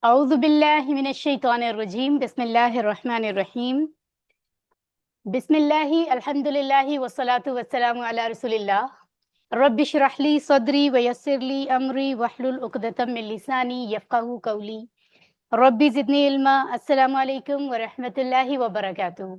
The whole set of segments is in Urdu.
اعوذ باللہ من الشیطان الرجیم بسم اللہ الرحمن الرحیم بسم اللہ الحمد للہ والصلاة والسلام علی رسول اللہ رب اشرح لی صدری ویسر لی امری واحلل عقدۃ من لسانی یفقہوا قولی رب زدنی علما۔ السلام علیکم ورحمۃ اللہ وبرکاتہ۔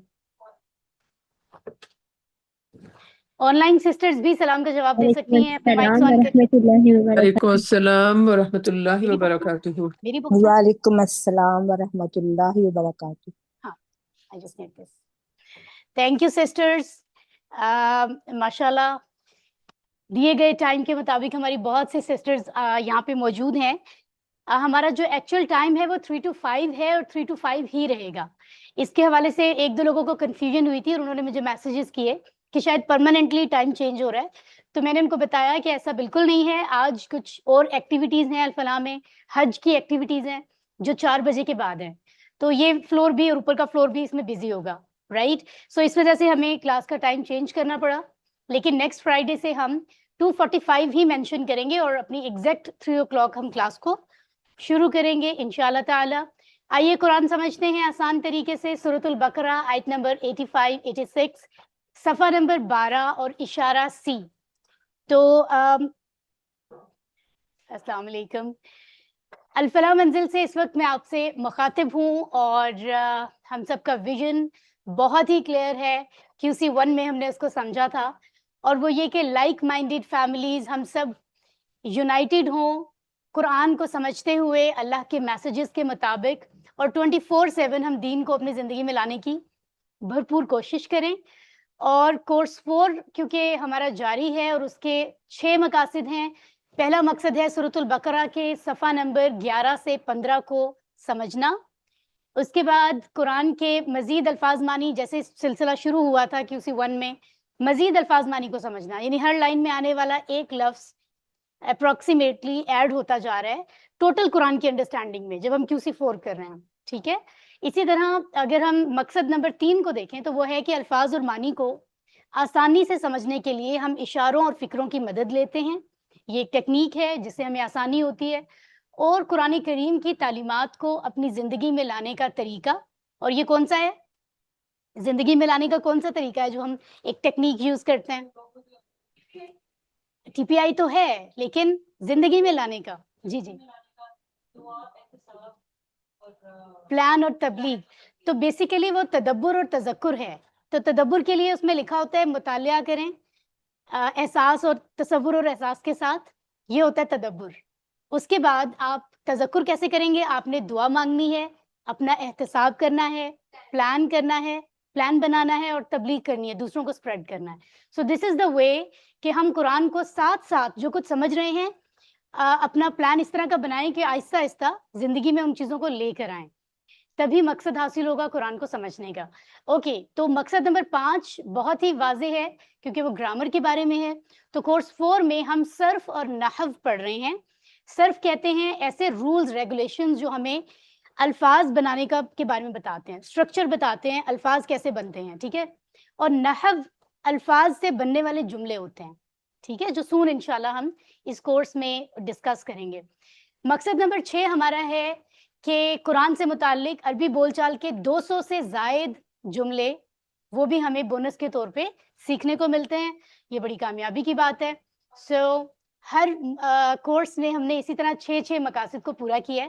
آن لائن سسٹرز بھی سلام کا جواب دے وعلیکم سکتی ہیں، اپنے مائکس السلام آن کر۔ ورحمۃ اللہ وعلیکم وبرکاتہ۔ السلام ورحمۃ اللہ میری بک وبرکاتہ۔ میری بک سے وعلیکم السلام ورحمۃ اللہ وبرکاتہ۔ ہاں I just need this. Thank you sisters. ماشاءاللہ دیے گئے ٹائم کے مطابق ہماری بہت سے سسٹرز یہاں پہ موجود ہیں۔ ہمارا جو ایکچوئل ٹائم ہے وہ 3 to 5 ہے اور 3 to 5 ہی رہے گا۔ اس کے حوالے سے ایک دو لوگوں کو کنفیوژن ہوئی تھی اور انہوں نے مجھے میسیجز کیے کہ شاید پرماننٹلی ٹائم چینج ہو رہا ہے، تو میں نے ان کو بتایا کہ ایسا بالکل نہیں ہے۔ آج کچھ اور ایکٹیویٹیز ہیں الفلاح میں، حج کی ایکٹیویٹیز ہیں جو 4 بجے کے بعد ہیں، تو یہ فلور بھی اور اوپر کا فلور بھی اس میں بزی ہوگا، رائٹ؟ سو اس وجہ سے ہمیں کلاس کا ٹائم چینج کرنا پڑا، لیکن نیکسٹ فرائیڈے سے ہم 2:45 ہی مینشن کریں گے اور اپنی ایگزیکٹ 3 o'clock ہم کلاس کو شروع کریں گے انشاءاللہ تعالی۔ آئیے قرآن سمجھتے ہیں آسان طریقے سے۔ سورۃ البقرہ آیت نمبر 85 86 صفحہ نمبر 12 اور اشارہ سی۔ تو السلام علیکم۔ الفلاح منزل سے اس وقت میں آپ سے مخاطب ہوں اور ہم سب کا ویژن بہت ہی کلیئر ہے، QC1 میں ہم نے اس کو سمجھا تھا، اور وہ یہ کہ لائک مائنڈیڈ فیملیز ہم سب یونائٹیڈ ہوں، قرآن کو سمجھتے ہوئے اللہ کے میسیجز کے مطابق، اور 24/7 ہم دین کو اپنی زندگی میں لانے کی بھرپور کوشش کریں۔ اور کورس 4 کیونکہ ہمارا جاری ہے اور اس کے 6 مقاصد ہیں۔ پہلا مقصد ہے سورۃ البقرہ کے صفحہ نمبر 11 سے 15 کو سمجھنا۔ اس کے بعد قرآن کے مزید الفاظ معنی، جیسے سلسلہ شروع ہوا تھا QC1 میں، مزید الفاظ معنی کو سمجھنا، یعنی ہر لائن میں آنے والا ایک لفظ اپروکسیمیٹلی ایڈ ہوتا جا رہا ہے ٹوٹل قرآن کی انڈرسٹینڈنگ میں جب ہم QC4 کر رہے ہیں، ٹھیک ہے؟ اسی طرح اگر ہم مقصد نمبر 3 کو دیکھیں تو وہ ہے کہ الفاظ اور معنی کو آسانی سے سمجھنے کے لیے ہم اشاروں اور فکروں کی مدد لیتے ہیں۔ یہ ایک ٹیکنیک ہے جس سے ہمیں آسانی ہوتی ہے، اور قرآن کریم کی تعلیمات کو اپنی زندگی میں لانے کا طریقہ، اور یہ کون سا ہے؟ زندگی میں لانے کا کون سا طریقہ ہے جو ہم ایک ٹیکنیک یوز کرتے ہیں؟ TPI تو ہے، لیکن زندگی میں لانے کا، جی جی، پلان اور تبلیغ، تو بیسیکلی وہ تدبر اور تذکر ہے۔ تو تدبر کے لیے اس میں لکھا ہوتا ہے مطالعہ کریں احساس اور تصور اور احساس کے ساتھ، یہ ہوتا ہے تدبر۔ اس کے بعد آپ تذکر کیسے کریں گے؟ آپ نے دعا مانگنی ہے، اپنا احتساب کرنا ہے، پلان کرنا ہے، پلان بنانا ہے، اور تبلیغ کرنی ہے، دوسروں کو اسپریڈ کرنا ہے۔ سو دس از دا وے کہ ہم قرآن کو ساتھ ساتھ جو کچھ سمجھ رہے ہیں اپنا پلان اس طرح کا بنائیں کہ آہستہ آہستہ زندگی میں ان چیزوں کو لے کر آئیں، تبھی مقصد حاصل ہوگا قرآن کو سمجھنے کا۔ اوکے، تو مقصد نمبر 5 بہت ہی واضح ہے کیونکہ وہ گرامر کے بارے میں ہے۔ تو کورس 4 میں ہم صرف اور نحو پڑھ رہے ہیں۔ صرف کہتے ہیں ایسے رولز ریگولیشنز جو ہمیں الفاظ بنانے کا کے بارے میں بتاتے ہیں، اسٹرکچر بتاتے ہیں، الفاظ کیسے بنتے ہیں، ٹھیک ہے؟ اور نحو الفاظ سے بننے والے جملے ہوتے ہیں، ٹھیک ہے، جو سون انشاءاللہ ہم اس کورس میں ڈسکس کریں گے۔ مقصد نمبر 6 ہمارا ہے کہ قرآن سے متعلق عربی بول چال کے 200 سے زائد جملے وہ بھی ہمیں بونس کے طور پہ سیکھنے کو ملتے ہیں، یہ بڑی کامیابی کی بات ہے۔ سو ہر کورس میں ہم نے اسی طرح 6 مقاصد کو پورا کیا ہے،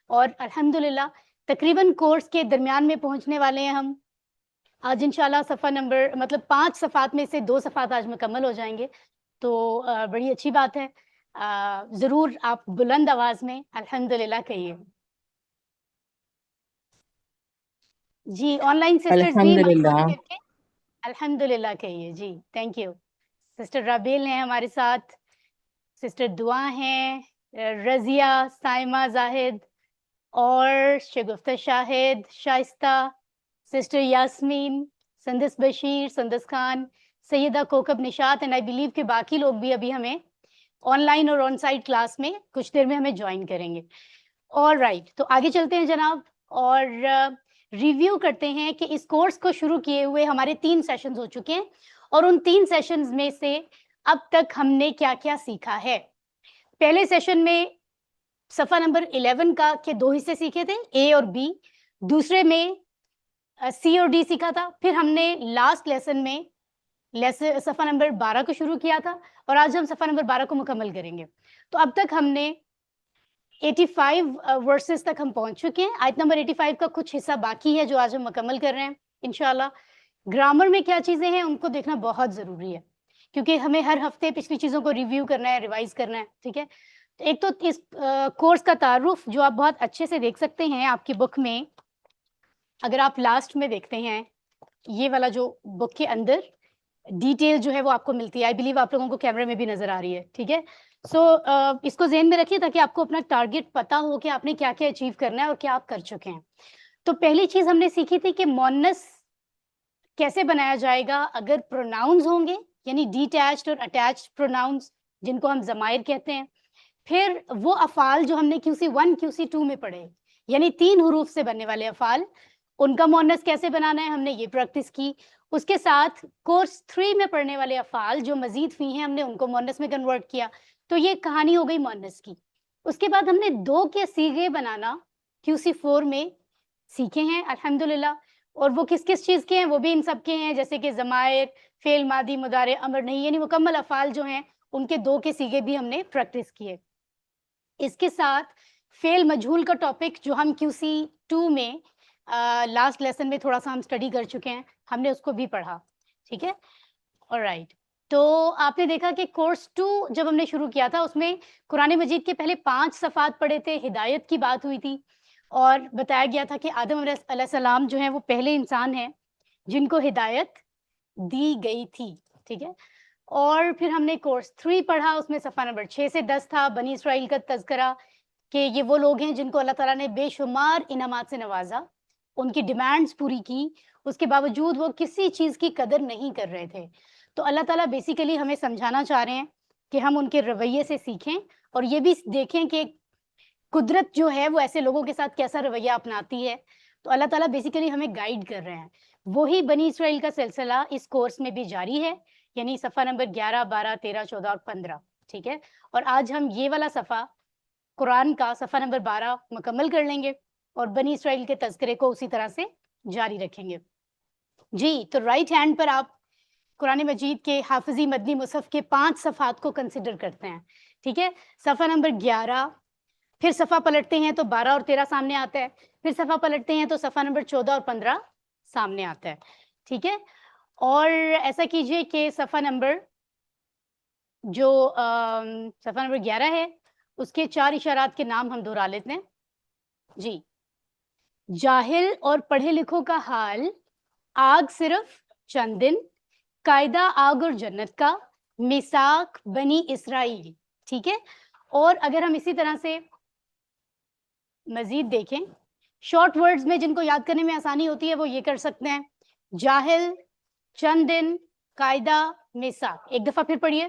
اور الحمدللہ تقریباً کورس کے درمیان میں پہنچنے والے ہیں ہم۔ آج انشاءاللہ صفحہ نمبر 5 صفحات میں سے 2 صفحات آج مکمل ہو جائیں گے، تو بڑی اچھی بات ہے۔ ضرور آپ بلند آواز میں الحمدللہ کہیے۔ جی آن لائن سسٹرز بھی مائک آن الحمدللہ۔ کر کے الحمدللہ کہیے۔ جی تھینک یو۔ سسٹر رابیل ہیں ہمارے ساتھ، سسٹر دعا ہیں، رضیہ، سائمہ زاہد، اور شگفتہ شاہد، شائستہ، سسٹر یاسمین، سندس بشیر، سندس خان، سیدہ کوکب نشاط، اینڈ آئی بلیو کہ باقی لوگ بھی ابھی ہمیں آن لائن اور آن سائٹ کلاس میں کچھ دیر میں ہمیں جوائن کریں گے۔ آل رائٹ، تو آگے چلتے ہیں جناب، اور ریویو کرتے ہیں کہ اس کورس کو شروع کیے ہوئے ہمارے 3 سیشنز ہو چکے ہیں، اور ان 3 سیشنز میں سے اب تک ہم نے کیا کیا سیکھا ہے۔ پہلے سیشن میں صفحہ نمبر 11 کا کے 2 حصے سیکھے تھے, اے اور بی. دوسرے میں سی اور ڈی سیکھا تھا. پھر ہم نے لاسٹ لیسن میں صفحہ نمبر 12 کو شروع کیا تھا, اور آج ہم صفحہ نمبر 12 کو مکمل کریں گے. تو اب تک ہم نے 85 ورسز تک ہم پہنچ چکے ہیں. آیت نمبر 85 کا کچھ حصہ باقی ہے جو آج ہم مکمل کر رہے ہیں انشاءاللہ. گرامر میں کیا چیزیں ہیں ان کو دیکھنا بہت ضروری ہے, کیونکہ ہمیں ہر ہفتے پچھلی چیزوں کو ریویو کرنا ہے, ریوائز کرنا ہے. ٹھیک ہے, ایک تو اس کورس کا تعارف جو آپ بہت اچھے سے دیکھ سکتے ہیں آپ کی بک میں. اگر آپ لاسٹ میں دیکھتے ہیں یہ والا جو بک کے اندر ڈیٹیل جو ہے وہ آپ کو ملتی ہے. آئی بلیو آپ لوگوں کو کیمرے میں بھی نظر آ رہی ہے. ٹھیک ہے, سو اس کو ذہن میں رکھیے تاکہ آپ کو اپنا ٹارگٹ پتا ہو کہ آپ نے کیا کیا اچیو کرنا ہے اور کیا آپ کر چکے ہیں. تو پہلی چیز ہم نے سیکھی تھی کہ مونس کیسے بنایا جائے گا اگر پروناؤنز ہوں گے, یعنی ڈیٹیچڈ اور اٹیچڈ پروناؤنز جن کو ہم ضمائر کہتے ہیں. پھر وہ افعال جو ہم نے QC1 QC2 میں پڑھے, یعنی 3 حروف سے بننے والے افعال, ان کا مونس کیسے بنانا ہے, ہم نے یہ پریکٹس کی. اس کے ساتھ کورس 3 میں پڑھنے والے افعال جو مزید فی ہیں ہم نے ان کو مونس میں کنورٹ کیا. تو یہ کہانی ہو گئی مونس کی. اس کے بعد ہم نے 2 کے صیغے بنانا QC4 میں سیکھے ہیں الحمدللہ. اور وہ کس کس چیز کے ہیں وہ بھی ان سب کے ہیں, جیسے کہ ضمائر, فعل ماضی مضارع امر نہیں, یعنی مکمل افعال جو ہیں ان کے 2 کے صیغے بھی ہم نے پریکٹس کیے. اس کے ساتھ فعل مجہول کا ٹاپک جو ہم QC2 میں لاسٹ لیسن میں تھوڑا سا ہم اسٹڈی کر چکے ہیں, ہم نے اس کو بھی پڑھا. ٹھیک ہے, آلرائٹ. تو آپ نے دیکھا کہ کورس 2 جب ہم نے شروع کیا تھا اس میں قرآن مجید کے پہلے 5 صفحات پڑھے تھے, ہدایت کی بات ہوئی تھی, اور بتایا گیا تھا کہ آدم علیہ السلام جو ہیں وہ پہلے انسان ہیں جن کو ہدایت دی گئی تھی. ٹھیک ہے, اور پھر ہم نے کورس 3 پڑھا, اس میں صفحہ نمبر 6 سے 10 تھا بنی اسرائیل کا تذکرہ, کہ یہ وہ لوگ ہیں جن کو اللہ تعالیٰ نے بے شمار انعامات سے نوازا, ان کی ڈیمانڈز پوری کی, اس کے باوجود وہ کسی چیز کی قدر نہیں کر رہے تھے. تو اللہ تعالیٰ بیسیکلی ہمیں سمجھانا چاہ رہے ہیں کہ ہم ان کے رویے سے سیکھیں, اور یہ بھی دیکھیں کہ قدرت جو ہے وہ ایسے لوگوں کے ساتھ کیسا رویہ اپناتی ہے. تو اللہ تعالیٰ بیسیکلی ہمیں گائیڈ کر رہے ہیں. وہی بنی اسرائیل کا سلسلہ اس کورس میں بھی جاری ہے, یعنی صفحہ نمبر 11, 12, 13, 14 اور 15. ٹھیک ہے, اور آج ہم یہ والا صفحہ قرآن کا صفحہ نمبر 12 مکمل کر لیں گے اور بنی اسرائیل کے تذکرے کو اسی طرح سے جاری رکھیں گے. جی, تو رائٹ ہینڈ پر آپ قرآن مجید کے حافظی مدنی مصحف کے 5 صفحات کو کنسیڈر کرتے ہیں. ٹھیک ہے, صفحہ نمبر 11, پھر صفحہ پلٹتے ہیں تو 12 اور 13 سامنے آتا ہے, پھر صفحہ پلٹتے ہیں تو صفحہ نمبر 14 اور 15 سامنے آتا ہے. ٹھیک ہے, اور ایسا کیجئے کہ صفحہ نمبر جو صفحہ نمبر 11 ہے اس کے 4 اشارات کے نام ہم دہرا لیتے ہیں. جی, جاہل اور پڑھے لکھوں کا حال, آگ صرف چند دن, قاعدہ آگ اور جنت کا, میثاق بنی اسرائیل. ٹھیک ہے, اور اگر ہم اسی طرح سے مزید دیکھیں شارٹ ورڈز میں جن کو یاد کرنے میں آسانی ہوتی ہے وہ یہ کر سکتے ہیں, جاہل, چند دن, قاعدہ, میثاق. ایک دفعہ پھر پڑھیے,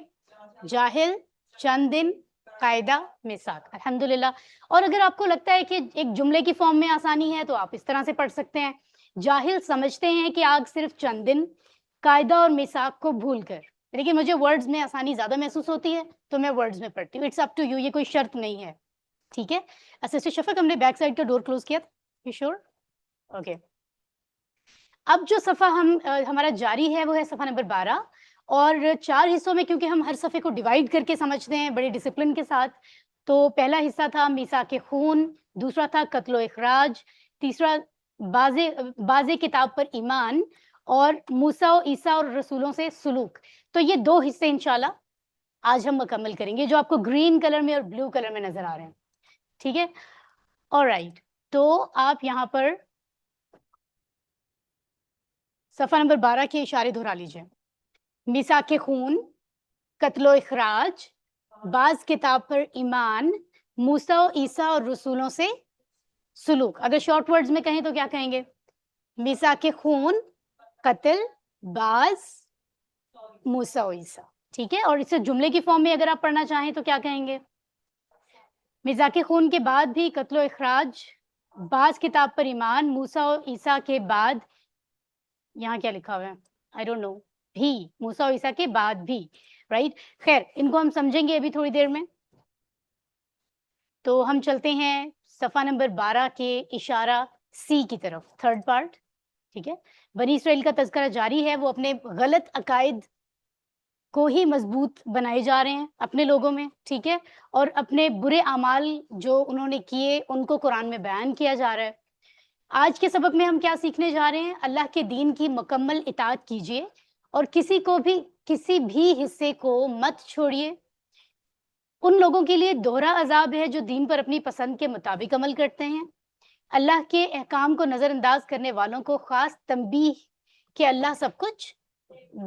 جاہل, چند دن, قاعدہ, میثاق. الحمدللہ. اور اگر آپ کو لگتا ہے کہ ایک جملے کی فارم میں آسانی ہے تو آپ اس طرح سے پڑھ سکتے ہیں, جاہل سمجھتے ہیں کہ آگ صرف چند دن, قاعدہ اور میثاق کو بھول کر. لیکن مجھے ورڈز میں آسانی زیادہ محسوس ہوتی ہے تو میں ورڈز میں پڑھتی ہوں. اٹس اپ ٹو یو, یہ کوئی شرط نہیں ہے. ٹھیک ہے, اسسٹنٹ شفق ہم نے بیک سائڈ کا ڈور کلوز کیا تھا, یو شور؟ اوکے. اب جو صفحہ ہمارا جاری ہے وہ ہے صفحہ نمبر 12, اور 4 حصوں میں کیونکہ ہم ہر صفحے کو ڈیوائڈ کر کے سمجھتے ہیں بڑے ڈسپلن کے ساتھ. تو پہلا حصہ تھا میثاق خون, دوسرا تھا قتل و اخراج, تیسرا باز کتاب پر ایمان, اور موسیٰ و عیسیٰ اور رسولوں سے سلوک. تو یہ 2 حصے انشاءاللہ آج ہم مکمل کریں گے جو آپ کو گرین کلر میں اور بلو کلر میں نظر آ رہے ہیں. ٹھیک ہے, آلرائٹ. تو آپ یہاں پر صفحہ نمبر 12 کے اشارے دہرا لیجئے. میثاق خون, قتل و اخراج, باز کتاب پر ایمان, موسیٰ و عیسیٰ اور رسولوں سے سلوک. اگر شارٹ ورڈز میں کہیں تو کیا کہیں گے؟ میثاق خون, قتل, باز, موسیٰ و عیسیٰ. ٹھیک ہے, اور اسے جملے کی فارم میں اگر آپ پڑھنا چاہیں تو کیا کہیں گے؟ میثاق خون کے بعد بھی قتل و اخراج, باز کتاب پر ایمان, موسیٰ و عیسیٰ کے بعد, یہاں کیا لکھا ہوا ہے آئی ڈونٹ نو, بھی, موسیٰ و عیسیٰ کے بعد بھی. رائٹ, خیر ان کو ہم سمجھیں گے ابھی تھوڑی دیر میں. تو ہم چلتے ہیں صفحہ نمبر 12 کے اشارہ سی کی طرف، تھرڈ پارٹ. ٹھیک ہے، بنی اسرائیل کا تذکرہ جاری ہے، وہ اپنے غلط عقائد کو ہی مضبوط بنائے جا رہے ہیں اپنے لوگوں میں. ٹھیک ہے، اور اپنے برے اعمال جو انہوں نے کیے ان کو قرآن میں بیان کیا جا رہا ہے. آج کے سبق میں ہم کیا سیکھنے جا رہے ہیں؟ اللہ کے دین کی مکمل اطاعت کیجیے اور کسی بھی حصے کو مت چھوڑیے. ان لوگوں کے لیے دوہرا عذاب ہے جو دین پر اپنی پسند کے مطابق عمل کرتے ہیں. اللہ کے احکام کو نظر انداز کرنے والوں کو خاص تنبیہ کہ اللہ سب کچھ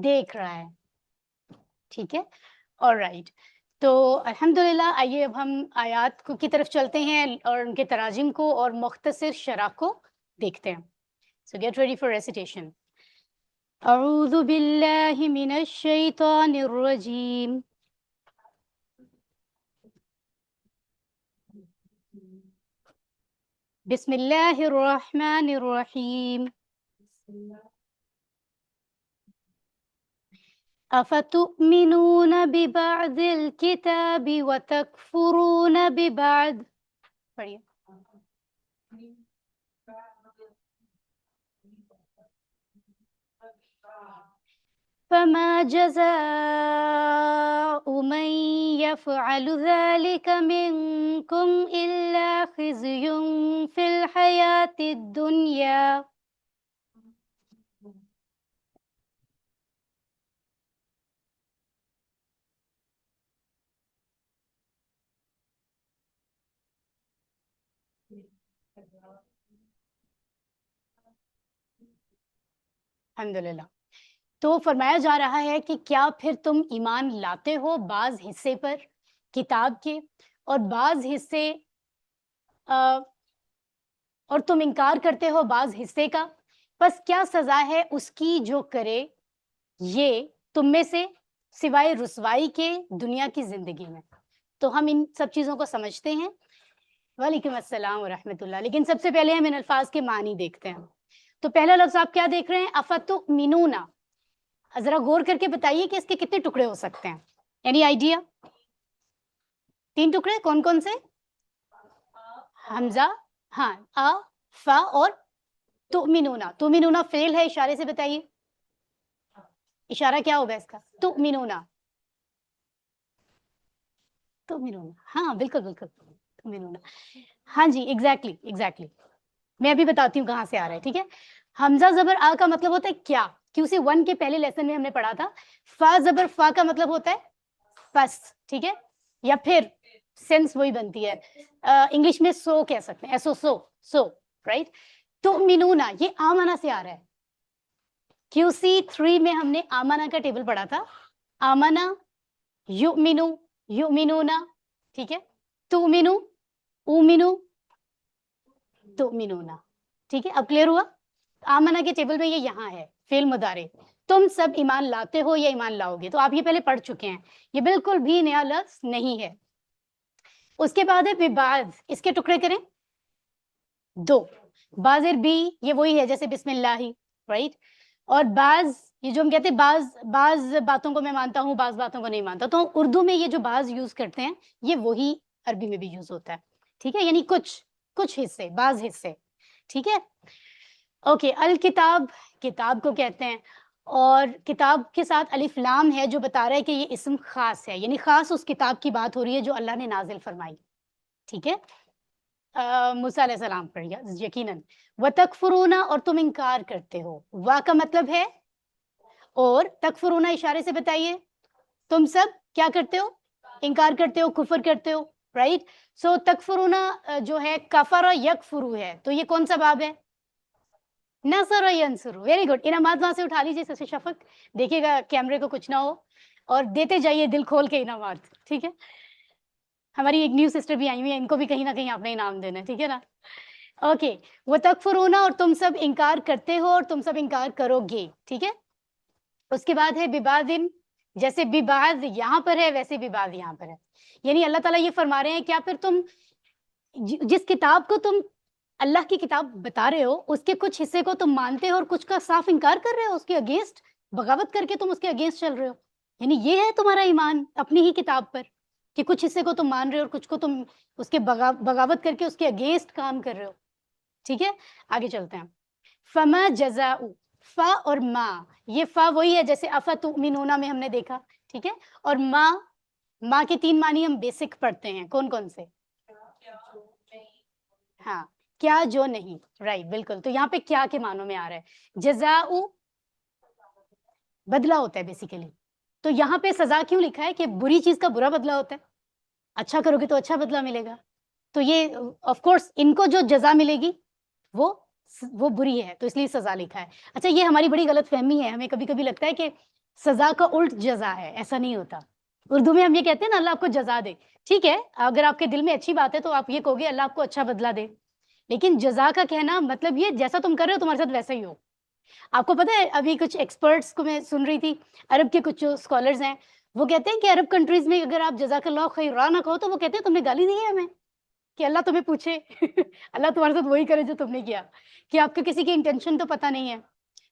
دیکھ رہا ہے. ٹھیک ہے، آلرائٹ. تو الحمدللہ آئیے اب ہم آیات کی طرف چلتے ہیں اور ان کے تراجم کو اور مختصر شرح کو دیکھتے ہیں. So get ready for recitation. اعوذ باللہ من الشیطان الرجیم. بسم اللہ الرحمن الرحیم. افتؤمنون ببعض الکتاب وتکفرون ببعض. پڑھیے. فما جزاء من يفعل ذلك منكم إلا خزي في الحياة الدنيا. الحمدللہ. تو فرمایا جا رہا ہے کہ کیا پھر تم ایمان لاتے ہو بعض حصے پر کتاب کے اور بعض حصے اور تم انکار کرتے ہو بعض حصے کا، پس کیا سزا ہے اس کی جو کرے یہ تم میں سے سوائے رسوائی کے دنیا کی زندگی میں. تو ہم ان سب چیزوں کو سمجھتے ہیں. وعلیکم السلام ورحمۃ اللہ. لیکن سب سے پہلے ہم ان الفاظ کے معنی دیکھتے ہیں. تو پہلا لفظ آپ کیا دیکھ رہے ہیں؟ افتؤمنون. ذرا غور کر کے بتائیے کہ اس کے کتنے ٹکڑے ہو سکتے ہیں؟ Any idea? 3 ٹکڑے. کون کون سے؟ حمزہ، ہاں، فا اور تؤمنون. تؤمنون فعل ہے، اشارے سے بتائیے اشارہ کیا ہوگا اس کا؟ تؤمنون. تؤمنون، ہاں بالکل بالکل تؤمنون. ہاں جی، ایگزیکٹلی. میں بھی بتاتی ہوں کہاں سے آ رہا ہے. ٹھیک ہے، حمزہ زبر آ کا مطلب ہوتا ہے کیا. QC1 کے پہلے لیسن میں ہم نے پڑھا تھا. فا زبر فا کا مطلب ہوتا ہے پس. ٹھیک ہے، یا پھر سینس وہی بنتی ہے. انگلش میں سو کہہ سکتے ہیں، ایسو سو رائٹ. تؤمنون یہ آمنہ سے آ رہا ہے. QC3 میں ہم نے آمنہ کا ٹیبل پڑھا تھا. آمنہ، یؤمنو، یؤمنون. ٹھیک ہے، تؤمنو، اومنو، تؤمنون. ٹھیک ہے، اب کلیئر ہوا؟ آمنہ کے ٹیبل میں یہ یہاں ہے فعل مضارع. تم سب ایمان لاتے ہو یا ایمان لاؤ گے. تو آپ یہ پہلے پڑھ چکے ہیں، یہ بالکل بھی نیا لفظ نہیں ہے. اس کے بعد ہے ببعض. اس کے ٹکڑے کریں 2. بازر بی، یہ وہی ہے جیسے بسم اللہ رائٹ. اور بعض، یہ جو ہم کہتے ہیں بعض باتوں کو میں مانتا ہوں بعض باتوں کو نہیں مانتا. تو اردو میں یہ جو بعض یوز کرتے ہیں یہ وہی عربی میں بھی یوز ہوتا ہے. ٹھیک ہے، یعنی کچھ حصے، بعض حصے. ٹھیک ہے، اوکے. الکتاب کتاب کو کہتے ہیں، اور کتاب کے ساتھ الف لام ہے جو بتا رہا ہے کہ یہ اسم خاص ہے، یعنی خاص اس کتاب کی بات ہو رہی ہے جو اللہ نے نازل فرمائی. ٹھیک ہے، موسیٰ علیہ السلام پر یقیناً. وَتَكْفُرُونَ اور تم انکار کرتے ہو. وا کا مطلب ہے اور، تکفرون اشارے سے بتائیے تم سب کیا کرتے ہو؟ انکار کرتے ہو، کفر کرتے ہو رائٹ. سو تکفرون جو ہے کفر یکفرو ہے، تو یہ کون سا باب ہے؟ نصر ینصر. Very good. انعامات وہاں سے اٹھا لیجیے سر شفق، دیکھیے گا کیمرے کو کچھ نہ ہو اور دیتے جائیے دل کھول کے انعامات. ٹھیک ہے، ہماری ایک نیو سسٹر بھی آئی ہوئی ہیں، ان کو بھی کہیں نہ کہیں آپ نے انعام دینا ہے. ٹھیک ہے نا؟ اوکے. وَتَكْفُرُونَ اور تم سب انکار کرتے ہو اور تم سب انکار کرو گے. ٹھیک ہے، اس کے بعد ہے ببعض. جیسے ببعض یہاں پر ہے ویسے ببعض یہاں پر ہے. یعنی اللہ تعالیٰ یہ فرما رہے ہیں کیا پھر تم جس کتاب کو تم اللہ کی کتاب بتا رہے ہو اس کے کچھ حصے کو تم مانتے ہو اور کچھ کا صاف انکار کر رہے ہو، اس کے اگینسٹ بغاوت کر کے تم اس کے اگینسٹ چل رہے ہو. یعنی یہ ہے تمہارا ایمان اپنی ہی کتاب پر. کہ کچھ حصے کو تم مان رہے ہو اور کچھ کو تم اس کے بغاوت کر کے اس کے اگینسٹ کام کر رہے ہو. ٹھیک ہے, آگے چلتے ہیں. فما جزاء, فا اور ما, یہ فا وہی ہے جیسے افتؤمنون میں ہم نے دیکھا. ٹھیک ہے, اور ما کے 3 معنی ہم بیسک پڑھتے ہیں, کون کون سے؟ ہاں, کیا جو نہیں, رائٹ, بالکل. تو یہاں پہ کیا کے معنوں میں آ رہا ہے. جزاء بدلہ ہوتا ہے بیسیکلی. تو یہاں پہ سزا کیوں لکھا ہے؟ کہ بری چیز کا برا بدلہ ہوتا ہے, اچھا کرو گے تو اچھا بدلہ ملے گا. تو یہ آف کورس ان کو جو جزا ملے گی وہ بری ہے, تو اس لیے سزا لکھا ہے. اچھا, یہ ہماری بڑی غلط فہمی ہے, ہمیں کبھی کبھی لگتا ہے کہ سزا کا الٹ جزا ہے. ایسا نہیں ہوتا. اردو میں ہم یہ کہتے ہیں نا, اللہ آپ کو جزا دے. ٹھیک ہے, اگر آپ کے دل میں اچھی بات ہے تو آپ یہ کہو گے اللہ آپ کو اچھا بدلہ دے. لیکن جزا کا کہنا مطلب یہ جیسا تم کر رہے ہو تمہارے ساتھ ویسا ہی ہو. آپ کو پتہ ہے, ابھی کچھ ایکسپرٹس کو میں سن رہی تھی, عرب کے کچھ اسکالرز ہیں, وہ کہتے ہیں کہ عرب کنٹریز میں اگر آپ جزاک اللہ خیرا نہ کہو تو وہ کہتے ہیں تم نے گالی دی ہے ہمیں, کہ اللہ تمہیں پوچھے اللہ تمہارے ساتھ وہی کرے جو تم نے کیا, کہ آپ کے کسی کی انٹینشن تو پتہ نہیں ہے.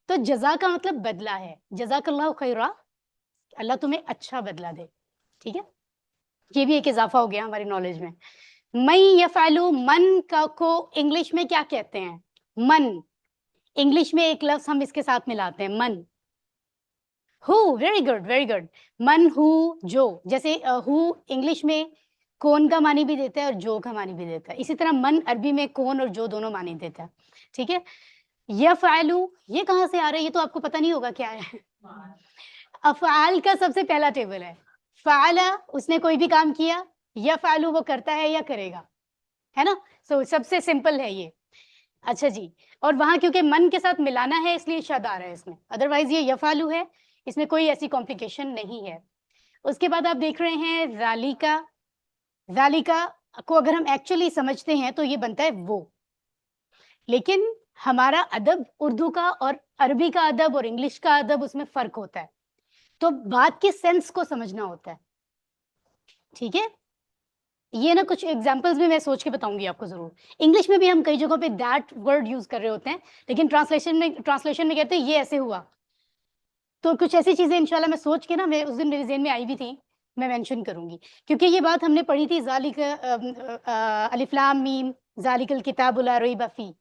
تو جزا کا مطلب بدلہ ہے, جزاک اللہ خیرا, اللہ تمہیں اچھا بدلہ دے. ٹھیک ہے, یہ بھی ایک اضافہ ہو گیا ہماری نالج میں. من یفعلو, من کا کو انگلش میں کیا کہتے ہیں؟ من. انگلش میں ایک لفظ ہم اس کے ساتھ ملاتے ہیں, من. ہو, ویری گڈ ویری گڈ. من ہو, جو. جیسے ہو انگلش میں کون کا معنی بھی دیتا ہے اور جو کا معنی بھی دیتا ہے, اسی طرح من عربی میں کون اور جو دونوں معنی دیتا ہے. ٹھیک ہے. یفعلو, یہ کہاں سے آ رہا ہے؟ یہ تو آپ کو پتہ نہیں ہوگا کیا ہے. افعال کا سب سے پہلا ٹیبل ہے. فعل, اس نے کوئی بھی کام کیا. یفعلو, وہ کرتا ہے یا کرے گا, ہے نا. سو سب سے سمپل ہے یہ. اچھا جی, اور وہاں کیونکہ من کے ساتھ ملانا ہے اس لیے شد آ رہا ہے اس میں, ادروائز یہ یفعلو ہے, اس میں کوئی ایسی کمپلیکیشن نہیں ہے. اس کے بعد آپ دیکھ رہے ہیں ذالکا. ذالکا کو اگر ہم ایکچولی سمجھتے ہیں تو یہ بنتا ہے وہ, لیکن ہمارا ادب اردو کا اور عربی کا ادب اور انگلش کا ادب, اس میں فرق ہوتا ہے. تو بات کی سینس کو سمجھنا ہوتا ہے. ٹھیک ہے, یہ نا کچھ ایگزامپلس بھی میں سوچ کے بتاؤں گی آپ کو ضرور. انگلش میں بھی ہم کئی جگہوں پہ دیٹ ورڈ یوز کر رہے ہوتے ہیں, لیکن ٹرانسلیشن میں کہتے ہیں یہ ایسے ہوا. تو کچھ ایسی چیزیں انشاءاللہ میں سوچ کے نا, میں اس دن میرے ذہن میں آئی بھی تھی, میں مینشن کروں گی, کیونکہ یہ بات ہم نے پڑھی تھی. ذالک الف لام میم ذالک الکتاب لا ریب فیہ,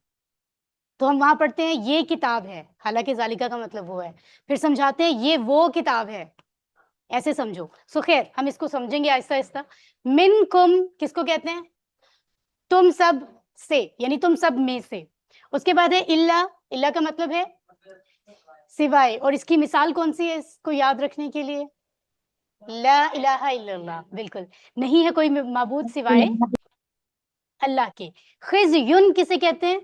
تو ہم وہاں پڑھتے ہیں یہ کتاب ہے, حالانکہ ذالکہ کا مطلب وہ ہے. پھر سمجھاتے ہیں یہ وہ کتاب ہے, ایسے سمجھو. سو خیر, ہم اس کو سمجھیں گے آہستہ آہستہ. منکم کس کو کہتے ہیں؟ تم سب سے, یعنی تم سب میں سے. اس کے بعد ہے الا, الا کا مطلب ہے سوائے, اور اس کی مثال کون سی ہے اس کو یاد رکھنے کے لیے؟ لا الہ الا اللہ, بالکل, نہیں ہے کوئی معبود سوائے اللہ کے. خزیون کسے کہتے ہیں؟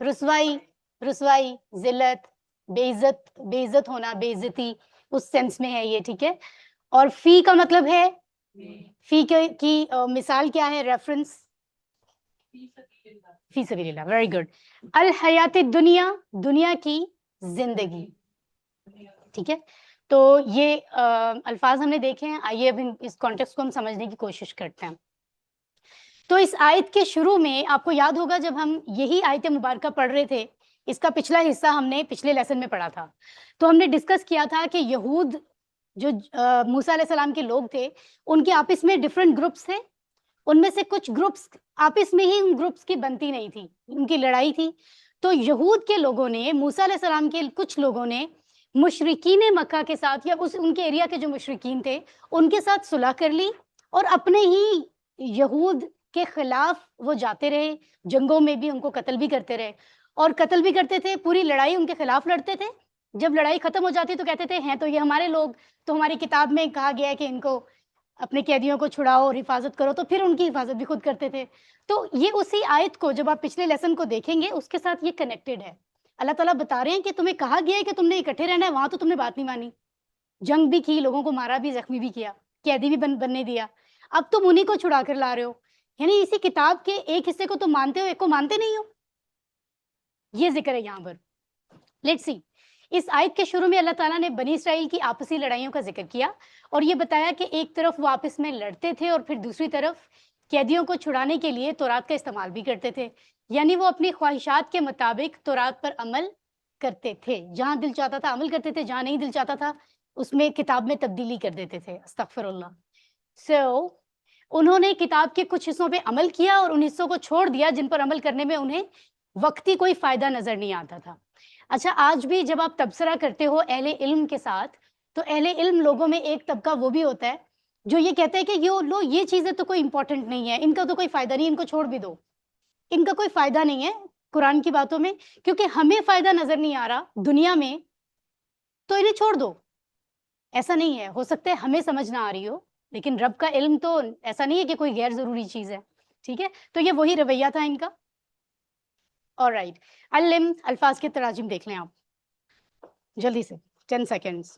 رسوائی, رسوائی, ذلت, بے عزت ہونا, بے عزتی, اس سینس میں ہے یہ. ٹھیک ہے, اور فی کا مطلب ہے, فی کی مثال کیا ہے, ریفرنس؟ فی سبیل اللہ, ویری گڈ. الحیات الدنیا, دنیا کی زندگی. ٹھیک ہے, تو یہ الفاظ ہم نے دیکھے ہیں. آئیے اب اس کانٹیکسٹ کو ہم سمجھنے کی کوشش کرتے ہیں. تو اس آیت کے شروع میں آپ کو یاد ہوگا جب ہم یہی آیت مبارکہ پڑھ رہے تھے, اس کا پچھلا حصہ ہم نے پچھلے لیسن میں پڑھا تھا, تو ہم نے ڈسکس کیا تھا کہ یہود جو موسیٰ علیہ السلام کے لوگ تھے, ان کے آپس میں ڈفرینٹ گروپس تھے. ان میں سے کچھ گروپس آپس میں ہی ان گروپس کی بنتی نہیں تھی, ان کی لڑائی تھی. تو یہود کے لوگوں نے, موسیٰ علیہ السلام کے کچھ لوگوں نے مشرکین مکہ کے ساتھ, یا ان کے ایریا کے جو مشرکین تھے ان کے ساتھ صلح کر لی, اور اپنے ہی یہود کے خلاف وہ جاتے رہے, جنگوں میں بھی ان کو قتل بھی کرتے رہے, اور قتل بھی کرتے تھے, پوری لڑائی ان کے خلاف لڑتے تھے. جب لڑائی ختم ہو جاتی تو کہتے تھے ہیں تو یہ ہمارے لوگ, تو ہماری کتاب میں کہا گیا ہے کہ ان کو اپنے قیدیوں کو چھڑاؤ اور حفاظت کرو, تو پھر ان کی حفاظت بھی خود کرتے تھے. تو یہ اسی آیت کو جب آپ پچھلے لیسن کو دیکھیں گے اس کے ساتھ یہ کنیکٹڈ ہے. اللہ تعالیٰ بتا رہے ہیں کہ تمہیں کہا گیا ہے کہ تم نے اکٹھے رہنا ہے, وہاں تو تم نے بات نہیں مانی, جنگ بھی کی, لوگوں کو مارا بھی, زخمی بھی کیا, قیدی بھی بننے دیا. اب تم انہیں کو چھڑا کر لا رہے ہو, یعنی اسی کتاب کے ایک حصے کو تم مانتے ہو, ایک کو مانتے نہیں ہو. یہ ذکر ہے یہاں پر. لیٹس سی, اس آیت کے شروع میں اللہ تعالیٰ نے بنی اسرائیل کی آپسی لڑائیوں کا ذکر کیا, اور یہ بتایا کہ ایک طرف وہ آپس میں لڑتے تھے اور پھر دوسری طرف قیدیوں کو چھڑانے کے لیے تورات کا استعمال بھی کرتے تھے. یعنی وہ اپنی خواہشات کے مطابق تورات پر عمل کرتے تھے, جہاں دل چاہتا تھا عمل کرتے تھے, جہاں نہیں دل چاہتا تھا اس میں کتاب میں تبدیلی کر دیتے تھے. استغفر اللہ. سو انہوں نے کتاب کے کچھ حصوں پہ عمل کیا اور ان حصوں کو چھوڑ دیا جن پر عمل کرنے میں انہیں وقتی کوئی فائدہ نظر نہیں آتا تھا. اچھا آج بھی جب آپ تبصرہ کرتے ہو اہل علم کے ساتھ تو اہل علم لوگوں میں ایک طبقہ وہ بھی ہوتا ہے جو یہ کہتا ہے کہ یہ چیزیں تو کوئی امپورٹنٹ نہیں ہے, ان کا تو کوئی فائدہ نہیں, ان کو چھوڑ بھی دو, ان کا کوئی فائدہ نہیں ہے قرآن کی باتوں میں, کیونکہ ہمیں فائدہ نظر نہیں آ رہا دنیا میں تو انہیں چھوڑ دو. ایسا نہیں ہے, ہو سکتا ہے ہمیں سمجھ نہ آ رہی ہو لیکن رب کا علم تو ایسا نہیں ہے کہ کوئی غیر ضروری چیز ہے. ٹھیک ہے, تو یہ وہی رویہ تھا ان کا. آلرائٹ, علم الفاظ کے تراجم دیکھ لیں آپ جلدی سے, 10 سیکنڈز.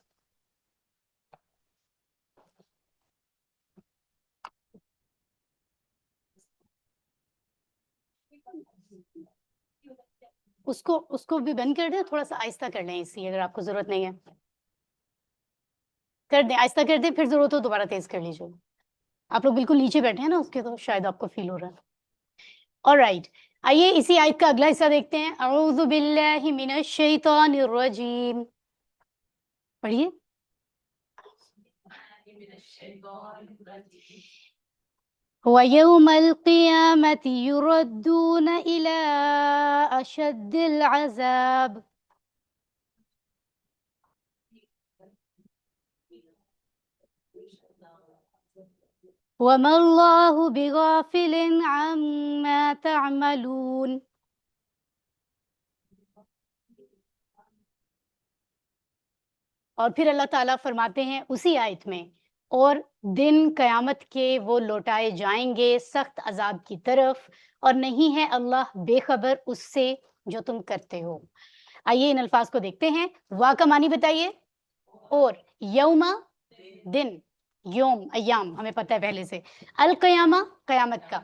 اس کو بھی بند کر دیں, تھوڑا سا آہستہ کر لیں اس لیے اگر آپ کو ضرورت نہیں ہے. کر دیں, آہستہ کر دیں, پھر ضرورت ہو دوبارہ تیز کر لیجیے. آپ لوگ بالکل نیچے بیٹھے ہیں نا اس کے, تو شاید آپ کو فیل ہو رہا ہے. آلرائٹ, آئیے اسی آیت کا اگلا حصہ دیکھتے ہیں. اعوذ باللہ من الشیطان الرجیم, پڑھیے. وَيَوْمَ الْقِيَامَةِ يُرَدُّونَ إِلَىٰ أَشَدِّ الْعَذَابِ وَمَا اللَّهُ بِغَافِلٍ عَمَّا تَعْمَلُونَ. اور پھر اللہ تعالیٰ فرماتے ہیں اسی آیت میں, اور دن قیامت کے وہ لوٹائے جائیں گے سخت عذاب کی طرف, اور نہیں ہے اللہ بے خبر اس سے جو تم کرتے ہو. آئیے ان الفاظ کو دیکھتے ہیں. وا کا معنی بتائیے. اور یوما دن, یوم ایام ہمیں پتہ ہے پہلے سے. القیامہ قیامت کا,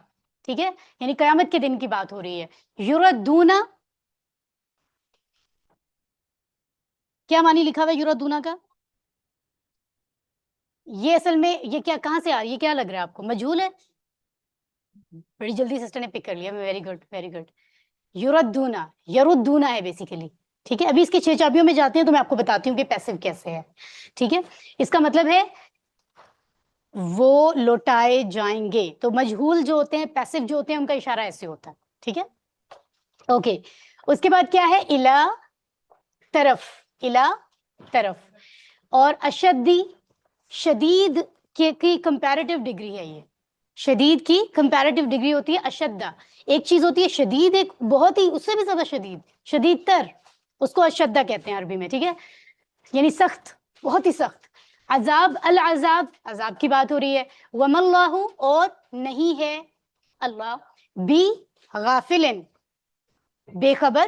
ٹھیک ہے, یعنی قیامت کے دن کی بات ہو رہی ہے. یردونا, کیا معنی لکھا ہوا ہے یردونا کا؟ یہ اصل میں یہ کیا, کہاں سے آ رہی ہے, کیا لگ رہا ہے آپ کو, مجہول ہے؟ بڑی جلدی سسٹر نے پک کر لیا, ویری گڈ ویری گڈ. یردونا, یردونا ہے بیسیکلی. ٹھیک ہے, ابھی اس کی 6 چابیوں میں جاتے ہیں تو میں آپ کو بتاتی ہوں کہ پیسو کیسے ہے. ٹھیک ہے, اس کا مطلب ہے وہ لوٹائے جائیں گے. تو مجہول جو ہوتے ہیں, پیسو جو ہوتے ہیں, ان کا اشارہ ایسے ہوتا ہے. ٹھیک ہے, اوکے. اس کے بعد کیا ہے, الا طرف, الا طرف. اور اشدی, شدید کی کمپیریٹیو ڈگری ہے یہ. شدید کی کمپیریٹیو ڈگری ہوتی ہے اشدہ. ایک چیز ہوتی ہے شدید, ایک بہت ہی اس سے بھی زیادہ شدید, شدید تر, اس کو اشدہ کہتے ہیں عربی میں. ٹھیک ہے, یعنی سخت, بہت ہی سخت. عذاب, العذاب, عذاب کی بات ہو رہی ہے. وما اللہ, اور نہیں ہے اللہ, بی غافلن, بے خبر,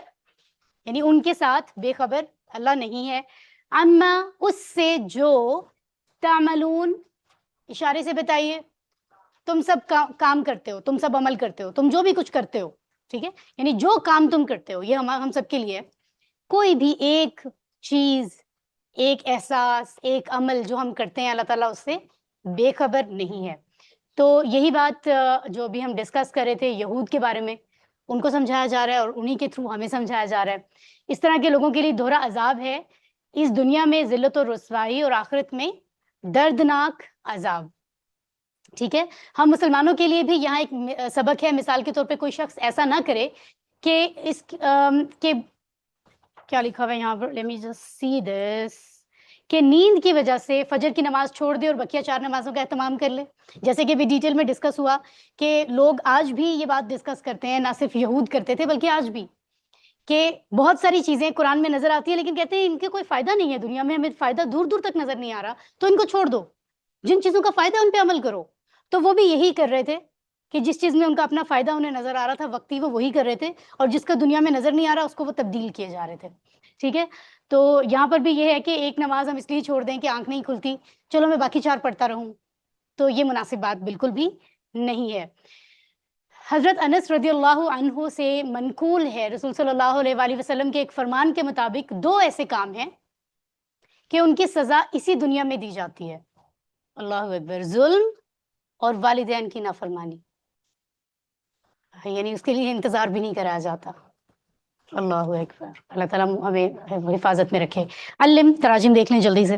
یعنی ان کے ساتھ بے خبر اللہ نہیں ہے. اما, اس سے جو, تعملون, اشارے سے بتائیے, تم سب کام کرتے ہو, تم سب عمل کرتے ہو, تم جو بھی کچھ کرتے ہو. ٹھیک ہے, یعنی جو کام تم کرتے ہو, یہ ہم سب کے لیے ہے. کوئی بھی ایک چیز, ایک احساس, ایک عمل جو ہم کرتے ہیں, اللہ تعالیٰ اس سے بے خبر نہیں ہے. تو یہی بات جو بھی ہم ڈسکس کر رہے تھے یہود کے بارے میں, ان کو سمجھایا جا رہا ہے اور انہی کے تھرو ہمیں سمجھایا جا رہا ہے. اس طرح کے لوگوں کے لیے دوہرا عذاب ہے, اس دنیا میں ذلت و رسوائی, اور آخرت میں دردناک عذاب. ٹھیک ہے, ہم مسلمانوں کے لیے بھی یہاں ایک سبق ہے. مثال کے طور پہ کوئی شخص ایسا نہ کرے کہ اس کہ کیا لکھا ہوا ہے یہاں پر, let me just see this, کہ نیند کی وجہ سے فجر کی نماز چھوڑ دے اور بقیہ 4 نمازوں کا اہتمام کر لے. جیسے کہ بھی ڈیٹیل میں ڈسکس ہوا کہ لوگ آج بھی یہ بات ڈسکس کرتے ہیں, نہ صرف یہود کرتے تھے بلکہ آج بھی, کہ بہت ساری چیزیں قرآن میں نظر آتی ہیں لیکن کہتے ہیں ان کے کوئی فائدہ نہیں ہے دنیا میں, ہمیں فائدہ دور دور تک نظر نہیں آ رہا, تو ان کو چھوڑ دو, جن چیزوں کا فائدہ ہے ان پہ عمل کرو. تو وہ بھی یہی کر رہے تھے کہ جس چیز میں ان کا اپنا فائدہ انہیں نظر آ رہا تھا وقتی, وہ وہی کر رہے تھے, اور جس کا دنیا میں نظر نہیں آ رہا اس کو وہ تبدیل کیے جا رہے تھے. ٹھیک ہے, تو یہاں پر بھی یہ ہے کہ ایک نماز ہم اس لیے چھوڑ دیں کہ آنکھ نہیں کھلتی, چلو میں باقی 4 پڑھتا رہوں, تو یہ مناسب بات بالکل بھی نہیں ہے. حضرت انس رضی اللہ عنہ سے منقول ہے, رسول صلی اللہ علیہ وآلہ وسلم کے ایک فرمان کے مطابق 2 ایسے کام ہیں کہ ان کی سزا اسی دنیا میں دی جاتی ہے. اللہ اکبر, ظلم اور والدین کی نافرمانی, یعنی اس کے لیے انتظار بھی نہیں کرایا جاتا. اللہ اکبر, اللہ تعالیٰ ہمیں حفاظت میں رکھے. علم تراجم دیکھ لیں جلدی سے.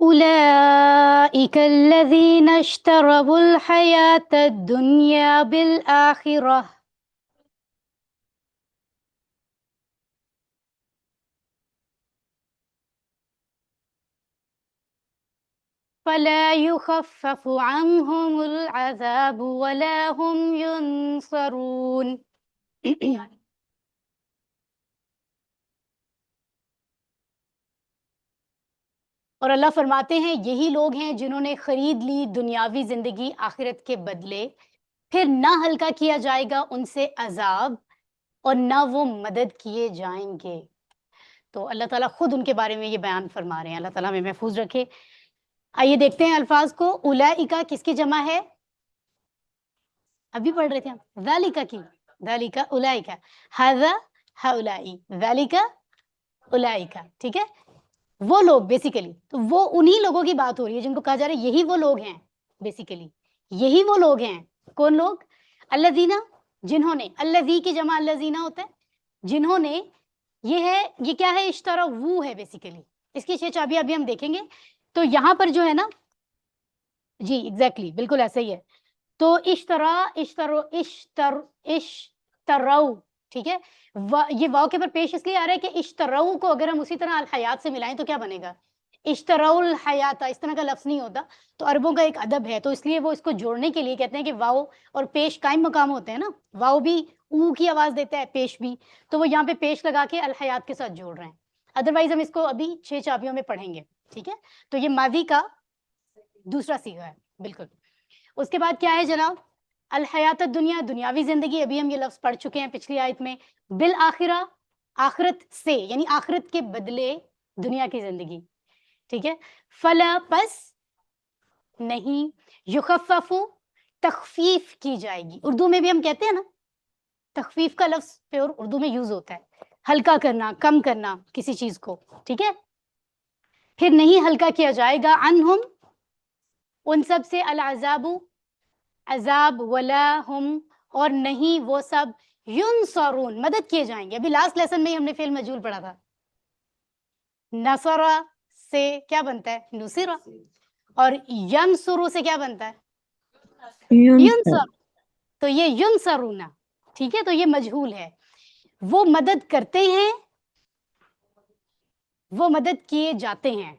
أولئك الذين اشتروا الحياة الدنيا بالآخرة فلا يخفف عنهم العذاب ولا هم ينصرون. اور اللہ فرماتے ہیں یہی لوگ ہیں جنہوں نے خرید لی دنیاوی زندگی آخرت کے بدلے، پھر نہ ہلکا کیا جائے گا ان سے عذاب اور نہ وہ مدد کیے جائیں گے. تو اللہ تعالیٰ خود ان کے بارے میں یہ بیان فرما رہے ہیں. اللہ تعالیٰ ہمیں محفوظ رکھے. آئیے دیکھتے ہیں الفاظ کو. اولئک کس کی جمع ہے؟ ابھی پڑھ رہے تھے ہم. ذالک کی، ذالک اولئک، ھذا ہؤلائی، ذالک اولئک. ٹھیک ہے، وہ لوگ بیسیکلی، تو وہ انہی لوگوں کی بات ہو رہی ہے جن کو کہا جا رہا ہے یہی وہ لوگ ہیں. بیسیکلی یہی وہ لوگ ہیں. کون لوگ؟ الذین، جنہوں نے. الذی کی جمع الذین ہوتا ہے. جنہوں نے، یہ ہے، یہ کیا ہے؟ اشترا وہ ہے بیسیکلی. اس کی 6 چابیاں ابھی ہم دیکھیں گے. تو یہاں پر جو ہے نا، جی ایگزیکٹلی بالکل ایسا ہی ہے. تو اشترو، ٹھیک ہے. یہ واو کے پر پیش اس لیے آ رہا ہے کہ اشترو کو اگر ہم اسی طرح الحیات سے ملائیں تو کیا بنے گا؟ اشترو الحیات. اس طرح کا لفظ نہیں ہوتا. تو عربوں کا ایک ادب ہے، تو اس لیے وہ اس کو جوڑنے کے لیے کہتے ہیں کہ واو اور پیش قائم مقام ہوتے ہیں نا. واو بھی او کی آواز دیتا ہے، پیش بھی، تو وہ یہاں پہ پیش لگا کے الحیات کے ساتھ جوڑ رہے ہیں. ادروائز ہم اس کو ابھی 6 چابیوں میں پڑھیں گے. ٹھیک ہے، تو یہ ماضی کا دوسرا صیغہ ہے. بالکل. اس کے بعد کیا ہے جناب؟ الحیات الدنیا، دنیاوی زندگی. ابھی ہم یہ لفظ پڑھ چکے ہیں پچھلی آیت میں. بالآخرہ، آخرت سے، یعنی آخرت کے بدلے دنیا کی زندگی. ٹھیک ہے. فلا، پس نہیں، یخفف، تخفیف کی جائے گی. اردو میں بھی ہم کہتے ہیں نا، تخفیف کا لفظ پیور اردو میں یوز ہوتا ہے، ہلکا کرنا، کم کرنا کسی چیز کو. ٹھیک ہے. پھر نہیں ہلکا کیا جائے گا عنہم، ان سب سے، العذاب، عذاب، ولا ہم، اور نہیں وہ سب، ینصرون، مدد کیے جائیں گے. ابھی لاسٹ لیسن میں ہی ہم نے فعل مجہول پڑھا تھا. نصرہ سے کیا بنتا ہے؟ نصرہ. اور ینصرو سے کیا بنتا ہے؟ ینصر. تو یہ ینصرون. ٹھیک ہے، تو یہ مجہول ہے. وہ مدد کرتے ہیں، وہ مدد کیے جاتے ہیں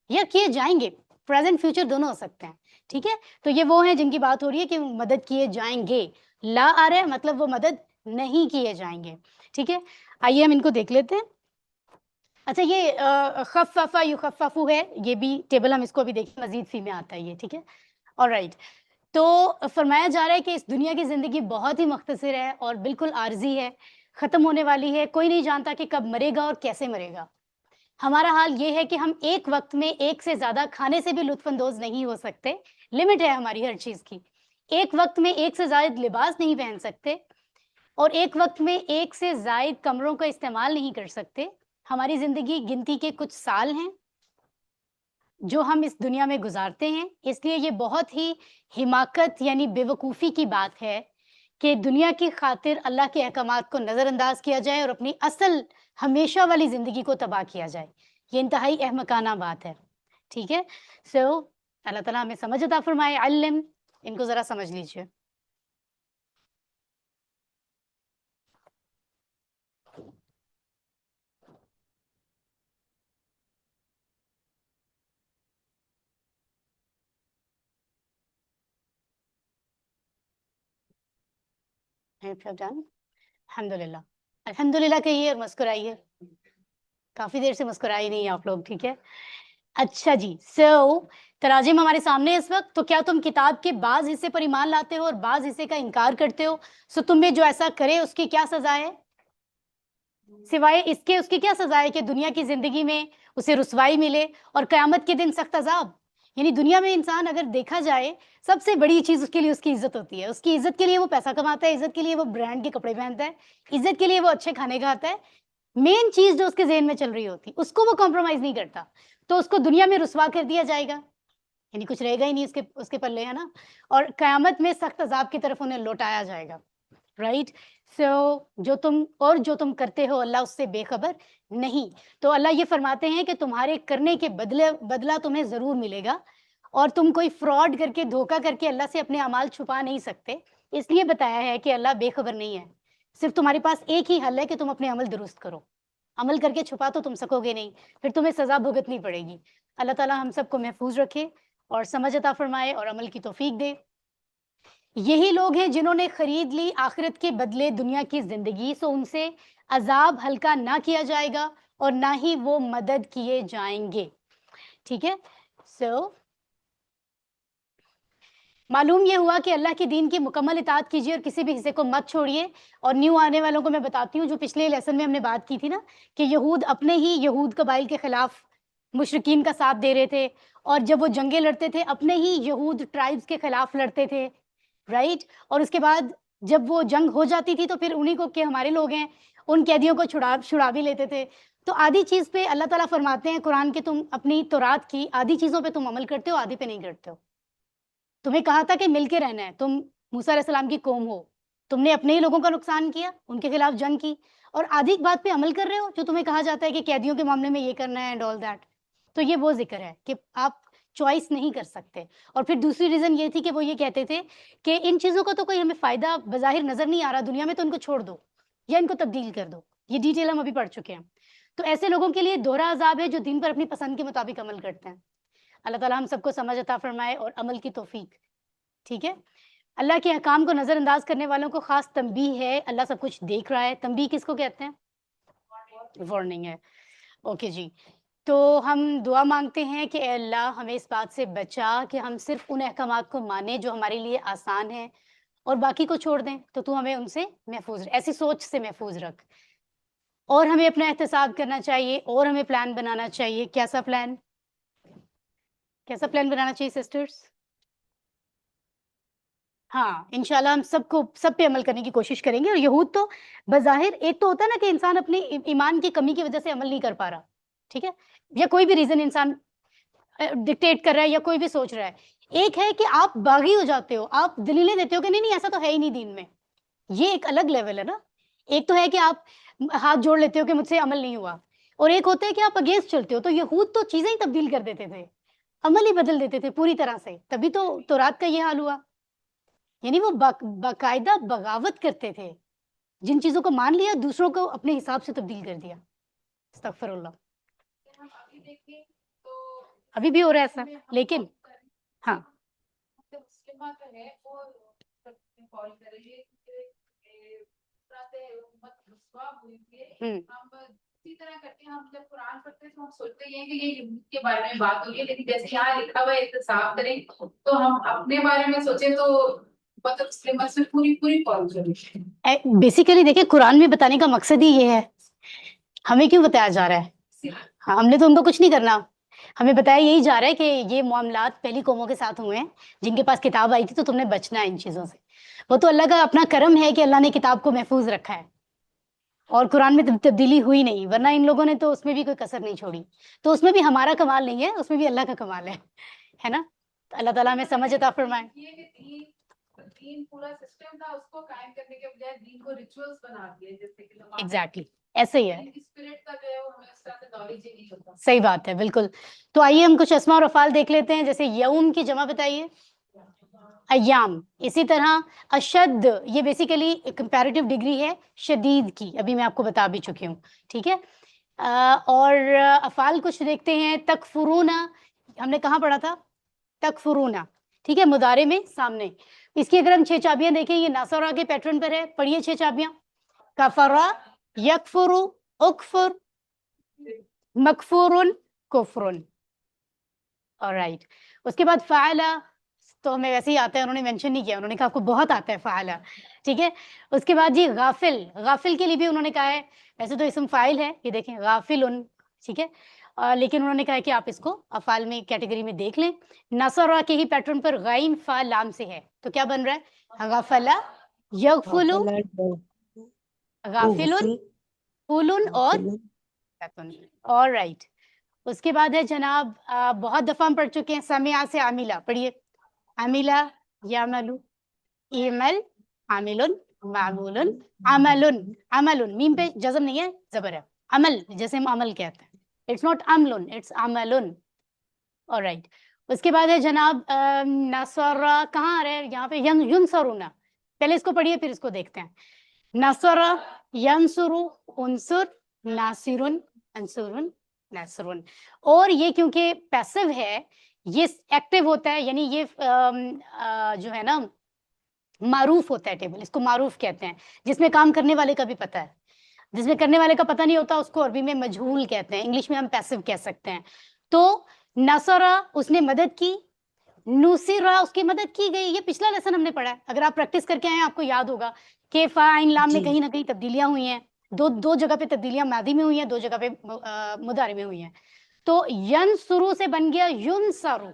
یا کیے جائیں گے. پریزنٹ فیوچر دونوں ہو سکتے ہیں. ٹھیک ہے، تو یہ وہ ہیں جن کی بات ہو رہی ہے کہ وہ مدد کیے جائیں گے. لا آ رہا ہے مطلب وہ مدد نہیں کیے جائیں گے. ٹھیک ہے، آئیے ہم ان کو دیکھ لیتے ہیں. اچھا، یہ خفف یخفف ہے، یہ بھی ٹیبل ہم اس کو بھی دیکھیں، مزید فی میں آتا ہے یہ. ٹھیک ہے، آلرائٹ. تو فرمایا جا رہا ہے کہ اس دنیا کی زندگی بہت ہی مختصر ہے اور بالکل عارضی ہے، ختم ہونے والی ہے. کوئی نہیں جانتا کہ کب مرے گا اور کیسے مرے گا. ہمارا حال یہ ہے کہ ہم ایک وقت میں ایک سے زیادہ کھانے سے بھی لطف اندوز نہیں ہو سکتے. لمٹ ہے ہماری ہر چیز کی. ایک وقت میں ایک سے زائد لباس نہیں پہن سکتے، اور ایک وقت میں ایک سے زائد کمروں کا استعمال نہیں کر سکتے. ہماری زندگی گنتی کے کچھ سال ہیں جو ہم اس دنیا میں گزارتے ہیں. اس لیے یہ بہت ہی حماقت یعنی بے وقوفی کی بات ہے کہ دنیا کی خاطر اللہ کے احکامات کو نظر انداز کیا جائے اور اپنی اصل ہمیشہ والی زندگی کو تباہ کیا جائے. یہ انتہائی احمقانہ بات ہے. ٹھیک ہے، سو اللہ تعالیٰ ہمیں سمجھ عطا فرمائے. علم، ان کو ذرا سمجھ لیجیے. الحمدللہ، الحمدللہ کہیے اور مسکرائیے. کافی دیر سے مسکرائی نہیں آپ لوگ. ٹھیک ہے، اچھا جی. سو تراجم ہمارے سامنے اس وقت. تو کیا تم کتاب کے بعض حصے پر ایمان لاتے ہو اور بعض حصے کا انکار کرتے ہو؟ سو تم میں جو ایسا کرے اس کی کیا سزا ہے؟ سوائے اس کے، اس کی کیا سزا ہے کہ دنیا کی زندگی میں اسے رسوائی ملے اور قیامت کے دن سخت عذاب. یعنی دنیا میں انسان اگر دیکھا جائے سب سے بڑی چیز اس کے لیے اس کی عزت ہوتی ہے. اس کی عزت کے لیے وہ پیسہ کماتا ہے، عزت کے لیے وہ برانڈ کے کپڑے پہنتا ہے، عزت کے لیے وہ اچھے کھانے کھاتا ہے. مین چیز جو اس کے ذہن میں چل رہی ہوتی اس کو وہ کمپرومائز نہیں کرتا. تو اس کو دنیا میں رسوا کر دیا جائے گا یعنی کچھ رہے گا ہی نہیں اس کے پلے، ہے نا. اور قیامت میں سخت عذاب کی طرف انہیں لوٹایا جائے گا. رائٹ. سو جو تم کرتے ہو اللہ اس سے بے خبر نہیں. تو اللہ یہ فرماتے ہیں کہ تمہارے کرنے کے بدلہ تمہیں ضرور ملے گا، اور تم کوئی فراڈ کر کے دھوکہ کر کے اللہ سے اپنے اعمال چھپا نہیں سکتے. اس لیے بتایا ہے کہ اللہ بے خبر نہیں ہے. صرف تمہارے پاس ایک ہی حل ہے کہ تم اپنے عمل درست کرو. عمل کر کے چھپا تو تم سکو گے نہیں، پھر تمہیں سزا بھگتنی پڑے گی. اللہ تعالیٰ ہم سب کو محفوظ رکھے اور سمجھ عطا فرمائے اور عمل کی توفیق دے. یہی لوگ ہیں جنہوں نے خرید لی آخرت کے بدلے دنیا کی زندگی، سو ان سے عذاب ہلکا نہ کیا جائے گا اور نہ ہی وہ مدد کیے جائیں گے. ٹھیک ہے. سو معلوم یہ ہوا کہ اللہ کے دین کی مکمل اطاعت کیجیے اور کسی بھی حصے کو مت چھوڑیے. اور نیو آنے والوں کو میں بتاتی ہوں، جو پچھلے لیسن میں ہم نے بات کی تھی نا کہ یہود اپنے ہی یہود قبائل کے خلاف مشرکین کا ساتھ دے رہے تھے، اور جب وہ جنگیں لڑتے تھے اپنے ہی یہود ٹرائبز کے خلاف لڑتے تھے. رائٹ. اور اس کے بعد جب وہ جنگ ہو جاتی تھی تو پھر انہی کو کہ ہمارے لوگ ہیں ان قیدیوں کو چھڑا بھی لیتے تھے. تو آدھی چیز پہ اللہ تعالیٰ فرماتے ہیں قرآن کے، تم اپنی تورات کی آدھی چیزوں پہ تم عمل کرتے ہو، آدھی پہ نہیں کرتے ہو. تمہیں کہا تھا کہ مل کے رہنا ہے، تم موسیٰ علیہ السلام کی قوم ہو، تم نے اپنے ہی لوگوں کا نقصان کیا، ان کے خلاف جنگ کی، اور آدھی بات پہ عمل کر رہے ہو جو تمہیں کہا جاتا ہے کہ قیدیوں کے معاملے میں یہ کرنا ہے اینڈ آل دیٹ. تو یہ وہ ذکر ہے کہ آپ چوائس نہیں کر سکتے. اور پھر دوسری ریزن یہ تھی کہ وہ یہ کہتے تھے کہ ان چیزوں کا تو کوئی ہمیں فائدہ بظاہر نظر نہیں آ رہا دنیا میں، تو ان کو چھوڑ دو یا ان کو تبدیل کر دو. یہ ڈیٹیل ہم ابھی پڑھ چکے ہیں. تو ایسے لوگوں کے لیے دوہرا عذاب ہے جو دین پر اپنی پسند کے مطابق عمل کرتے ہیں. اللہ تعالیٰ ہم سب کو سمجھ عطا فرمائے اور عمل کی توفیق. ٹھیک ہے. اللہ کے احکام کو نظر انداز کرنے والوں کو خاص تنبیہ ہے. اللہ سب کچھ دیکھ رہا ہے. تنبیہ کس کو کہتے ہیں؟ وارننگ ہے. اوکے جی. تو ہم دعا مانگتے ہیں کہ اے اللہ ہمیں اس بات سے بچا کہ ہم صرف ان احکامات کو مانیں جو ہمارے لیے آسان ہیں اور باقی کو چھوڑ دیں. تو ہمیں ان سے محفوظ رکھ، ایسی سوچ سے محفوظ رکھ. اور ہمیں اپنا احتساب کرنا چاہیے اور ہمیں پلان بنانا چاہیے. کیسا پلان بنانا چاہیے سسٹرز؟ ہاں انشاءاللہ ہم سب پہ عمل کرنے کی کوشش کریں گے. اور یہود تو بظاہر ایک تو ہوتا ہے نا کہ انسان اپنے ایمان کی کمی کی وجہ سے عمل نہیں کر پا رہا، ٹھیک ہے، یا کوئی بھی ریزن انسان ڈکٹیٹ کر رہا ہے یا کوئی بھی سوچ رہا ہے. ایک ہے کہ آپ باغی ہو جاتے ہو، آپ دلیلیں دیتے ہو کہ نہیں ایسا تو ہے ہی نہیں دین میں. یہ ایک الگ لیول ہے نا. ایک تو ہے کہ آپ ہاتھ جوڑ لیتے ہو کہ مجھ سے عمل نہیں ہوا، اور ایک ہوتا ہے کہ آپ اگینسٹ چلتے ہو. تو یہود تو چیزیں ہی تبدیل کر دیتے تھے، عمل ہی بدل دیتے تھے پوری طرح سے. تبھی تو تورات کا یہ حال ہوا. یعنی وہ باقاعدہ بغاوت کرتے تھے. جن چیزوں کو مان لیا دوسروں کو اپنے حساب سے تبدیل کر دیا. استغفر اللہ. ابھی بھی ہو رہا ہے ایسا، لیکن ہاں اسی طرح کرتے ہیں. ہم جب قرآن پڑھتے ہیں تو ہم سوچتے ہیں کہ یہ یہود کے بارے میں بات ہوئی ہے، لیکن جیسے یہاں لکھا ہوا ہے احتساب کریں تو ہم اپنے بارے میں سوچیں تو مطلب اس کے مت سے پوری فالو کریں. بیسیکلی دیکھیں قرآن میں بتانے کا مقصد ہی یہ ہے. ہمیں کیوں بتایا جا رہا ہے؟ ہم نے تو ان کو کچھ نہیں کرنا. ہمیں بتایا یہی جا رہا ہے کہ یہ معاملات پہلی قوموں کے ساتھ ہوئے ہیں جن کے پاس کتاب آئی تھی، تو تم نے بچنا ہے ان چیزوں سے. وہ تو اللہ کا اپنا کرم ہے کہ اللہ نے کتاب کو محفوظ رکھا ہے اور قرآن میں تبدیلی ہوئی نہیں، ورنہ ان لوگوں نے تو اس میں بھی کوئی کسر نہیں چھوڑی. تو اس میں بھی ہمارا کمال نہیں ہے، اس میں بھی اللہ کا کمال ہے نا. تو اللہ تعالیٰ ہمیں سمجھ عطا فرمائے. دین پورا سسٹم تھا، اس کو قائم کرنے کے بجائے دین کو ریچولز بنا دیے، جیسے کہ ایگزیکٹلی ایسے ہی ہے. اسپرٹ کا جو ہے وہ ہمیں اس طرح سے نالج ہی نہیں ہوتا. صحیح بات ہے بالکل. تو آئیے ہم کچھ اسماء اور افعال دیکھ لیتے ہیں. جیسے یوم کی جمع بتائیے. ایام. اسی طرح اشد، یہ بیسیکلی کمپیریٹیو ڈگری ہے شدید کی، ابھی میں آپ کو بتا بھی چکی ہوں. ٹھیک ہے. اور افعال کچھ دیکھتے ہیں. تکفرون، ہم نے کہاں پڑھا تھا؟ تکفرون. ٹھیک ہے، مضارع میں سامنے. اس کی اگر ہم 6 چابیاں دیکھیں، یہ ناصرہ کے پیٹرن پر ہے. پڑھیے 6 چابیاں. کفرا، یکفر، اکفر، مکفور، کفر. alright. اس کے بعد فعلا تو ہمیں ویسے ہی آتا ہے، انہوں نے مینشن نہیں کیا، انہوں نے کہا آپ کو بہت آتا ہے فعلا. ٹھیک ہے. اس کے بعد جی غافل. غافل کے لیے بھی انہوں نے کہا ہے، ویسے تو اسم فاعل ہے، یہ دیکھیں غافل. ٹھیک ہے. لیکن انہوں نے کہا کہ آپ اس کو افعال میں کیٹیگری میں دیکھ لیں. نصر کے ہی پیٹرن پر غین فا لام سے ہے، تو کیا بن رہا ہے؟ غفلا، یغفل، غافل، فول اور all right. اس کے بعد ہے جناب بہت دفعہ ہم پڑھ چکے ہیں سمع سے عاملہ، پڑھیے عاملہ یعملو، ایمل عامل معمول عمل، عمل میم پہ جزم نہیں ہے زبر ہے، عمل جیسے ہم عمل کہتے ہیں، اٹس ناٹ عمل اٹس عمل. alright. اس کے بعد ہے جناب نصر، کہاں آ رہا ہے یہاں پہ ینصرون، پہلے اس کو پڑھیے پھر اس کو دیکھتے ہیں. نصر ینصر انصر ناصر انصر ناصر. اور یہ کیونکہ پیسو ہے یہ ایکٹیو ہوتا ہے، یعنی یہ جو ہے نا معروف ہوتا ہے ٹیبل، اس کو معروف کہتے ہیں، جس میں کام کرنے والے کا بھی پتہ ہے. جس میں کرنے والے کا پتہ نہیں ہوتا اس کو عربی میں مجہول کہتے ہیں، انگلش میں ہم پیسو کہہ سکتے ہیں. تو نصرہ اس نے مدد کی، نصرہ اس کی مدد کی گئی. یہ پچھلا لیسن ہم نے پڑھا ہے، اگر آپ پریکٹس کر کے آئے ہیں آپ کو یاد ہوگا کہ فا عین لام میں جی کہیں نہ کہیں تبدیلیاں ہوئی ہیں، دو جگہ پہ تبدیلیاں ماضی میں ہوئی ہیں، دو جگہ پہ مضارع میں ہوئی ہیں. تو ینصرو سے بن گیا ینصرو.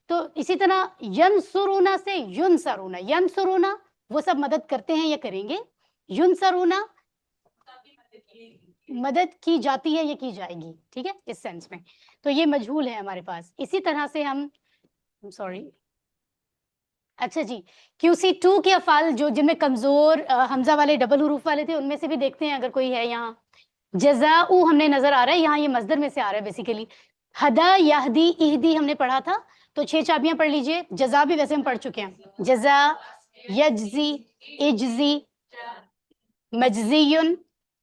تو اسی طرح ینصرونا سے ینصرونا، ینصرونا وہ سب مدد کرتے ہیں یا کریں گے، ینصرونا مدد کی جاتی ہے یا کی جائے گی، ٹھیک ہے اس سینس میں. تو یہ مجہول ہے ہمارے پاس. اسی طرح سے ہم سوری اچھا جی QC2 کے افعال جو جن میں کمزور حمزہ والے ڈبل حروف والے تھے ان میں سے بھی دیکھتے ہیں اگر کوئی ہے یہاں. جزاؤ ہم نے نظر آ رہا ہے یہاں، یہ مصدر میں سے آ رہا ہے بیسیکلی. ہدا یہدی اہدی ہم نے پڑھا تھا، تو 6 چابیاں پڑھ لیجئے. جزا بھی ویسے ہم پڑھ چکے ہیں، جزا یجزی اجزی مجزیون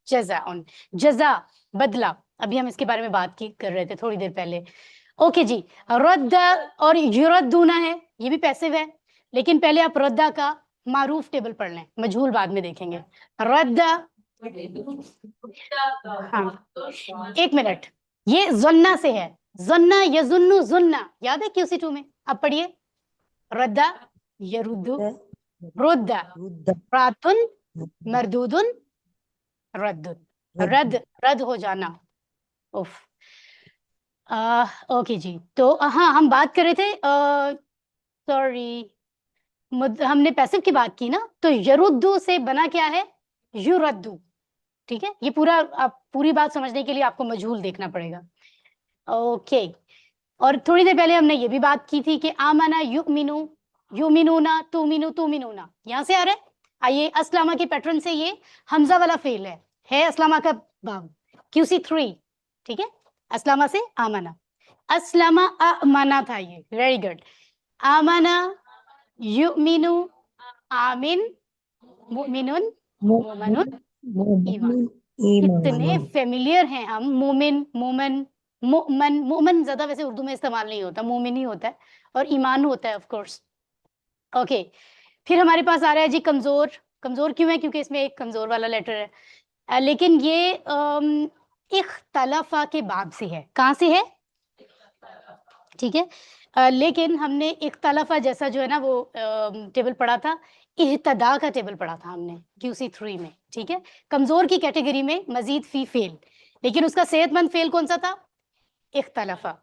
جزاؤن. جزا بدلہ، ابھی ہم اس کے بارے میں بات کر رہے تھے تھوڑی دیر پہلے. اوکے جی رد اور یردونا ہے، یہ بھی پیسو ہے، لیکن پہلے آپ ردہ کا معروف ٹیبل پڑھ لیں، مجہول بعد میں دیکھیں گے. ردہ ہاں ایک منٹ، یہ ظنہ سے ہے، ظنہ یظن ظنہ یاد ہے QC2 میں. اب پڑھیے ردہ یردو ردہ رد راتن مردودن رد، رد رد ہو جانا. اوف اوکے جی. تو ہاں ہم بات کر رہے تھے سوری ہم نے پیسو کی بات کی نا، تو یردو سے بنا کیا ہے یردو، ٹھیک ہے. یہ پورا آپ پوری بات سمجھنے کے لیے آپ کو مجہول دیکھنا پڑے گا. اوکے اور تھوڑی دیر پہلے ہم نے یہ بھی بات کی تھی کہ آمنا یؤمنو یؤمنونا تومنو تومنونا یہاں سے آ رہا ہے. آئیے اسلامہ کے پیٹرن سے یہ حمزہ والا فعل ہے اسلامہ کا باب QC3 ٹھیک ہے. اسلامہ سے آمنا، اسلامہ آمنا تھا یہ، ویری گڈ. آمنا یؤمنو آمن مؤمنون مومنون ایمان. اتنے فیملیئر ہیں ہم، مومن مومن مؤمن. مؤمن زیادہ ویسے اردو میں استعمال نہیں ہوتا، مومن ہی ہوتا ہے، اور ایمان ہوتا ہے آف کورس. اوکے پھر ہمارے پاس آ رہا ہے جی کمزور. کمزور کیوں ہے؟ کیونکہ اس میں ایک کمزور والا لیٹر ہے، لیکن یہ اختلافہ کے باب سے ہے. کہاں سے ہے؟ ٹھیک ہے. لیکن ہم نے اختلافہ جیسا جو ہے نا وہ ٹیبل پڑھا تھا، اہتدا کا ٹیبل پڑھا تھا ہم نے QC3 میں. ٹھیک ہے کمزور کی کیٹیگری میں مزید فی فیل، لیکن اس کا صحت مند فیل کون سا تھا؟ اختلافہ.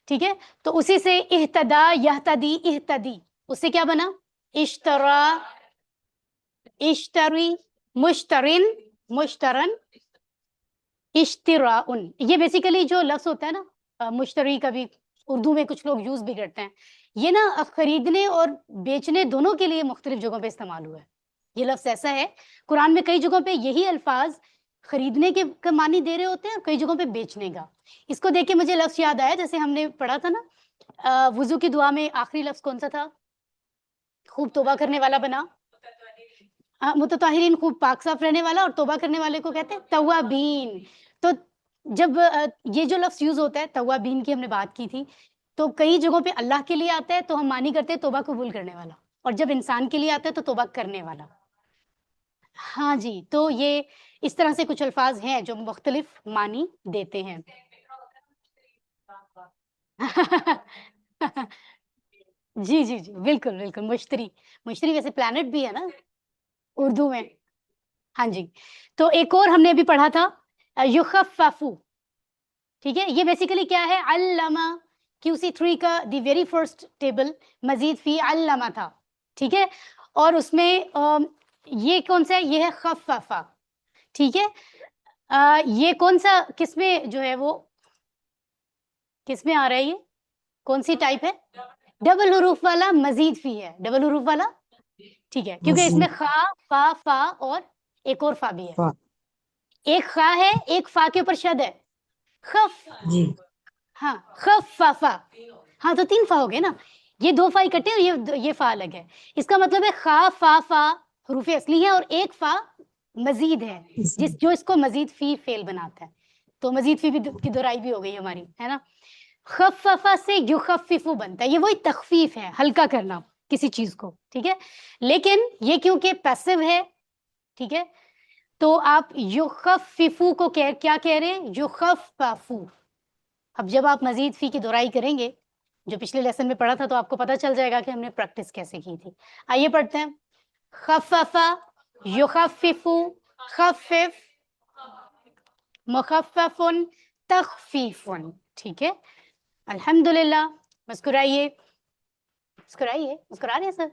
ٹھیک ہے تو اسی سے اہتدا یہتدی اہتدی، اس سے کیا بنا؟ اشترا اشتری مشترن مشترن اشتراءن. یہ بیسیکلی جو لفظ ہوتا ہے نا مشتری کا بھی اردو میں کچھ لوگ یوز بھی کرتے ہیں، یہ نا خریدنے اور بیچنے دونوں کے لیے مختلف جگہوں پہ استعمال ہوا ہے. یہ لفظ ایسا ہے قرآن میں کئی جگہوں پہ یہی الفاظ خریدنے کے معنی دے رہے ہوتے ہیں، کئی جگہوں پہ بیچنے کا. اس کو دیکھ کے مجھے لفظ یاد آیا جیسے ہم نے پڑھا تھا نا وضو کی دعا میں آخری لفظ کون سا تھا؟ خوب توبہ کرنے والا بنا، متطہرین خوب پاک صاف رہنے والا، اور توبہ کرنے والے کو کہتے ہیں توابین. تو جب یہ جو لفظ یوز ہوتا ہے توابین کی ہم نے بات کی تھی، تو کئی جگہوں پہ اللہ کے لیے آتا ہے تو ہم معنی کرتے ہیں توبہ قبول کرنے والا، اور جب انسان کے لیے آتا ہے تو توبہ کرنے والا. ہاں جی تو یہ اس طرح سے کچھ الفاظ ہیں جو مختلف معنی دیتے ہیں. جی جی جی بالکل بالکل. مشتری، مشتری ویسے پلانٹ بھی ہے نا اردو میں. ہاں جی تو ایک اور ہم نے ابھی پڑھا تھا یخففو. ٹھیک ہے یہ بیسیکلی کیا ہے؟ علامہ. QC3 کا دی ویری فرسٹ ٹیبل مزید فی علامہ تھا. ٹھیک ہے اور اس میں یہ کون سا ہے؟ یہ ہے خففہ. ٹھیک ہے یہ کون سا کس میں جو ہے وہ کس میں آ رہا ہے یہ؟ کون سی ٹائپ ہے؟ ڈبل حروف والا مزید فی ہے. ڈبل حروف والا ٹھیک ہے, کیونکہ اس میں خا فا فا اور ایک اور فا بھی ہے. فا. ایک خا ہے, ایک فا کے اوپر شد ہے. خف, جی ہاں خف فا فا, ہاں تو 3 فا ہو گئے نا. یہ 2 فا اکٹھے اور یہ فا الگ ہے. اس کا مطلب ہے خا فا فا حروف اصلی ہیں اور ایک فا مزید ہے, جو اس کو مزید فی فعل بناتا ہے. تو مزید فی بھی کی دہرائی بھی ہو گئی ہماری, ہے نا. خففا سے یخففو بنتا ہے, یہ وہی تخفیف ہے, ہلکا کرنا کسی چیز کو, ٹھیک ہے. لیکن یہ کیونکہ پیسو ہے, ٹھیک ہے, تو آپ یخففو کو کیا کہہ رہے ہیں؟ یخففو. اب جب آپ مزید فی کی دہرائی کریں گے, جو پچھلے لیسن میں پڑھا تھا, تو آپ کو پتہ چل جائے گا کہ ہم نے پریکٹس کیسے کی تھی. آئیے پڑھتے ہیں. خففا یخففو خفف مخففن تخفیفن, ٹھیک ہے. الحمدللہ. مسکرائیے مسکرائیے, مسکرا رہے ہیں سر.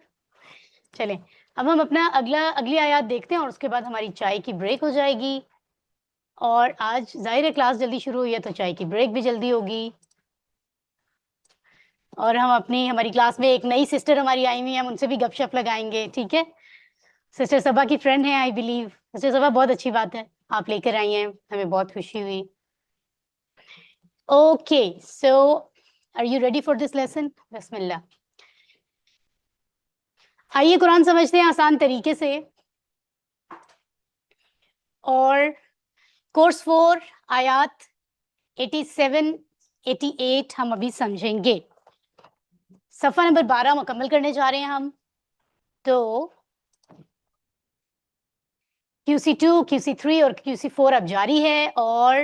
چلیں اب ہم اپنا اگلی آیات دیکھتے ہیں اور اس کے بعد ہماری چائے کی بریک ہو جائے گی. اور آج ظاہر ہے کلاس جلدی شروع ہوئی ہے تو چائے کی بریک بھی جلدی ہوگی. اور ہم ہماری کلاس میں ایک نئی سسٹر ہماری آئی ہوئی ہیں, ہم ان سے بھی گپ شپ لگائیں گے, ٹھیک ہے. سسٹر صبا کی فرینڈ ہیں آئی بلیو. سسٹر صبا بہت اچھی بات ہے, آپ لے کر آئی ہیں, ہمیں بہت خوشی ہوئی. Okay so are you ready for this lesson? بسم اللہ. آئیے قرآن سمجھتے ہیں آسان طریقے سے. اور کورس 4 آیات 87 88 ہم ابھی سمجھیں گے. صفحہ نمبر 12 مکمل کرنے جا رہے ہیں ہم. تو QC2 QC3 اور QC4 اب جاری ہے, اور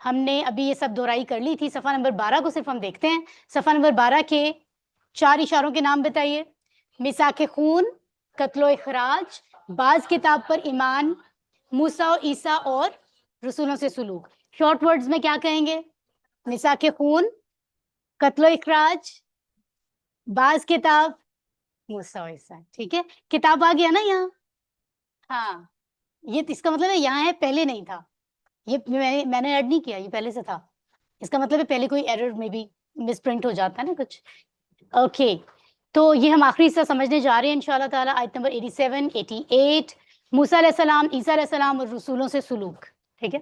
ہم نے ابھی یہ سب دہرائی کر لی تھی. صفحہ نمبر 12 کو صرف ہم دیکھتے ہیں. صفحہ نمبر 12 کے 4 اشاروں کے نام بتائیے. مساک خون, قتل و اخراج, بعض کتاب پر ایمان, موسیٰ و عیسیٰ اور رسولوں سے سلوک. شارٹ ورڈز میں کیا کہیں گے؟ مساک خون, قتل و اخراج, بعض کتاب, موسیٰ و عیسیٰ, ٹھیک ہے. کتاب آ گیا نا یہاں؟ ہاں, یہ اس کا مطلب ہے یہاں ہے, پہلے نہیں تھا. یہ میں نے ایڈ نہیں کیا, یہ پہلے سے تھا. اس کا مطلب ہے پہلے کوئی ایرر میں بھی مس پرنٹ ہو جاتا ہے نا کچھ. اوکے تو یہ ہم آخری حصہ سمجھنے جا رہے ہیں انشاءاللہ تعالیٰ. آیت نمبر 87 88 موسیٰ علیہ السلام, عیسیٰ علیہ السلام اور رسولوں سے سلوک, ٹھیک ہے.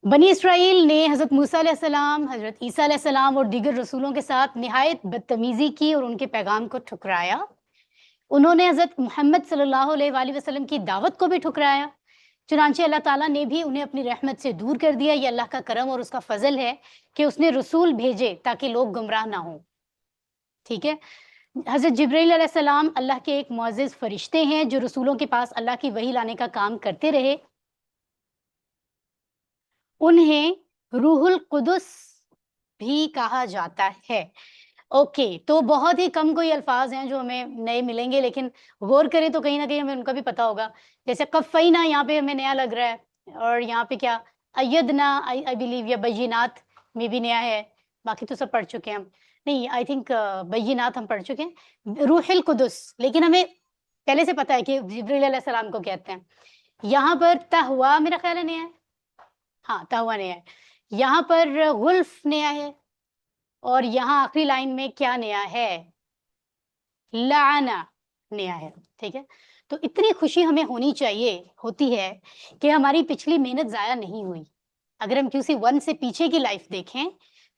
بنی اسرائیل نے حضرت موسیٰ علیہ السلام, حضرت عیسیٰ علیہ السلام اور دیگر رسولوں کے ساتھ نہایت بدتمیزی کی اور ان کے پیغام کو ٹھکرایا. انہوں نے حضرت محمد صلی اللہ علیہ وآلہ وسلم کی دعوت کو بھی ٹھکرایا. چنانچہ اللہ تعالیٰ نے بھی انہیں اپنی رحمت سے دور کر دیا. یہ اللہ کا کرم اور اس کا فضل ہے کہ اس نے رسول بھیجے تاکہ لوگ گمراہ نہ ہوں, ٹھیک ہے. حضرت جبرائیل علیہ السلام اللہ کے ایک معزز فرشتے ہیں جو رسولوں کے پاس اللہ کی وحی لانے کا کام کرتے رہے. انہیں روح القدس بھی کہا جاتا ہے. اوکے تو بہت ہی کم کوئی الفاظ ہیں جو ہمیں نئے ملیں گے, لیکن غور کریں تو کہیں نہ کہیں ہمیں ان کا بھی پتہ ہوگا. جیسے قفینا یہاں پہ ہمیں نیا لگ رہا ہے, اور یہاں پہ کیا ایدنا آئی بلیو, یا بینات میں بھی نیا ہے. باقی تو سب پڑھ چکے ہیں ہم, نہیں آئی تھنک بینات ہم پڑھ چکے ہیں. روح القدس لیکن ہمیں پہلے سے پتہ ہے کہ جبریل علیہ السلام کو کہتے ہیں. یہاں پر تہوا میرا خیال ہے نیا ہے, ہاں تہوا نیا ہے. یہاں پر غلف نیا ہے, اور یہاں آخری لائن میں کیا نیا ہے؟ لعنا نیا ہے, ٹھیک ہے. تو اتنی خوشی ہمیں ہونی چاہیے, ہوتی ہے کہ ہماری پچھلی محنت ضائع نہیں ہوئی. اگر ہم QC1 سے پیچھے کی لائف دیکھیں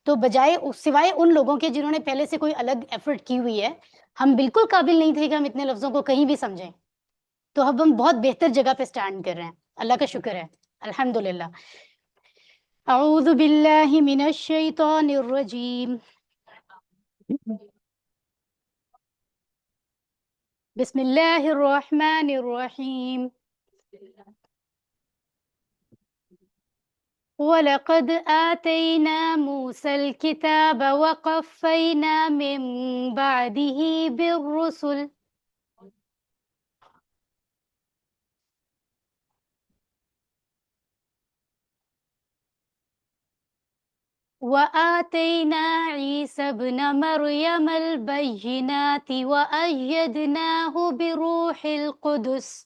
تو بجائے سوائے ان لوگوں کے جنہوں نے پہلے سے کوئی الگ ایفرٹ کی ہوئی ہے, ہم بالکل قابل نہیں تھے کہ ہم اتنے لفظوں کو کہیں بھی سمجھیں. تو اب ہم بہت بہتر جگہ پہ سٹینڈ کر رہے ہیں, اللہ کا شکر ہے, الحمدللہ. اعوذ باللہ من الشیطان الرجیم, بسم اللہ الرحمن الرحیم. وَلَقَدْ آتَيْنَا مُوسَى الْكِتَابَ وَقَفَّيْنَا مِن بَعْدِهِ بِالرُّسُلِ. وَآتَيْنَا عِيسَى ابْنَ مَرْيَمَ الْبَيِّنَاتِ وَأَيَّدْنَاهُ بِرُوحِ الْقُدُسِ.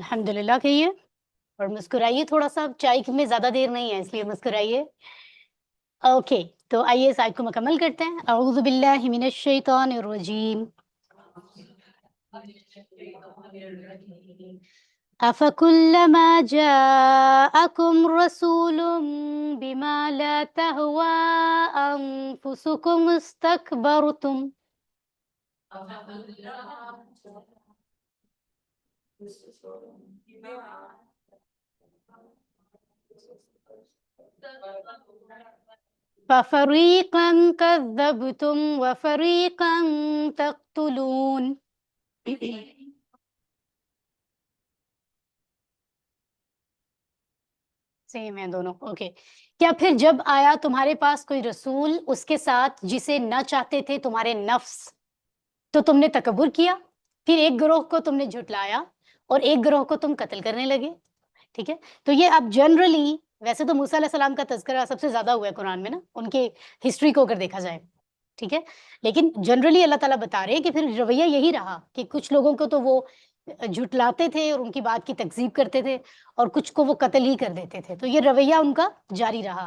الحمدللہ کہیے اور مسکرائیے تھوڑا سا، چائے میں زیادہ دیر نہیں ہے اس لیے مسکرائیے. اوکے تو آئیے اس آیت کو مکمل کرتے ہیں. اعوذ باللہ من الشیطان الرجیم. أفكلما جاءكم رسول بما لا تهوى أنفسكم استكبرتم. ففريقا كذبتم وفريقا تقتلون. سیم ہے دونوں. اوکے کیا پھر جب آیا تمہارے پاس کوئی رسول اس کے ساتھ جسے نہ چاہتے تھے تمہارے نفس تو تم نے تکبر کیا، پھر ایک گروہ کو تم نے جھٹلایا اور ایک گروہ کو تم قتل کرنے لگے. ٹھیک ہے، تو یہ اب جنرلی ویسے تو موسیٰ علیہ السلام کا تذکرہ سب سے زیادہ ہوا ہے قرآن میں نا، ان کے ہسٹری کو اگر دیکھا جائے. ٹھیک ہے، لیکن جنرلی اللہ تعالیٰ بتا رہے ہیں کہ پھر رویہ یہی رہا کہ کچھ لوگوں کو تو وہ جھٹلاتے تھے اور ان کی بات کی تکذیب کرتے تھے اور کچھ کو وہ قتل ہی کر دیتے تھے. تو یہ رویہ ان کا جاری رہا.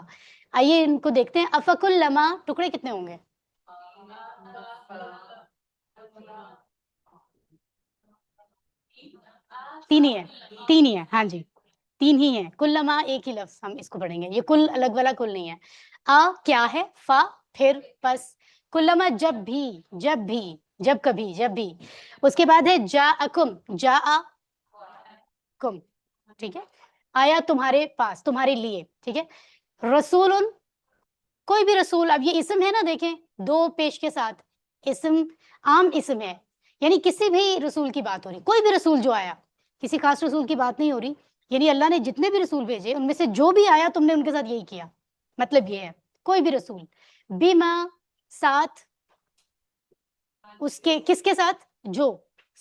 آئیے ان کو دیکھتے ہیں. افق الما ٹکڑے کتنے ہوں گے؟ تین ہی ہے، تین ہی ہے. ہاں جی تین ہی ہیں. کلما ایک ہی لفظ ہم اس کو پڑھیں گے، یہ کل الگ والا کل نہیں ہے. آ کیا ہے؟ فا پھر پس. کلما جب بھی، جب بھی، جب کبھی، جب بھی. اس کے بعد ہے جا اکم، جا کم. ٹھیک ہے، آیا تمہارے پاس، تمہارے لیے. ٹھیک ہے، رسول کوئی بھی رسول. اب یہ اسم ہے نا، دیکھیں دو پیش کے ساتھ، اسم عام اسم ہے، یعنی کسی بھی رسول کی بات ہو رہی. کوئی بھی رسول جو آیا، کسی خاص رسول کی بات نہیں ہو رہی، یعنی اللہ نے جتنے بھی رسول بھیجے ان میں سے جو بھی آیا تم نے ان کے ساتھ یہی کیا. مطلب یہ ہے کوئی بھی رسول بیما ساتھ اس کے، کس کے ساتھ؟ جو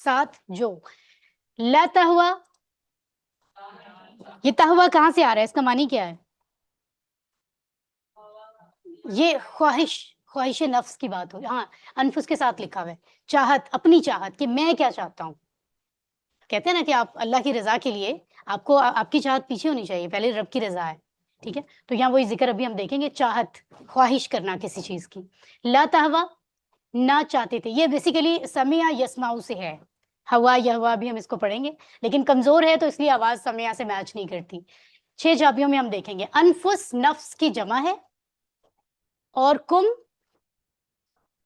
ساتھ جو. لا تہوا، یہ تہوا کہاں سے آ رہا ہے؟ اس کا معنی کیا ہے؟ یہ خواہش، خواہش نفس کی بات ہو. ہاں انفس کے ساتھ لکھا ہوا ہے، چاہت، اپنی چاہت کہ میں کیا چاہتا ہوں. کہتے ہیں نا کہ آپ اللہ کی رضا کے لیے آپ کو آپ کی چاہت پیچھے ہونی چاہیے، پہلے رب کی رضا ہے. ٹھیک ہے، تو یہاں وہی ذکر ابھی ہم دیکھیں گے، چاہت، خواہش کرنا کسی چیز کی. لا تہوا نہ چاہتے تھے، یہ بیسیکلی سمع یسمعو سے ہے. ہوا یہوا بھی ہم اس کو پڑھیں گے لیکن کمزور ہے تو اس لیے آواز سمع سے میچ نہیں کرتی. 6 چابیوں میں ہم دیکھیں گے. انفس نفس کی جمع ہے اور کم.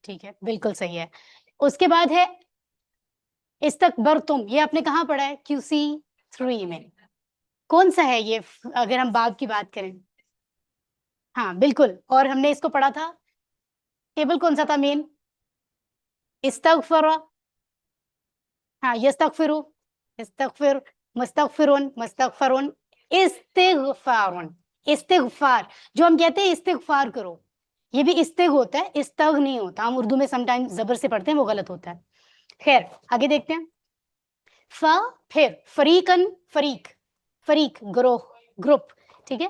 ٹھیک ہے بالکل صحیح ہے. اس کے بعد ہے استکبرتم، یہ آپ نے کہاں پڑھا ہے؟ QC 3 میں. کون سا ہے یہ اگر ہم باب کی بات کریں؟ ہاں بالکل، اور ہم نے اس کو پڑھا تھا، ٹیبل کون سا تھا مین؟ استغفر. ہاں یستغفرو، استغفر، مستغفرون، مستغفرون، استغفارون. استغفار جو ہم کہتے ہیں استغفار کرو، یہ بھی استغ ہوتا ہے، استغ نہیں ہوتا. ہم اردو میں سم ٹائم زبر سے پڑھتے ہیں، وہ غلط ہوتا ہے. خیر آگے دیکھتے ہیں. فا پھر فریقن، فریق، فریق گروہ، گروپ. ٹھیک ہے،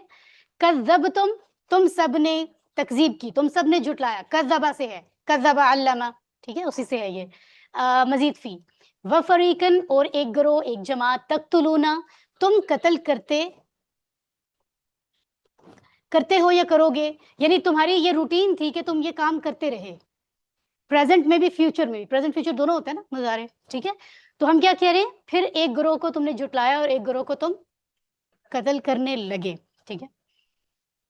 کذبتم تم سب نے تکذیب کی، تم سب نے جھٹلایا. کذبا سے ہے، کذب علما. ٹھیک ہے اسی سے ہے یہ. مزید فی وفریقن اور ایک گروہ، ایک جماعت، تقتلونا تم قتل کرتے ہو یا کرو گے، یعنی تمہاری یہ روٹین تھی کہ تم یہ کام کرتے رہے، پریزنٹ میں بھی فیوچر میں بھی. پریزنٹ فیوچر دونوں ہوتا ہے نا مضارع. ٹھیک ہے، تو ہم کیا کہہ رہے ہیں؟ پھر ایک گروہ کو تم نے جھٹلایا اور ایک گروہ کو تم قتل کرنے لگے. ٹھیک ہے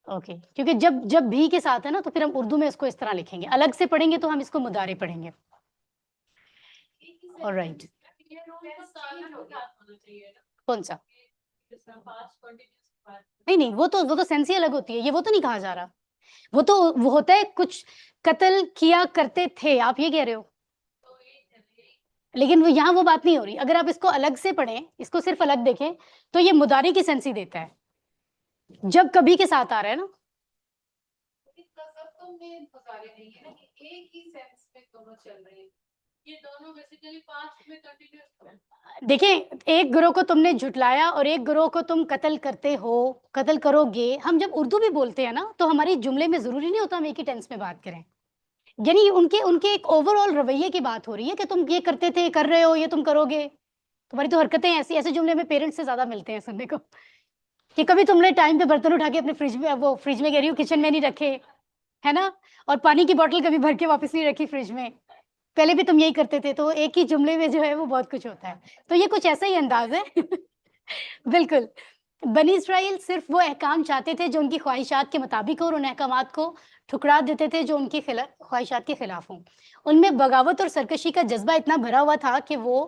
اوکے، کیونکہ جب بھی کے ساتھ ہے نا تو پھر ہم اردو میں اس کو اس طرح لکھیں گے، الگ سے پڑھیں گے تو ہم اس کو مضارع پڑھیں گے. آلرائٹ، کون سا؟ نہیں وہ تو سینس ہی الگ ہوتی ہے، یہ وہ تو نہیں کہا جا رہا. وہ ہوتا ہے کچھ قتل کیا کرتے تھے، آپ یہ کہہ رہے ہو، لیکن وہ یہاں وہ بات نہیں ہو رہی. اگر آپ اس کو الگ سے پڑھیں، اس کو صرف الگ دیکھیں تو یہ مضارع کی سینس ہی دیتا ہے، جب کبھی کے ساتھ آ رہا ہے نا. دیکھیں ایک گروہ کو تم نے جھٹلایا اور ایک گروہ کو تم قتل کرتے ہو، قتل کرو گے. ہم جب اردو بھی بولتے ہیں نا تو ہماری جملے میں ضروری نہیں ہوتا ہم ایک ہی ٹینس میں بات کریں، یعنی ان کے ایک اوور آل رویے کی بات ہو رہی ہے کہ تم یہ کرتے تھے، کر رہے ہو، یہ تم کرو گے. تمہاری تو حرکتیں ایسی، ایسے جملے میں پیرنٹس سے زیادہ ملتے ہیں سننے کو کہ کبھی تم نے ٹائم پہ برتن اٹھا کے اپنے فریج میں، وہ فریج میں کہہ رہی ہوں کچن میں نہیں رکھے، ہے نا، اور پانی کی بوٹل کبھی بھر کے واپس نہیں رکھی فریج میں، پہلے بھی تم یہی کرتے تھے. تو ایک ہی جملے میں جو ہے وہ بہت کچھ ہوتا ہے. تو یہ کچھ ایسا ہی انداز ہے. بالکل. بنی اسرائیل صرف وہ احکام چاہتے تھے جو ان کی خواہشات کے مطابق ہو، اور ان احکامات کو ٹھکرا دیتے تھے جو ان کی خواہشات کے خلاف ہوں. ان میں بغاوت اور سرکشی کا جذبہ اتنا بھرا ہوا تھا کہ وہ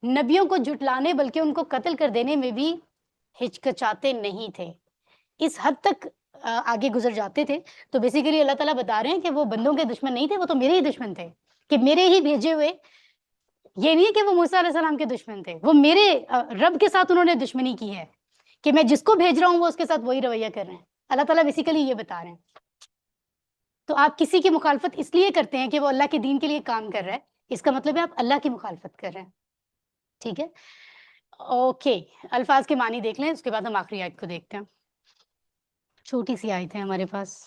نبیوں کو جھٹلانے بلکہ ان کو قتل کر دینے میں بھی ہچکچاتے نہیں تھے. اس حد تک آگے گزر جاتے تھے. تو بیسیکلی اللہ تعالیٰ بتا رہے ہیں کہ وہ بندوں کے دشمن نہیں تھے، وہ تو میرے ہی دشمن تھے، کہ میرے ہی بھیجے ہوئے. یہ نہیں ہے کہ وہ موسیٰ علیہ السلام کے دشمن تھے، وہ میرے رب کے ساتھ انہوں نے دشمنی کی ہے کہ میں جس کو بھیج رہا ہوں وہ اس کے ساتھ وہی رویہ کر رہے ہیں. اللہ تعالیٰ بیسیکلی یہ بتا رہے ہیں. تو آپ کسی کی مخالفت اس لیے کرتے ہیں کہ وہ اللہ کے دین کے لیے کام کر رہا ہے، اس کا مطلب ہے آپ اللہ کی مخالفت کر رہے ہیں. ٹھیک ہے، اوکے. الفاظ کے معنی دیکھ لیں، اس کے بعد ہم آخری آیت کو دیکھتے ہیں. چھوٹی سی آیت ہے ہمارے پاس.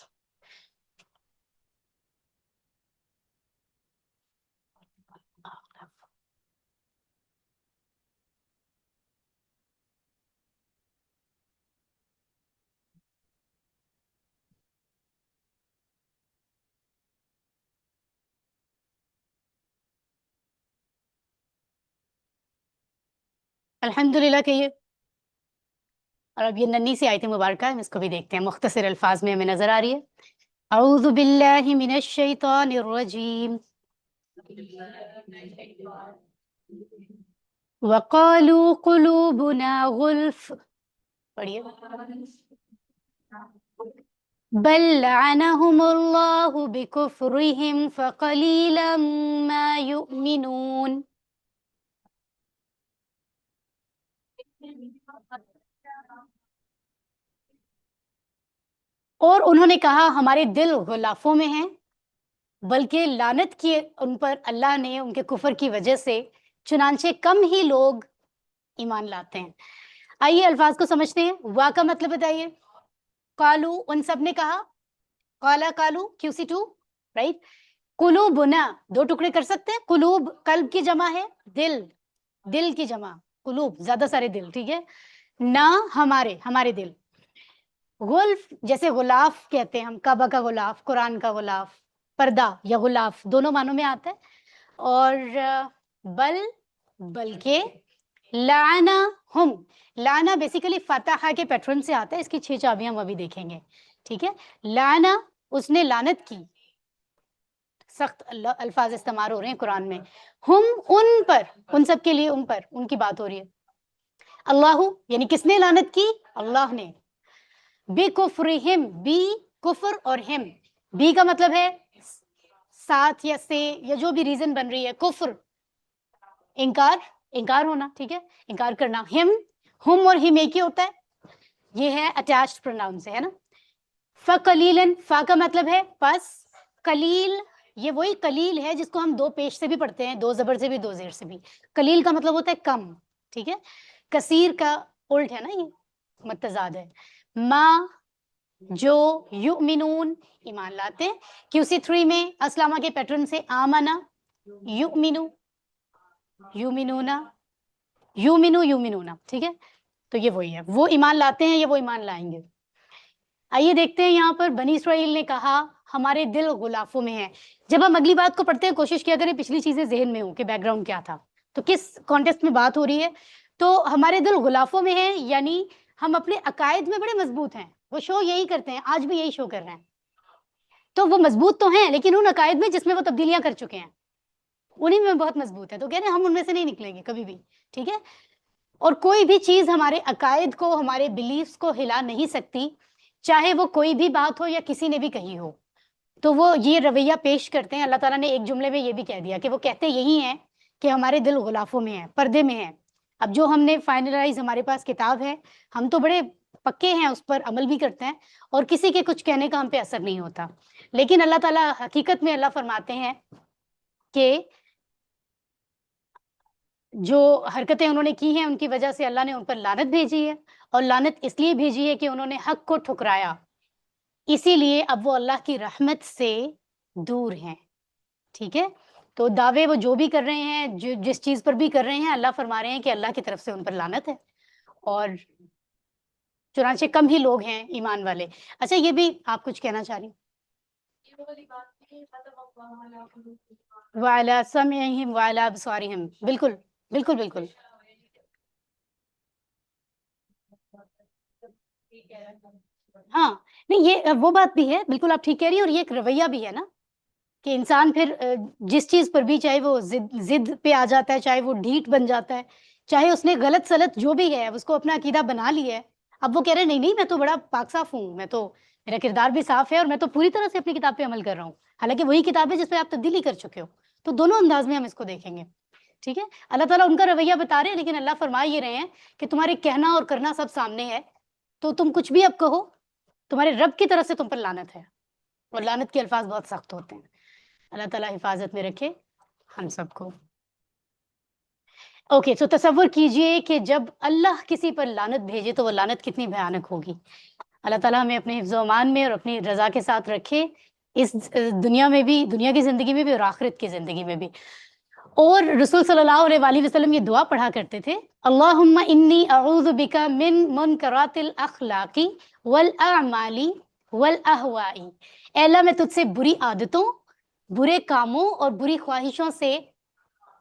الحمدللہ کہ یہ، اور اب یہ ننھی سی آیت مبارکہ ہے، ہم اس کو بھی دیکھتے ہیں. مختصر الفاظ میں ہمیں نظر آ رہی ہے. اعوذ باللہ من الشیطان الرجیم. وقالوا قلوبنا غلف، پڑھیے. بل لعنهم اللہ بکفرهم فقلیلا ما یؤمنون. اور انہوں نے کہا ہمارے دل غلافوں میں ہیں، بلکہ لعنت کی ان پر اللہ نے ان کے کفر کی وجہ سے، چنانچہ کم ہی لوگ ایمان لاتے ہیں. آئیے الفاظ کو سمجھتے ہیں. وا کا مطلب بتائیے. قالو، ان سب نے کہا. قالا قالو QC2 رائٹ. قلوبنا دو ٹکڑے کر سکتے ہیں. قلوب قلب کی جمع ہے، دل دل کی جمع، قلوب زیادہ سارے دل. ٹھیک ہے، نہ ہمارے دل. غلف جیسے غلاف کہتے ہیں ہم، کعبہ کا غلاف، قرآن کا غلاف، پردہ یا غلاف دونوں معنوں میں آتا ہے. اور بلکہ لعنہم، لعنہ بیسیکلی فاتحہ کے پیٹرن سے آتا ہے، اس کی 6 چابیاں ہم ابھی دیکھیں گے. ٹھیک ہے، لعنہ اس نے لعنت کی. سخت الفاظ استعمال ہو رہے ہیں قرآن میں. ہم ان پر، ان سب کے لیے، ان پر ان کی بات ہو رہی ہے. اللہ یعنی کس نے لعنت کی؟ اللہ نے. بکفرہم، بی کفر اور ہم، بی کا مطلب ہے ساتھ یا سے یا جو بھی ریزن بن رہی ہے. کفر انکار ہونا. ٹھیک ہے، انکار کرنا. ہم اور ہم ایک ہی ہوتا ہے، یہ ہے اٹیچڈ پروناؤن سے، ہے نا. فقلیلاً، فا کا مطلب ہے پس. قلیل یہ وہی قلیل ہے جس کو ہم 2 پیش سے بھی پڑھتے ہیں، 2 زبر سے بھی 2 زیر سے بھی. قلیل کا مطلب ہوتا ہے کم. ٹھیک ہے، کثیر کا الٹ ہے نا، یہ متضاد ہے. ما جو، یؤمنون ایمان لاتے ہیں. QC3 میں اسلامہ کے پیٹرن سے آمنا، یؤمنو، یؤمنونا. ٹھیک ہے، تو یہ وہی ہے، وہ ایمان لاتے ہیں یا وہ ایمان لائیں گے. آئیے دیکھتے ہیں یہاں پر بنی اسرائیل نے کہا ہمارے دل غلافوں میں ہیں. جب ہم اگلی بات کو پڑھتے ہیں کوشش کیا کریں پچھلی چیزیں ذہن میں ہوں کہ بیک گراؤنڈ کیا تھا، تو کس کانٹیکسٹ میں بات ہو رہی ہے. تو ہمارے دل غلافوں میں ہیں یعنی ہم اپنے عقائد میں بڑے مضبوط ہیں. وہ شو یہی کرتے ہیں، آج بھی یہی شو کر رہے ہیں. تو وہ مضبوط تو ہیں لیکن ان عقائد میں جس میں وہ تبدیلیاں کر چکے ہیں انہیں میں بہت مضبوط ہے. تو کہہ رہے ہیں ہم ان میں سے نہیں نکلیں گے کبھی بھی. ٹھیک ہے، اور کوئی بھی چیز ہمارے عقائد کو، ہمارے بلیفز کو ہلا نہیں سکتی، چاہے وہ کوئی بھی بات ہو یا کسی نے بھی کہی ہو. تو وہ یہ رویہ پیش کرتے ہیں. اللہ تعالیٰ نے ایک جملے میں یہ بھی کہہ دیا کہ وہ کہتے یہی ہیں کہ ہمارے دل غلافوں میں ہیں، پردے میں ہیں. اب جو ہم نے فائنلائز، ہمارے پاس کتاب ہے، ہم تو بڑے پکے ہیں، اس پر عمل بھی کرتے ہیں اور کسی کے کچھ کہنے کا ہم پہ اثر نہیں ہوتا. لیکن اللہ تعالیٰ حقیقت میں اللہ فرماتے ہیں کہ جو حرکتیں انہوں نے کی ہیں ان کی وجہ سے اللہ نے ان پر لعنت بھیجی ہے، اور لعنت اس لیے بھیجی ہے کہ انہوں نے حق کو ٹھکرایا. اسی لیے اب وہ اللہ کی رحمت سے دور ہیں. ٹھیک ہے، تو دعوے وہ جو بھی کر رہے ہیں، جس چیز پر بھی کر رہے ہیں، اللہ فرما رہے ہیں کہ اللہ کی طرف سے ان پر لعنت ہے، اور چنانچہ کم ہی لوگ ہیں ایمان والے۔ اچھا یہ بھی آپ کچھ کہنا چاہ رہی ہیں؟ وَعَلَىٰ سَمْعِهِمْ وَعَلَىٰ أَبْصَارِهِمْ، بالکل بالکل بالکل۔ ہاں نہیں، یہ وہ بات بھی ہے، بالکل آپ ٹھیک کہہ رہی ہیں، اور یہ ایک رویہ بھی ہے نا کہ انسان پھر جس چیز پر بھی، چاہے وہ ضد پہ آ جاتا ہے، چاہے وہ ڈھیٹ بن جاتا ہے، چاہے اس نے غلط سلط جو بھی ہے اس کو اپنا عقیدہ بنا لیا ہے، اب وہ کہہ رہے ہیں نہیں نہیں میں تو بڑا پاک صاف ہوں، میں تو میرا کردار بھی صاف ہے، اور میں تو پوری طرح سے اپنی کتاب پہ عمل کر رہا ہوں، حالانکہ وہی کتاب ہے جس پہ آپ تبدیلی کر چکے ہو۔ تو دونوں انداز میں ہم اس کو دیکھیں گے، ٹھیک ہے۔ اللہ تعالیٰ ان کا رویہ بتا رہے ہیں، لیکن اللہ فرما یہ رہے ہیں کہ تمہارے کہنا اور کرنا سب سامنے ہے، تو تم کچھ بھی اب کہو، تمہارے رب کی طرف سے تم پر لعنت ہے، اور لعنت کے الفاظ بہت سخت ہوتے ہیں۔ اللہ تعالیٰ حفاظت میں رکھے ہم سب کو۔ اوکے، تو تصور کیجئے کہ جب اللہ کسی پر لعنت بھیجے تو وہ لعنت کتنی بھیانک ہوگی۔ اللہ تعالیٰ ہمیں اپنے حفظ و امان میں اور اپنی رضا کے ساتھ رکھے، اس دنیا میں بھی، دنیا کی زندگی میں بھی، اور آخرت کی زندگی میں بھی۔ اور رسول صلی اللہ علیہ وآلہ وسلم یہ دعا پڑھا کرتے تھے، اللہم انی اعوذ بک من منکرات الاخلاق والاعمال والاہواء، اے اللہ میں تجھ سے بری عادتوں، برے کاموں اور بری خواہشوں سے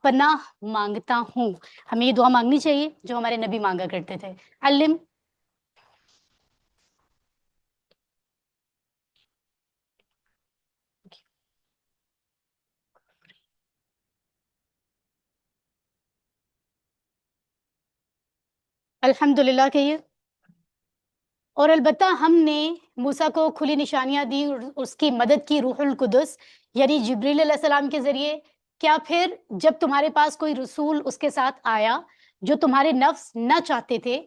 پناہ مانگتا ہوں۔ ہمیں یہ دعا مانگنی چاہیے جو ہمارے نبی مانگا کرتے تھے۔ علم الحمدللہ کہیے۔ اور البتہ ہم نے موسیٰ کو کھلی نشانیاں دی، اور اس کی مدد کی روح القدس یعنی جبریل علیہ السلام کے ذریعے۔ کیا پھر جب تمہارے پاس کوئی رسول اس کے ساتھ آیا جو تمہارے نفس نہ چاہتے تھے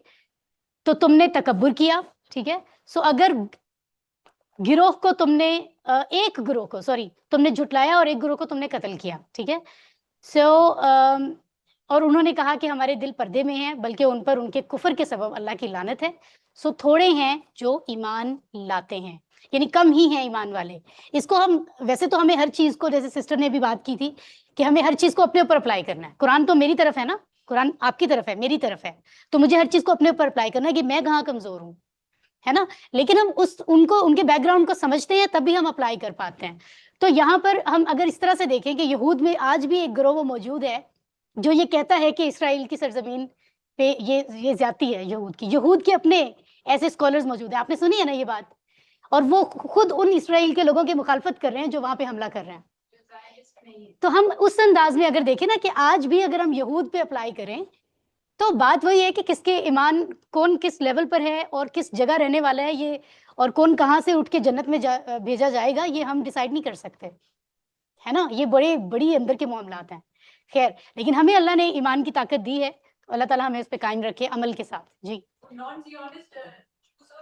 تو تم نے تکبر کیا؟ ٹھیک ہے، سو اگر گروہ کو تم نے ایک گروہ کو تم نے جھٹلایا اور ایک گروہ کو تم نے قتل کیا، ٹھیک ہے، سو اور انہوں نے کہا کہ ہمارے دل پردے میں ہیں، بلکہ ان پر ان کے کفر کے سبب اللہ کی لعنت ہے، سو تھوڑے ہیں جو ایمان لاتے ہیں، یعنی کم ہی ہیں ایمان والے۔ اس کو ہم ویسے تو ہمیں ہر چیز کو، جیسے سسٹر نے بھی بات کی تھی کہ ہمیں ہر چیز کو اپنے اوپر اپلائی کرنا ہے۔ قرآن تو میری طرف ہے نا، قرآن آپ کی طرف ہے، میری طرف ہے، تو مجھے ہر چیز کو اپنے اوپر اپلائی کرنا ہے کہ میں کہاں کمزور ہوں، ہے نا، لیکن ہم ان کے بیک گراؤنڈ کو سمجھتے ہیں تب بھی ہم اپلائی کر پاتے ہیں۔ تو یہاں پر ہم اگر اس طرح سے دیکھیں کہ یہود میں آج بھی ایک گروہ وہ موجود ہے جو یہ کہتا ہے کہ اسرائیل کی سرزمین پہ یہ زیادتی ہے یہود کی، یہود کے اپنے ایسے اسکالرز موجود ہیں، آپ نے سنی ہے نا یہ بات، اور وہ خود ان اسرائیل کے لوگوں کی مخالفت کر رہے ہیں جو وہاں پہ حملہ کر رہے ہیں۔ تو ہم اس انداز میں اگر دیکھیں نا کہ آج بھی اگر ہم یہود پہ اپلائی کریں تو بات وہی ہے کہ کس کے ایمان، کون کس لیول پر ہے اور کس جگہ رہنے والا ہے، یہ اور کون کہاں سے اٹھ کے جنت میں بھیجا جائے گا، یہ ہم ڈیسائیڈ نہیں کر سکتے، ہے نا، یہ بڑی اندر کے معاملات ہیں۔ خیر، لیکن ہمیں اللہ نے ایمان کی طاقت دی ہے، اللہ تعالیٰ ہمیں اس پہ قائم رکھے عمل کے ساتھ۔ جی نان زیونسٹ تک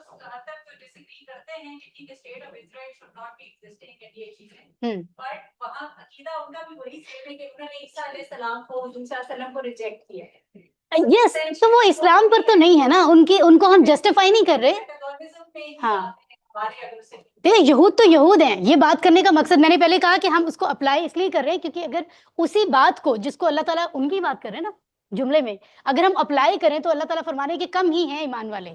تو ڈسیگری کرتے ہیں کہ the state of Israel should not be existing and یہ چیزیں، بٹ وہاں عقیدہ ان کا بھی وہی سیم ہے کہ انہوں نے عیسیٰ علیہ السلام کو، حضور صلی اللہ علیہ وسلم کو ریجیکٹ کیا ہے۔ یس، تو وہ اسلام پر تو نہیں ہے نا، ان کو ہم جسٹیفائی نہیں کر رہے۔ ہاں دیکھیں، یہود تو یہود ہیں، یہ بات کرنے کا مقصد میں نے پہلے کہا کہ ہم اس کو اپلائی اس لیے کر رہے ہیں کیونکہ اگر اسی بات کو، جس کو اللہ تعالیٰ ان کی بات کر رہے ہیں نا جملے میں، اگر ہم اپلائی کریں تو اللہ تعالیٰ فرما رہے ہیں کہ کم ہی ہیں ایمان والے۔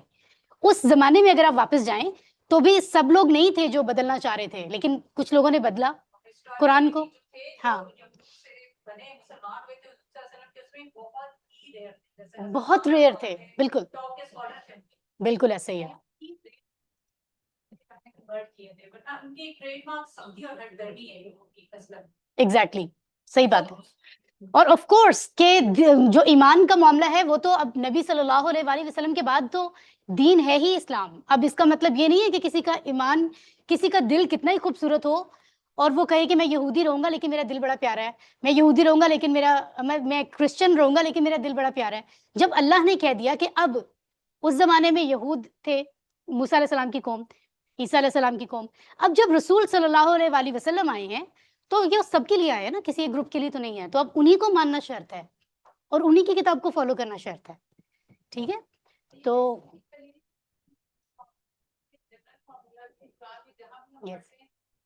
اس زمانے میں اگر آپ واپس جائیں تو بھی سب لوگ نہیں تھے جو بدلنا چاہ رہے تھے، لیکن کچھ لوگوں نے بدلا قرآن کو۔ ہاں بہت ریئر تھے، بالکل بالکل ایسے ہی ہے۔ ایگزیکٹلی، صحیح بات ہے۔ اور آف کورس کہ جو ایمان کا معاملہ ہے وہ تو اب نبی صلی اللہ علیہ وآلہ وسلم کے بعد تو دین ہے ہی اسلام۔ اب اس کا مطلب یہ نہیں ہے کہ کسی کا ایمان، کسی کا دل کتنا ہی خوبصورت ہو اور وہ کہے کہ میں یہودی رہوں گا لیکن میرا دل بڑا پیارا ہے، میں یہودی رہوں گا لیکن میں کرسچن رہوں گا لیکن میرا دل بڑا پیارا ہے۔ جب اللہ نے کہہ دیا کہ اب اس زمانے میں یہود تھے، موسیٰ علیہ السلام کی قوم، عیسیٰ علیہ السلام کی قوم، اب جب رسول صلی اللہ علیہ وآلہ وسلم آئے ہیں تو یہ سب کے لیے آئے ہیں نا، کسی ایک گروپ کے لیے تو نہیں ہے، تو اب انہی کو ماننا شرط ہے اور انہی کی کتاب کو فالو کرنا شرط ہے، ٹھیک ہے۔ تو yes.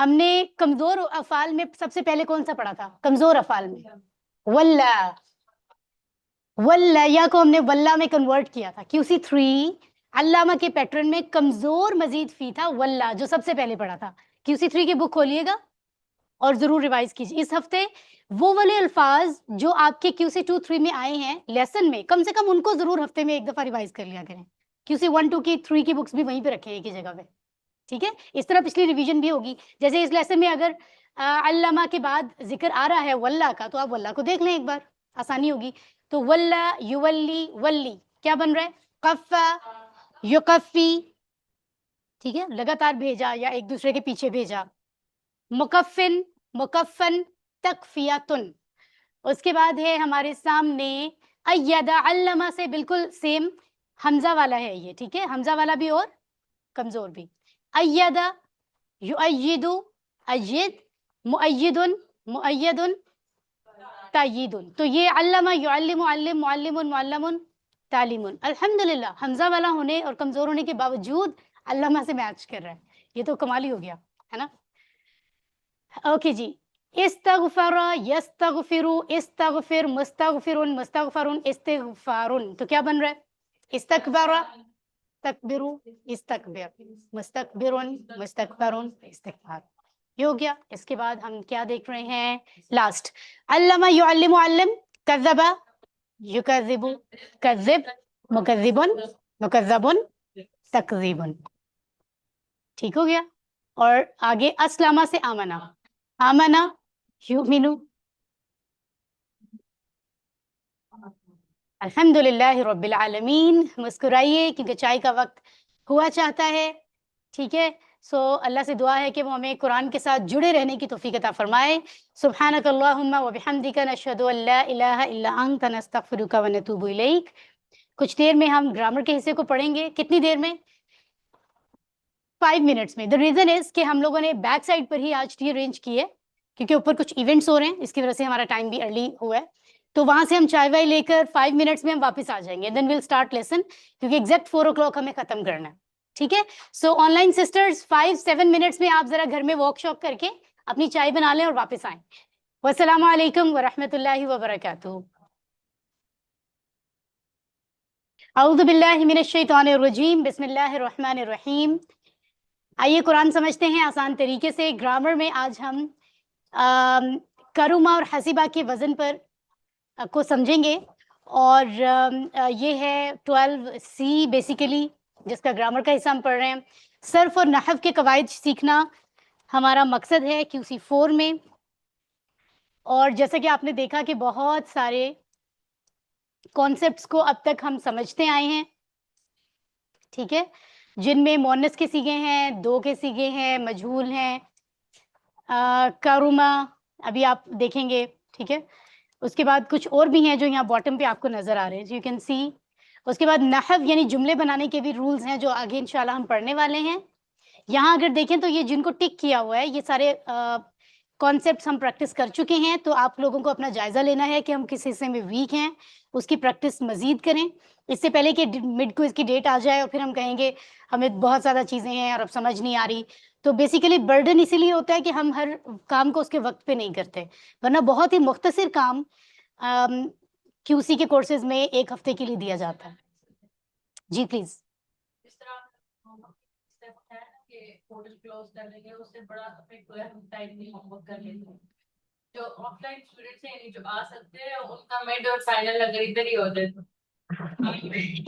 ہم نے کمزور افعال میں سب سے پہلے کون سا پڑھا تھا؟ کمزور افعال میں واللہ، واللہ یا کو ہم نے واللہ میں کنورٹ کیا تھا. QC3 علامہ کے پیٹرن میں کمزور مزید فی تھا واللہ، جو سب سے پہلے پڑھا تھا. QC3 کی بک کھولیے گا اور ضرور ریوائز کیجیے. اس ہفتے وہ والے الفاظ جو آپ کے QC2-3 میں آئے ہیں لیسن میں، کم سے کم ان کو ضرور ہفتے میں ایک دفعہ ریوائز کر لیا کریں. QC1-2 کی 3 کی بکس بھی وہیں پہ رکھیں ایک ہی جگہ پہ، ٹھیک ہے؟ اس طرح پچھلی ریویژن بھی ہوگی. جیسے اس لیسن میں اگر علامہ کے بعد ذکر آ رہا ہے واللہ کا، تو آپ واللہ کو دیکھ لیں ایک بار، آسانی ہوگی. تو واللہ یولی ولی کیا بن رہا ہے؟ قفا یقفی، ٹھیک ہے؟ لگاتار بھیجا یا ایک دوسرے کے پیچھے بھیجا. مکفن مکفن تکفیاتن. اس کے بعد ہے ہمارے سامنے ایدہ، علامہ سے بالکل سیم حمزہ والا ہے یہ، ٹھیک ہے؟ حمزہ والا بھی اور کمزور بھی. ایدہ یؤید اید، مؤید مؤید تأیید. تو یہ علامہ یعلم علم معلم معلم تعلیم. الحمدللہ حمزہ والا ہونے اور کمزور ہونے کے باوجود علامہ سے میچ کر رہا ہے، یہ تو کمال ہی ہو گیا ہے نا. اوکے جی. استغفر یستغفر، استغفر مستغفر مستغفر استغفار. تو کیا بن رہا ہے؟ استکبر تکبر استکبر، مستکبر مستکبر استکبار. یہ ہو گیا. اس کے بعد ہم کیا دیکھ رہے ہیں؟ لاسٹ علامہ یعلم علم، کذب یکذب کذب، مکذب مکذب تکذیب. ٹھیک ہو گیا. اور آگے اسلامہ سے آمنہ، آمنہ یؤمن. الحمدللہ رب العالمین. مسکرائیے کیونکہ چائے کا وقت ہوا چاہتا ہے، ٹھیک ہے؟ سو اللہ سے دعا ہے کہ وہ ہمیں قرآن کے ساتھ جڑے رہنے کی توفیق عطا فرمائے. سبحانک اللہم وبحمدک نشہد ان لا الہ الا انت نستغفرک ونتوب الیک. کچھ دیر میں ہم گرامر کے حصے کو پڑھیں گے. کتنی دیر میں؟ 5 منٹس میں. دا ریزن از کہ ہم لوگوں نے بیک سائڈ پر ہی آج ٹی ارینج کی ہے کیونکہ اوپر کچھ ایونٹس ہو رہے ہیں، اس کی وجہ سے ہمارا ٹائم بھی ارلی ہوا ہے. تو وہاں سے ہم چائے وائے لے کر 5 منٹس میں ہم واپس آ جائیں گے. دین ویل اسٹارٹ لیسن، کیونکہ ایگزیکٹ 4 o'clock ہمیں ختم کرنا ہے، ٹھیک ہے؟ سو آن لائن سسٹرز 5-7 منٹس میں آپ ذرا گھر میں واک شاک کر کے اپنی چائے بنا لیں اور واپس آئیں. والسلام علیکم ورحمۃ اللہ وبرکاتہ. اعوذ باللہ من الشیطان الرجیم، بسم اللہ الرحمن الرحیم. آئیے قرآن سمجھتے ہیں آسان طریقے سے. گرامر میں آج ہم کروما اور حسیبہ کے وزن پر کو سمجھیں گے، اور یہ ہے 12C بیسیکلی جس کا گرامر کا حصہ ہم پڑھ رہے ہیں. صرف اور نحو کے قواعد سیکھنا ہمارا مقصد ہے QC4 میں. اور جیسا کہ آپ نے دیکھا کہ بہت سارے کانسیپٹس کو اب تک ہم سمجھتے آئے ہیں، ٹھیک ہے؟ جن میں مؤنث کے صیغے ہیں، 2 کے صیغے ہیں، مجہول ہیں، کروما ابھی آپ دیکھیں گے، ٹھیک ہے؟ اس کے بعد کچھ اور بھی ہیں جو یہاں باٹم پہ آپ کو نظر آ رہے ہیں، یو کین سی. اس کے بعد نحو یعنی جملے بنانے کے بھی رولز ہیں جو آگے انشاءاللہ ہم پڑھنے والے ہیں. یہاں اگر دیکھیں تو یہ جن کو ٹک کیا ہوا ہے یہ سارے کانسیپٹس ہم پریکٹس کر چکے ہیں. تو آپ لوگوں کو اپنا جائزہ لینا ہے کہ ہم کس حصے میں ویک ہیں، اس کی پریکٹس مزید کریں اس سے پہلے کہ مڈ کوئز کی ڈیٹ آ جائے اور پھر ہم کہیں گے ہمیں بہت زیادہ چیزیں ہیں اور اب سمجھ نہیں آ رہی. تو بیسیکلی برڈن اسی لیے ہوتا ہے کہ ہم ہر کام کو اس کے وقت پہ نہیں کرتے، ورنہ بہت ہی مختصر کام QC کے کورسز میں 1 ہفتے کے لیے دیا جاتا ہے. جی پلیز. اس طرح step ہے نا کہ پورٹل کلوز کر لیں گے، اس سے بڑا ٹائم نہیں ہوم ورک کر لیتے ہیں. جو آف لائن اسٹوڈنٹس ہیں یعنی جو آ سکتے ہیں ان کا مڈ اور فائنل اگر ادھر ہی ہو جائے تو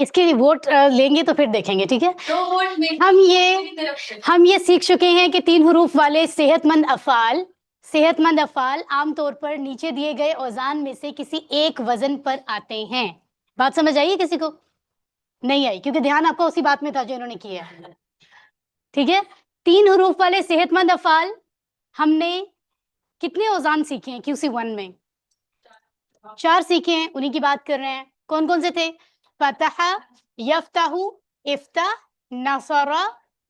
اس کے ووٹ لیں گے تو پھر دیکھیں گے، ٹھیک ہے؟ دو ووٹ میں ہم یہ سیکھ چکے ہیں کہ 3 حروف والے صحت مند افعال عام طور پر نیچے دیے گئے اوزان میں سے کسی ایک وزن پر آتے ہیں. بات سمجھ آئیے کسی کو؟ نہیں آئی کیونکہ دھیان آپ کا اسی بات میں تھا جو انہوں نے کیا ہے، ٹھیک ہے؟ 3 حروف والے صحت مند افعال ہم نے کتنے اوزان سیکھے ہیں QC1 میں؟ 4 سیکھے ہیں، انہی کی بات کر رہے ہیں. کون کون سے تھے؟ فتح یفتح، افتح، نصر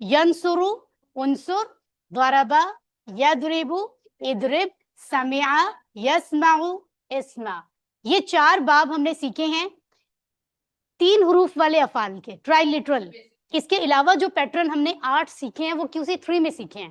ینصر، انصر، ضرب یضرب، اضرب، سمع یسمع، اسمع. یہ 4 باب ہم نے سیکھے ہیں 3 حروف والے افعال کے ٹرائی لٹرل. اس کے علاوہ جو پیٹرن ہم نے 8 سیکھے ہیں وہ QC3 میں سیکھے ہیں.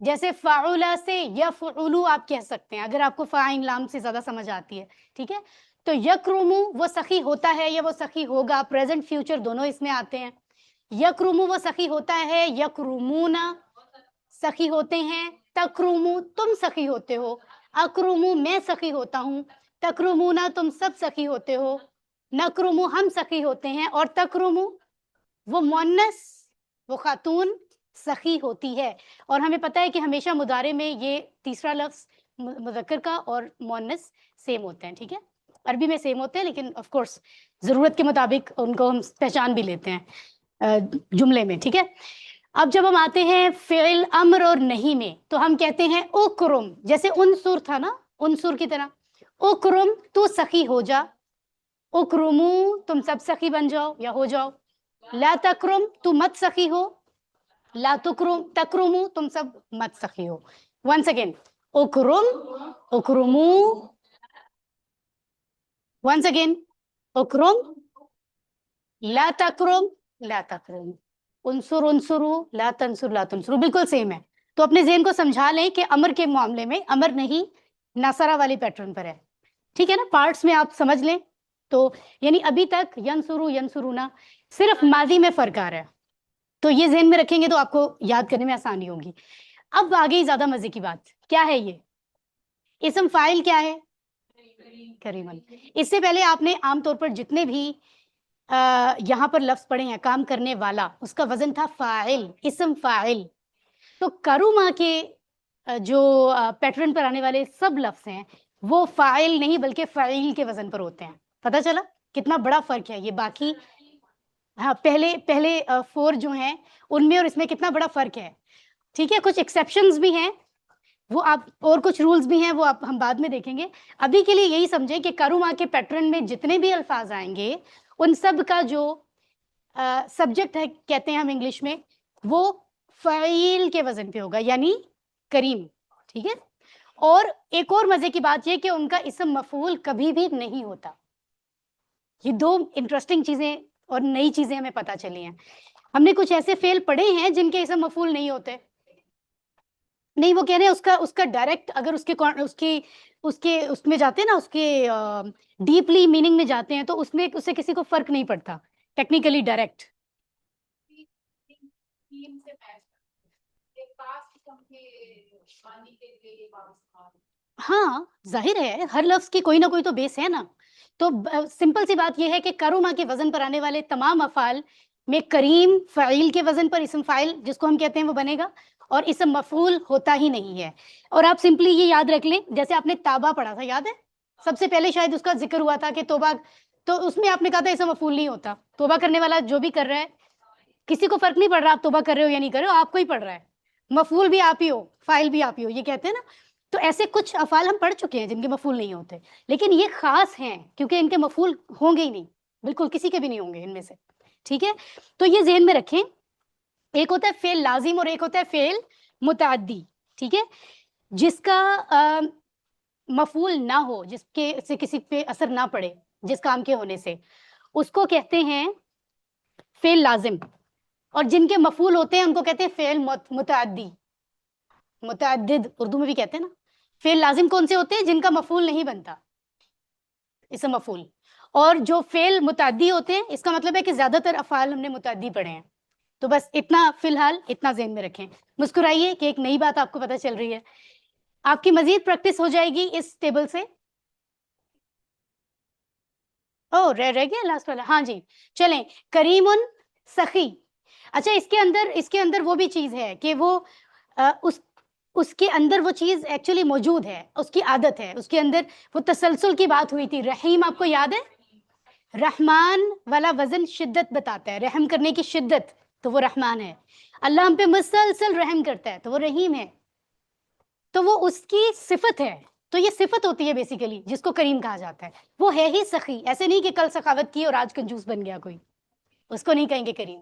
جیسے فعلا سے یفعلو آپ کہہ سکتے ہیں اگر آپ کو فاعل لام سے زیادہ سمجھ آتی ہے، ٹھیک ہے. تو یکرمو وہ سخی ہوتا ہے یا وہ سخی ہوگا، پریزنٹ فیوچر دونوں اس میں آتے ہیں. یکرمو وہ سخی ہوتا ہے، یکرمونا سخی ہوتے ہیں، تکرمو تم سخی ہوتے ہو، اکرمو میں سخی ہوتا ہوں، تکرمونا تم سب سخی ہوتے ہو، نکرمو ہم سخی ہوتے ہیں، اور تکرمو وہ مؤنث وہ خاتون سخی ہوتی ہے. اور ہمیں پتہ ہے کہ ہمیشہ مضارع میں یہ تیسرا لفظ مذکر کا اور مؤنث سیم ہوتے ہیں، ٹھیک ہے. عربی میں سیم ہوتے ہیں لیکن آف کورس ضرورت کے مطابق ان کو ہم پہچان بھی لیتے ہیں جملے میں، ٹھیک ہے. اب جب ہم آتے ہیں فعل امر اور نہیں میں تو ہم کہتے ہیں اکرم، جیسے انصر تھا نا، انصر کی طرح. اکرم تو سخی ہو جا، اکرمو تم سب سخی بن جاؤ یا ہو جاؤ. لا تکرم تو مت سخی ہو، لا تکرمو تم سب مت سخی ہو. ونس اگین اکرم اکرمو، ونس اگین اکرم، لا تکرم لا تکرم، انصر انصرو، لا تنصر لا تنصرو، بالکل سیم ہے. تو اپنے ذہن کو سمجھا لیں کہ امر کے معاملے میں امر نہیں ناصرہ والی پیٹرن پر ہے، ٹھیک ہے نا. پارٹس میں آپ سمجھ لیں. تو یعنی ابھی تک ینصرو ینصرونا صرف ماضی میں فرق آ رہا ہے، تو یہ ذہن میں رکھیں گے تو آپ کو یاد کرنے میں آسانی ہوگی. اب آگے زیادہ مزے کی بات کیا ہے، یہ اسم فاعل کیا ہے، کریمن. اس سے پہلے آپ نے عام طور پر جتنے بھی یہاں پر لفظ پڑھے ہیں، کام کرنے والا، اس کا وزن تھا فاعل، اسم فاعل. تو کروما کے جو پیٹرن پر آنے والے سب لفظ ہیں وہ فاعل نہیں بلکہ فعیل کے وزن پر ہوتے ہیں. پتہ چلا کتنا بڑا فرق ہے یہ. باقی ہاں پہلے 4 جو ہیں ان میں اور اس میں کتنا بڑا فرق ہے، ٹھیک ہے. کچھ ایکسیپشنز بھی ہیں وہ آپ، اور کچھ رولز بھی ہیں وہ آپ ہم بعد میں دیکھیں گے. ابھی کے لیے یہی سمجھیں کہ کروما کے پیٹرن میں جتنے بھی الفاظ آئیں گے ان سب کا جو سبجیکٹ ہے کہتے ہیں ہم انگلش میں، وہ فعیل کے وزن پہ ہوگا، یعنی کریم، ٹھیک ہے. اور ایک اور مزے کی بات یہ کہ ان کا اسم مفعول کبھی بھی نہیں ہوتا. یہ 2 انٹرسٹنگ چیزیں اور نئی چیزیں ہمیں پتہ چلی ہیں. ہم نے کچھ ایسے فعل پڑھے ہیں جن کے اسم مفعول نہیں ہوتے، نہیں وہ کہہ رہے ہیں اس کا ڈائریکٹ اگر اس میں جاتے ہیں نا، اس کے ڈیپلی میننگ میں جاتے ہیں تو اس میں اس سے کسی کو فرق نہیں پڑتا ٹیکنیکلی ڈائریکٹ. ہاں ظاہر ہے ہر لفظ کی کوئی نہ کوئی تو بیس ہے نا. تو سمپل سی بات یہ ہے کہ کروما کے وزن پر آنے والے تمام افعال میں کریم فعیل کے وزن پر اسم فاعل جس کو ہم کہتے ہیں وہ بنے گا، اور اسم مفعول ہوتا ہی نہیں ہے. اور آپ سمپلی یہ یاد رکھ لیں، جیسے آپ نے توبہ پڑھا تھا، یاد ہے سب سے پہلے شاید اس کا ذکر ہوا تھا کہ توبہ، تو اس میں آپ نے کہا تھا اسم مفعول نہیں ہوتا. توبہ کرنے والا جو بھی کر رہا ہے کسی کو فرق نہیں پڑ رہا آپ توبہ کر رہے ہو یا نہیں کر رہے ہو، آپ کو ہی پڑھ رہا ہے، مفعول بھی آپ ہی ہو فاعل بھی آپ ہی ہو، یہ کہتے ہیں نا. تو ایسے کچھ افعال ہم پڑھ چکے ہیں جن کے مفعول نہیں ہوتے، لیکن یہ خاص ہیں کیونکہ ان کے مفعول ہوں گے ہی نہیں، بالکل کسی کے بھی نہیں ہوں گے ان میں سے، ٹھیک ہے. تو یہ ذہن میں رکھیں، ایک ہوتا ہے فعل لازم اور ایک ہوتا ہے فعل متعدی، ٹھیک ہے، جس کا مفعول نہ ہو، جس کے سے کسی پہ اثر نہ پڑے جس کام کے ہونے سے، اس کو کہتے ہیں فعل لازم. اور جن کے مفعول ہوتے ہیں ان کو کہتے ہیں فعل متعدی، متعدد اردو میں بھی کہتے ہیں نا. فعل لازم کون سے ہوتے ہیں؟ جن کا مفعول نہیں بنتا اسم مفعول. اور جو فعل متعدی ہوتے ہیں اس کا مطلب ہے کہ زیادہ تر افعال ہم نے متعدی پڑھے ہیں. تو بس اتنا فی الحال اتنا ذہن میں رکھیں. مسکرائیے کہ ایک نئی بات آپ کو پتہ چل رہی ہے. آپ کی مزید پریکٹس ہو جائے گی اس ٹیبل سے. او رہ گیا لاسٹ والا، ہاں جی چلیں. کریم سخی. اچھا اس کے اندر وہ بھی چیز ہے کہ وہ اس کے اندر وہ چیز ایکچولی موجود ہے، اس کی عادت ہے، اس کے اندر وہ تسلسل کی بات ہوئی تھی. رحیم آپ کو یاد ہے؟ رحمان والا وزن شدت بتاتا ہے، رحم کرنے کی شدت، تو وہ رحمان ہے. اللہ ہم پہ مسلسل رحم کرتا ہے تو وہ رحیم ہے، تو وہ اس کی صفت ہے. تو یہ صفت ہوتی ہے بیسیکلی جس کو کریم کہا جاتا ہے. وہ ہے ہی سخی، ایسے نہیں کہ کل سخاوت کی اور آج کنجوس بن گیا کوئی، اس کو نہیں کہیں گے کریم.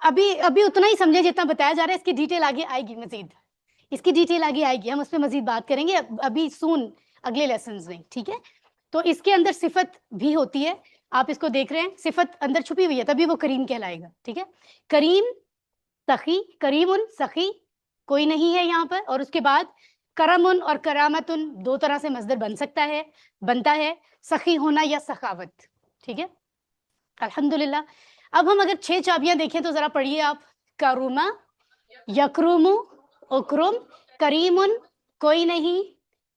ابھی اتنا ہی سمجھے جتنا بتایا جا رہا ہے. اس کی ڈیٹیل آگے آئے گی، مزید اس کی ڈیٹیل آگے آئے گی، ہم اس پہ مزید بات کریں گے ابھی سون اگلے لیسنز میں، ٹھیک ہے. تو اس کے اندر صفت بھی ہوتی ہے، آپ اس کو دیکھ رہے ہیں، صفت اندر چھپی ہوئی ہے تبھی وہ کریم کہلائے گا، ٹھیک ہے. کریم سخی کریمن سخی کوئی نہیں ہے یہاں پر, اور اس کے بعد کرمن اور کرامتن دو طرح سے مصدر بنتا ہے, سخی ہونا یا سخاوت. ٹھیک ہے, الحمدللہ. اب ہم اگر 6 چابیاں دیکھیں تو ذرا پڑھیے آپ. کروما, یکروم, اکرم, کریمن کوئی نہیں,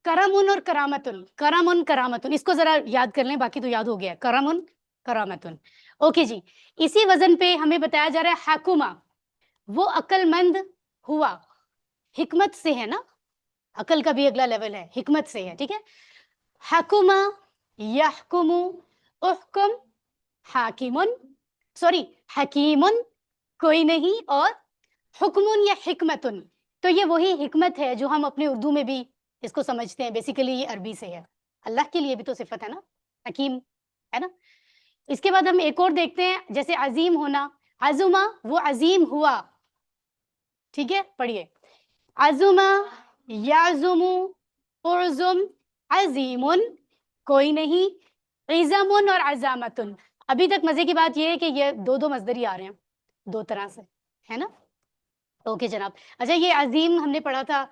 کرمن اور کرامتن, کرمن کرامتن, اس کو ذرا یاد کر لیں, باقی تو یاد ہو گیا, کرمن کرامتن. اوکے جی, اسی وزن پہ ہمیں بتایا جا رہا ہے حکومہ, وہ عقل مند ہوا, حکمت سے ہے نا, عقل کا بھی اگلا لیول ہے, حکمت سے ہے. ٹھیک ہے, حکومہ, یحکم, احکم, حاکمن, سوری حکیمن کوئی نہیں, اور حکمن یا حکمتن, تو یہ وہی حکمت ہے جو ہم اپنے اردو میں بھی اس کو سمجھتے ہیں. بیسیکلی یہ عربی سے ہے, اللہ کے لیے بھی تو صفت ہے نا, حکیم ہے نا. اس کے بعد ہم ایک اور دیکھتے ہیں, جیسے عظیم ہونا, عظمہ وہ عظیم ہوا. ٹھیک ہے, پڑھیے, عظمہ, یعظم, اعظم, عظیمن کوئی نہیں, عظمن اور عظامتن. ابھی تک مزے کی بات یہ ہے کہ یہ دو مصدر ہی آ رہے ہیں دو طرح سے, ہے نا. اوکے جناب. اچھا, یہ عظیم ہم نے پڑھا تھا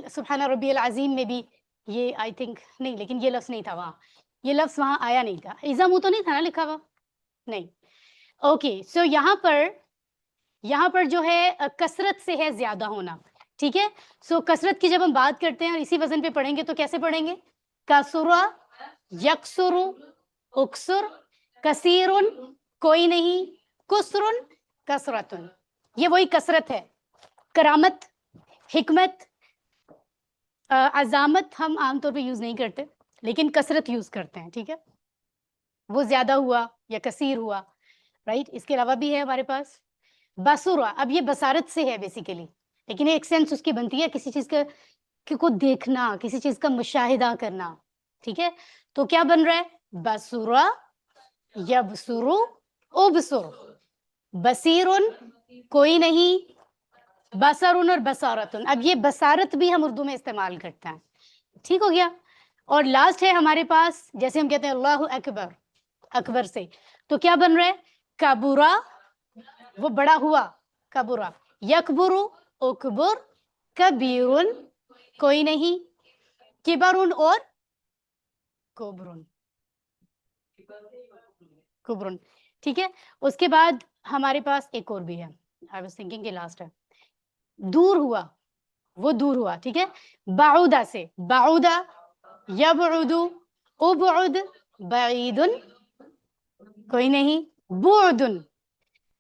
سبحان ربی العظیم میں بھی, یہ آئی تھنک نہیں, لیکن یہ لفظ نہیں تھا وہاں, یہ لفظ وہاں آیا نہیں تھا. عظم تو نہیں تھا نا لکھا ہوا, نہیں. اوکے, سو یہاں پر جو ہے کثرت سے ہے زیادہ ہونا. ٹھیک ہے, سو کثرت کی جب ہم بات کرتے ہیں اور اسی وزن پہ پڑھیں گے تو کیسے پڑھیں گے؟ کسرا, یکسر, اکسر, کثیرن کوئی نہیں, کسرن, کثرتن. یہ وہی کثرت ہے. کرامت, حکمت, عظامت ہم عام طور پہ یوز نہیں کرتے, لیکن کثرت یوز کرتے ہیں. ٹھیک ہے, وہ زیادہ ہوا یا کثیر ہوا, رائٹ. اس کے علاوہ بھی ہے ہمارے پاس بصورا, اب یہ بصارت سے ہے بیسیکلی, لیکن ایک سینس اس کی بنتی ہے کسی چیز کو دیکھنا, کسی چیز کا مشاہدہ کرنا. ٹھیک ہے, تو کیا بن رہا ہے؟ بصورا, یبصرو, ابصر, بصیرن کوئی نہیں, بصرن اور بصارتن. اب یہ بصارت بھی ہم اردو میں استعمال کرتے ہیں. ٹھیک ہو گیا. اور لاسٹ ہے ہمارے پاس, جیسے ہم کہتے ہیں اللہ اکبر, اکبر سے, تو کیا بن رہا ہے؟ کبورا, وہ بڑا ہوا, کبورا, یکبرو, اکبر, کبیرن کوئی نہیں, کبرن اور کبرن, کبرن. ٹھیک ہے, اس کے بعد ہمارے پاس ایک اور بھی ہے, I was thinking کہ لاسٹ ہے, دور ہوا, وہ دور ہوا. ٹھیک ہے, بعودہ سے, بعودہ, یبعد, ابعد, بعیدن کوئی نہیں, بعدن,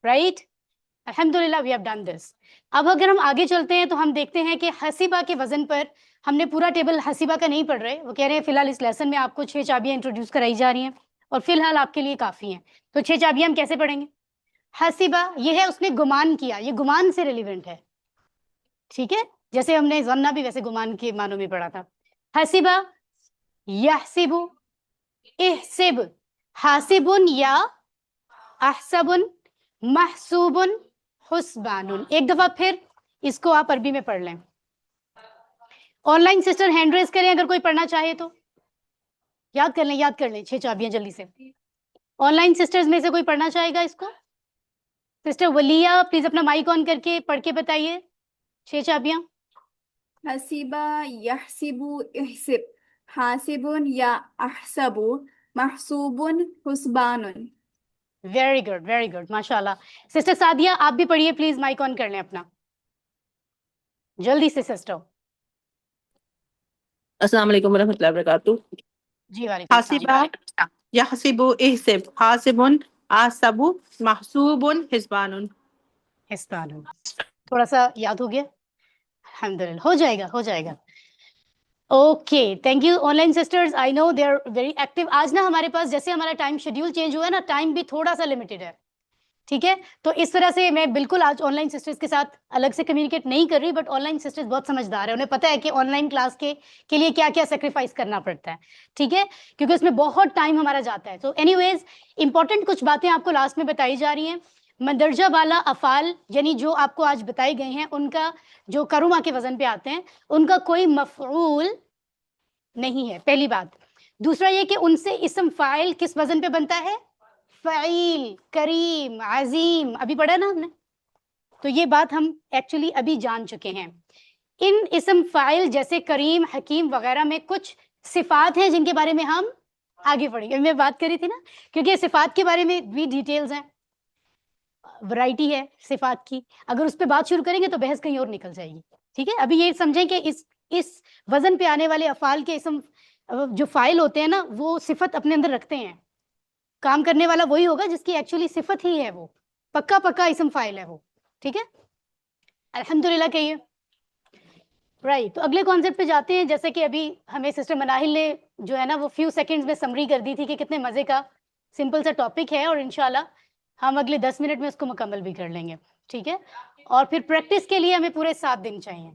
رائٹ. الحمدللہ we have done this. اب اگر ہم آگے چلتے ہیں تو ہم دیکھتے ہیں کہ حسیبہ کے وزن پر ہم نے پورا ٹیبل حسیبہ کا نہیں پڑھ رہے, وہ کہہ رہے ہیں فی الحال اس لیسن میں آپ کو 6 چابیاں انٹروڈیوس کرائی جا رہی ہیں اور فی الحال آپ کے لیے کافی ہیں. تو 6 چابیاں ہم کیسے پڑھیں گے؟ حسیبہ یہ ہے اس نے گمان کیا, یہ گمان سے ریلیونٹ ہے. ٹھیک ہے, جیسے ہم نے ظنہ بھی ویسے گمان کے معنوں میں پڑھا تھا. حسیبہ, یحسب, احسب, حاسبن یا احسبن, محسوبن, حسبانن. ایک دفعہ پھر اس کو آپ عربی میں پڑھ لیں. On line sister hand raise کریں اگر کوئی پڑھنا چاہے تو, یاد کر لیں 6 چابیاں جلدی سے. آن لائن سسٹرز میں سے کوئی پڑھنا چاہے گا اس کو؟ سسٹر ولیہ پلیز اپنا مائک آن کر کے پڑھ کے بتائیے 6 چابیاں. حسیبہ, یحسبو, احسب, حاسبن یا احسبو, محسوبن, حسبانن. ویری گڈ ماشاء اللہ. سسٹر سعدیہ آپ بھی پڑھیے پلیز, مائک آن کر لیں اپنا جلدی سے سسٹر. السلام علیکم ورحمۃ اللہ وبرکاتہ. جی وعلیکم السلام. حاسبہ, یحسب, احسب, حاسب, احسب, محسوب, حسبان. حسبان, تھوڑا سا یاد ہو گیا, الحمدللہ, ہو جائے گا. Okay, thank you online sisters, I know they are very active. آج نا ہمارے پاس جیسے ہمارا ٹائم شیڈیول چینج ہوا ہے نا, ٹائم بھی تھوڑا سا لمیٹڈ ہے. ٹھیک ہے, تو اس طرح سے میں بالکل آج آن لائن سسٹرز کے ساتھ الگ سے کمیونیکیٹ نہیں کر رہی, بٹ آن لائن سسٹرز بہت سمجھدار ہے, انہیں پتہ ہے کہ آن لائن کلاس کے لیے کیا کیا سیکریفائس کرنا پڑتا ہے. ٹھیک ہے, کیونکہ اس میں بہت ٹائم ہمارا جاتا ہے. تو اینی ویز امپورٹنٹ کچھ باتیں آپ کو لاسٹ میں بتائی جا رہی ہیں. مندرجہ بالا افعال یعنی جو آپ کو آج بتائے گئے ہیں, ان کا جو کرما کے وزن پہ آتے ہیں, ان کا کوئی مفعول نہیں ہے, پہلی بات. دوسرا یہ کہ ان سے اسم فاعل کس وزن پہ بنتا ہے؟ فعیل, کریم, عظیم, ابھی پڑھا نا ہم نے. تو یہ بات ہم ایکچولی ابھی جان چکے ہیں. ان اسم فاعل جیسے کریم، حکیم وغیرہ میں کچھ صفات ہیں جن کے بارے میں ہم آگے پڑھیں گے. میں بات کری تھی نا، کیونکہ صفات کے بارے میں بھی ڈیٹیلز ہیں، ورائٹی ہے صفات کی. اگر اس پہ بات شروع کریں گے تو بحث کہیں اور نکل جائے گی. ٹھیک ہے، ابھی یہ سمجھیں کہ اس وزن پہ آنے والے افعال کے اسم جو فاعل ہوتے ہیں نا، وہ صفت اپنے اندر رکھتے ہیں. کام کرنے والا وہی ہوگا جس کی ایکچولی صفت ہی ہے، وہ پکا اسم فاعل ہے وہ. ٹھیک ہے، الحمدللہ کہیے. رائٹ، تو اگلے کانسیپٹ پہ جاتے ہیں. جیسے کہ ابھی ہمیں سسٹر مناہل نے جو ہے نا وہ فیو سیکنڈز میں سمری کر دی تھی کہ کتنے مزے کا سمپل سا ٹاپک ہے، اور انشاءاللہ ہم اگلے 10 منٹ میں اس کو مکمل بھی کر لیں گے. ٹھیک ہے، اور پھر پریکٹس کے لیے ہمیں پورے 7 دن چاہیے.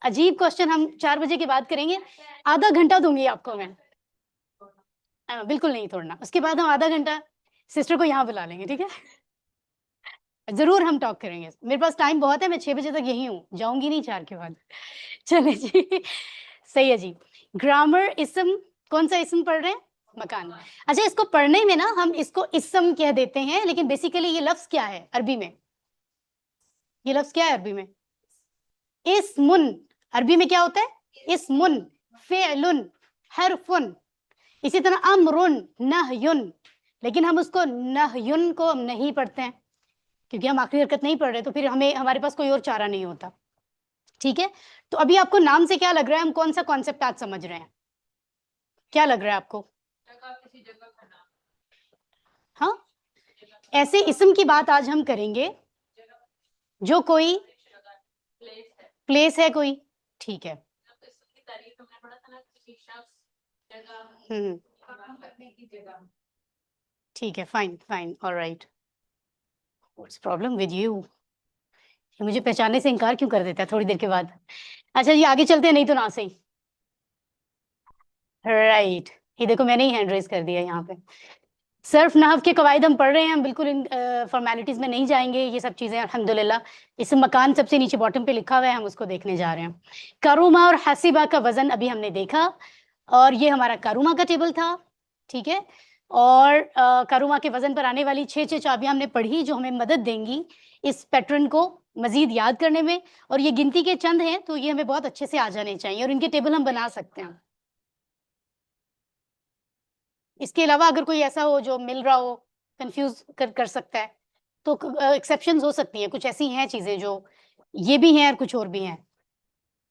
عجیب کوشچن ہم 4 بجے کے بعد کریں گے. آدھا گھنٹہ دوں گی آپ کو میں. بالکل نہیں توڑنا. اس کے بعد ہم آدھا گھنٹہ سسٹر کو یہاں بلا لیں گے. ٹھیک ہے، ضرور ہم ٹاک کریں گے. میرے پاس ٹائم بہت ہے، میں 6 بجے تک یہی ہوں، جاؤں گی نہیں 4 کے بعد. چلے جی، صحیح ہے جی. گرامر اسم، کون سا اسم پڑھ رہے ہیں؟ مکان. اچھا، اس کو پڑھنے میں نا ہم اس کو اسم کہہ دیتے ہیں، لیکن بیسیکلی یہ لفظ کیا ہے عربی میں؟ یہ لفظ کیا ہے عربی میں؟ اسمن. عربی میں کیا ہوتا ہے؟ اسمن، فعل، حرفن. اسی طرح امرن، نہیون. لیکن ہم اس کو نہیون کو ہم نہیں پڑھتے ہیں کیونکہ ہم آخری حرکت نہیں پڑھ رہے، تو پھر ہمارے پاس کوئی اور چارہ نہیں ہوتا. ٹھیک ہے، تو ابھی آپ کو نام سے کیا لگ رہا ہے ہم کون سا کانسیپٹ آج سمجھ رہے ہیں؟ کیا لگ رہا ہے آپ کو؟ ہاں، ایسے اسم کی بات آج ہم کریں گے جو کوئی پلیس ہے کوئی. ٹھیک ہے. ٹھیک ہے، fine fine, all right. What's problem with you? مجھے پہچاننے سے انکار کیوں کر دیتا ہے تھوڑی دیر کے بعد؟ اچھا جی، آگے چلتے ہیں، نہیں تو نہ صحیح. رائٹ، یہ دیکھو میں نے ہی ہینڈ ریز کر دیا یہاں پہ. صرف نحو کے قواعد ہم پڑھ رہے ہیں، ہم بالکل ان فارمیلٹیز میں نہیں جائیں گے. یہ سب چیزیں الحمدللہ اس مکان سب سے نیچے باٹم پہ لکھا ہوا ہے، ہم اس کو دیکھنے جا رہے ہیں. کروما اور حسیبہ کا وزن ابھی ہم نے دیکھا، اور یہ ہمارا کروما کا ٹیبل تھا. ٹھیک ہے، اور کروما کے وزن پر آنے والی 6 چابیاں ہم نے پڑھی جو ہمیں مدد دیں گی اس پیٹرن کو مزید یاد کرنے میں. اور یہ گنتی کے چند ہیں تو یہ ہمیں بہت اچھے سے آ جانے چاہیے، اور ان کے ٹیبل ہم بنا سکتے ہیں. اس کے علاوہ اگر کوئی ایسا ہو جو مل رہا ہو، کنفیوز کر سکتا ہے، تو ایکسیپشنز ہو سکتی ہیں. کچھ ایسی ہیں چیزیں جو یہ بھی ہیں اور کچھ اور بھی ہیں.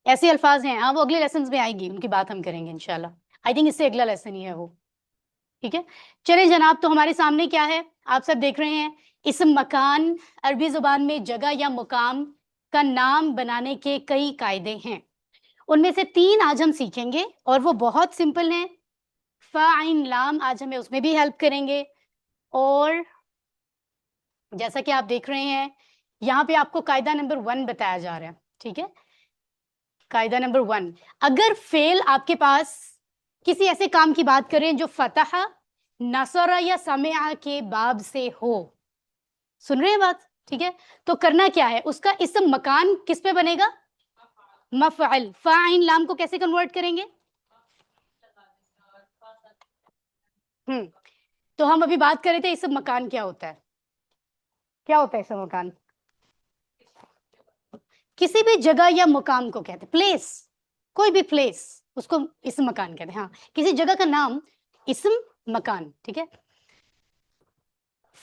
ایسے الفاظ ہیں، ہاں وہ اگلے لیسنز میں آئے گی، ان کی بات ہم کریں گے انشاءاللہ. آئی تھنک اس سے اگلا لیسن ہی ہے وہ. ٹھیک ہے، چلے جناب. تو ہمارے سامنے کیا ہے آپ سب دیکھ رہے ہیں؟ اسم مکان عربی زبان میں جگہ یا مقام کا نام بنانے کے کئی قاعدے ہیں. ان میں سے 3 آج ہم سیکھیں گے، اور وہ بہت سمپل ہیں. فا عین لام آج ہمیں اس میں بھی ہیلپ کریں گے. اور جیسا کہ آپ دیکھ رہے ہیں یہاں پہ آپ کو قاعدہ نمبر 1 بتایا جا رہا ہے. ٹھیک ہے، قاعدہ نمبر 1، اگر فعل آپ کے پاس کسی ایسے کام کی بات کریں جو فتح، نصر یا سمع کے باب سے ہو، سن رہے ہیں بات؟ ٹھیک ہے، تو کرنا کیا ہے؟ اس کا اسم مکان کس پہ بنے گا؟ مفعل. فا عین لام کو کیسے کنورٹ کریں گے؟ تو ہم ابھی بات کر رہے تھے اسم مکان کیا ہوتا ہے. کیا ہوتا ہے اسم مکان؟ کسی بھی جگہ یا مقام کو کہتے ہیں، پلیس، کوئی بھی پلیس اس کو اسم مکان کہتے ہیں. ہاں، کسی جگہ کا نام اسم مکان. ٹھیک ہے،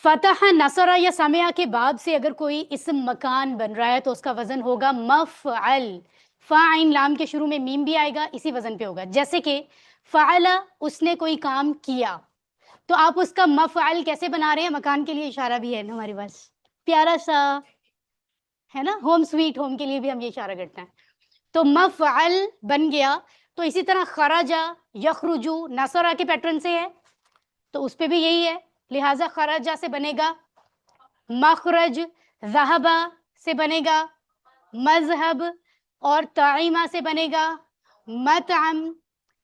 فتح، نصر یا سمع کے باب سے اگر کوئی اسم مکان بن رہا ہے تو اس کا وزن ہوگا مفعل. فا عین لام کے شروع میں میم بھی آئے گا، اسی وزن پہ ہوگا. جیسے کہ فعل، اس نے کوئی کام کیا، تو آپ اس کا مفعل کیسے بنا رہے ہیں؟ مکان کے لیے اشارہ بھی ہے نا ہمارے پاس، پیارا سا ہے نا، ہوم سویٹ ہوم کے لیے بھی ہم یہ اشارہ کرتے ہیں. تو مفعل بن گیا. تو اسی طرح خرجا، یخرجو نصرہ کے پیٹرن سے ہے، تو اس پہ بھی یہی ہے، لہٰذا خرجا سے بنے گا مخرج، ذہبا سے بنے گا مذہب، اور طعیمہ سے بنے گا مطعم.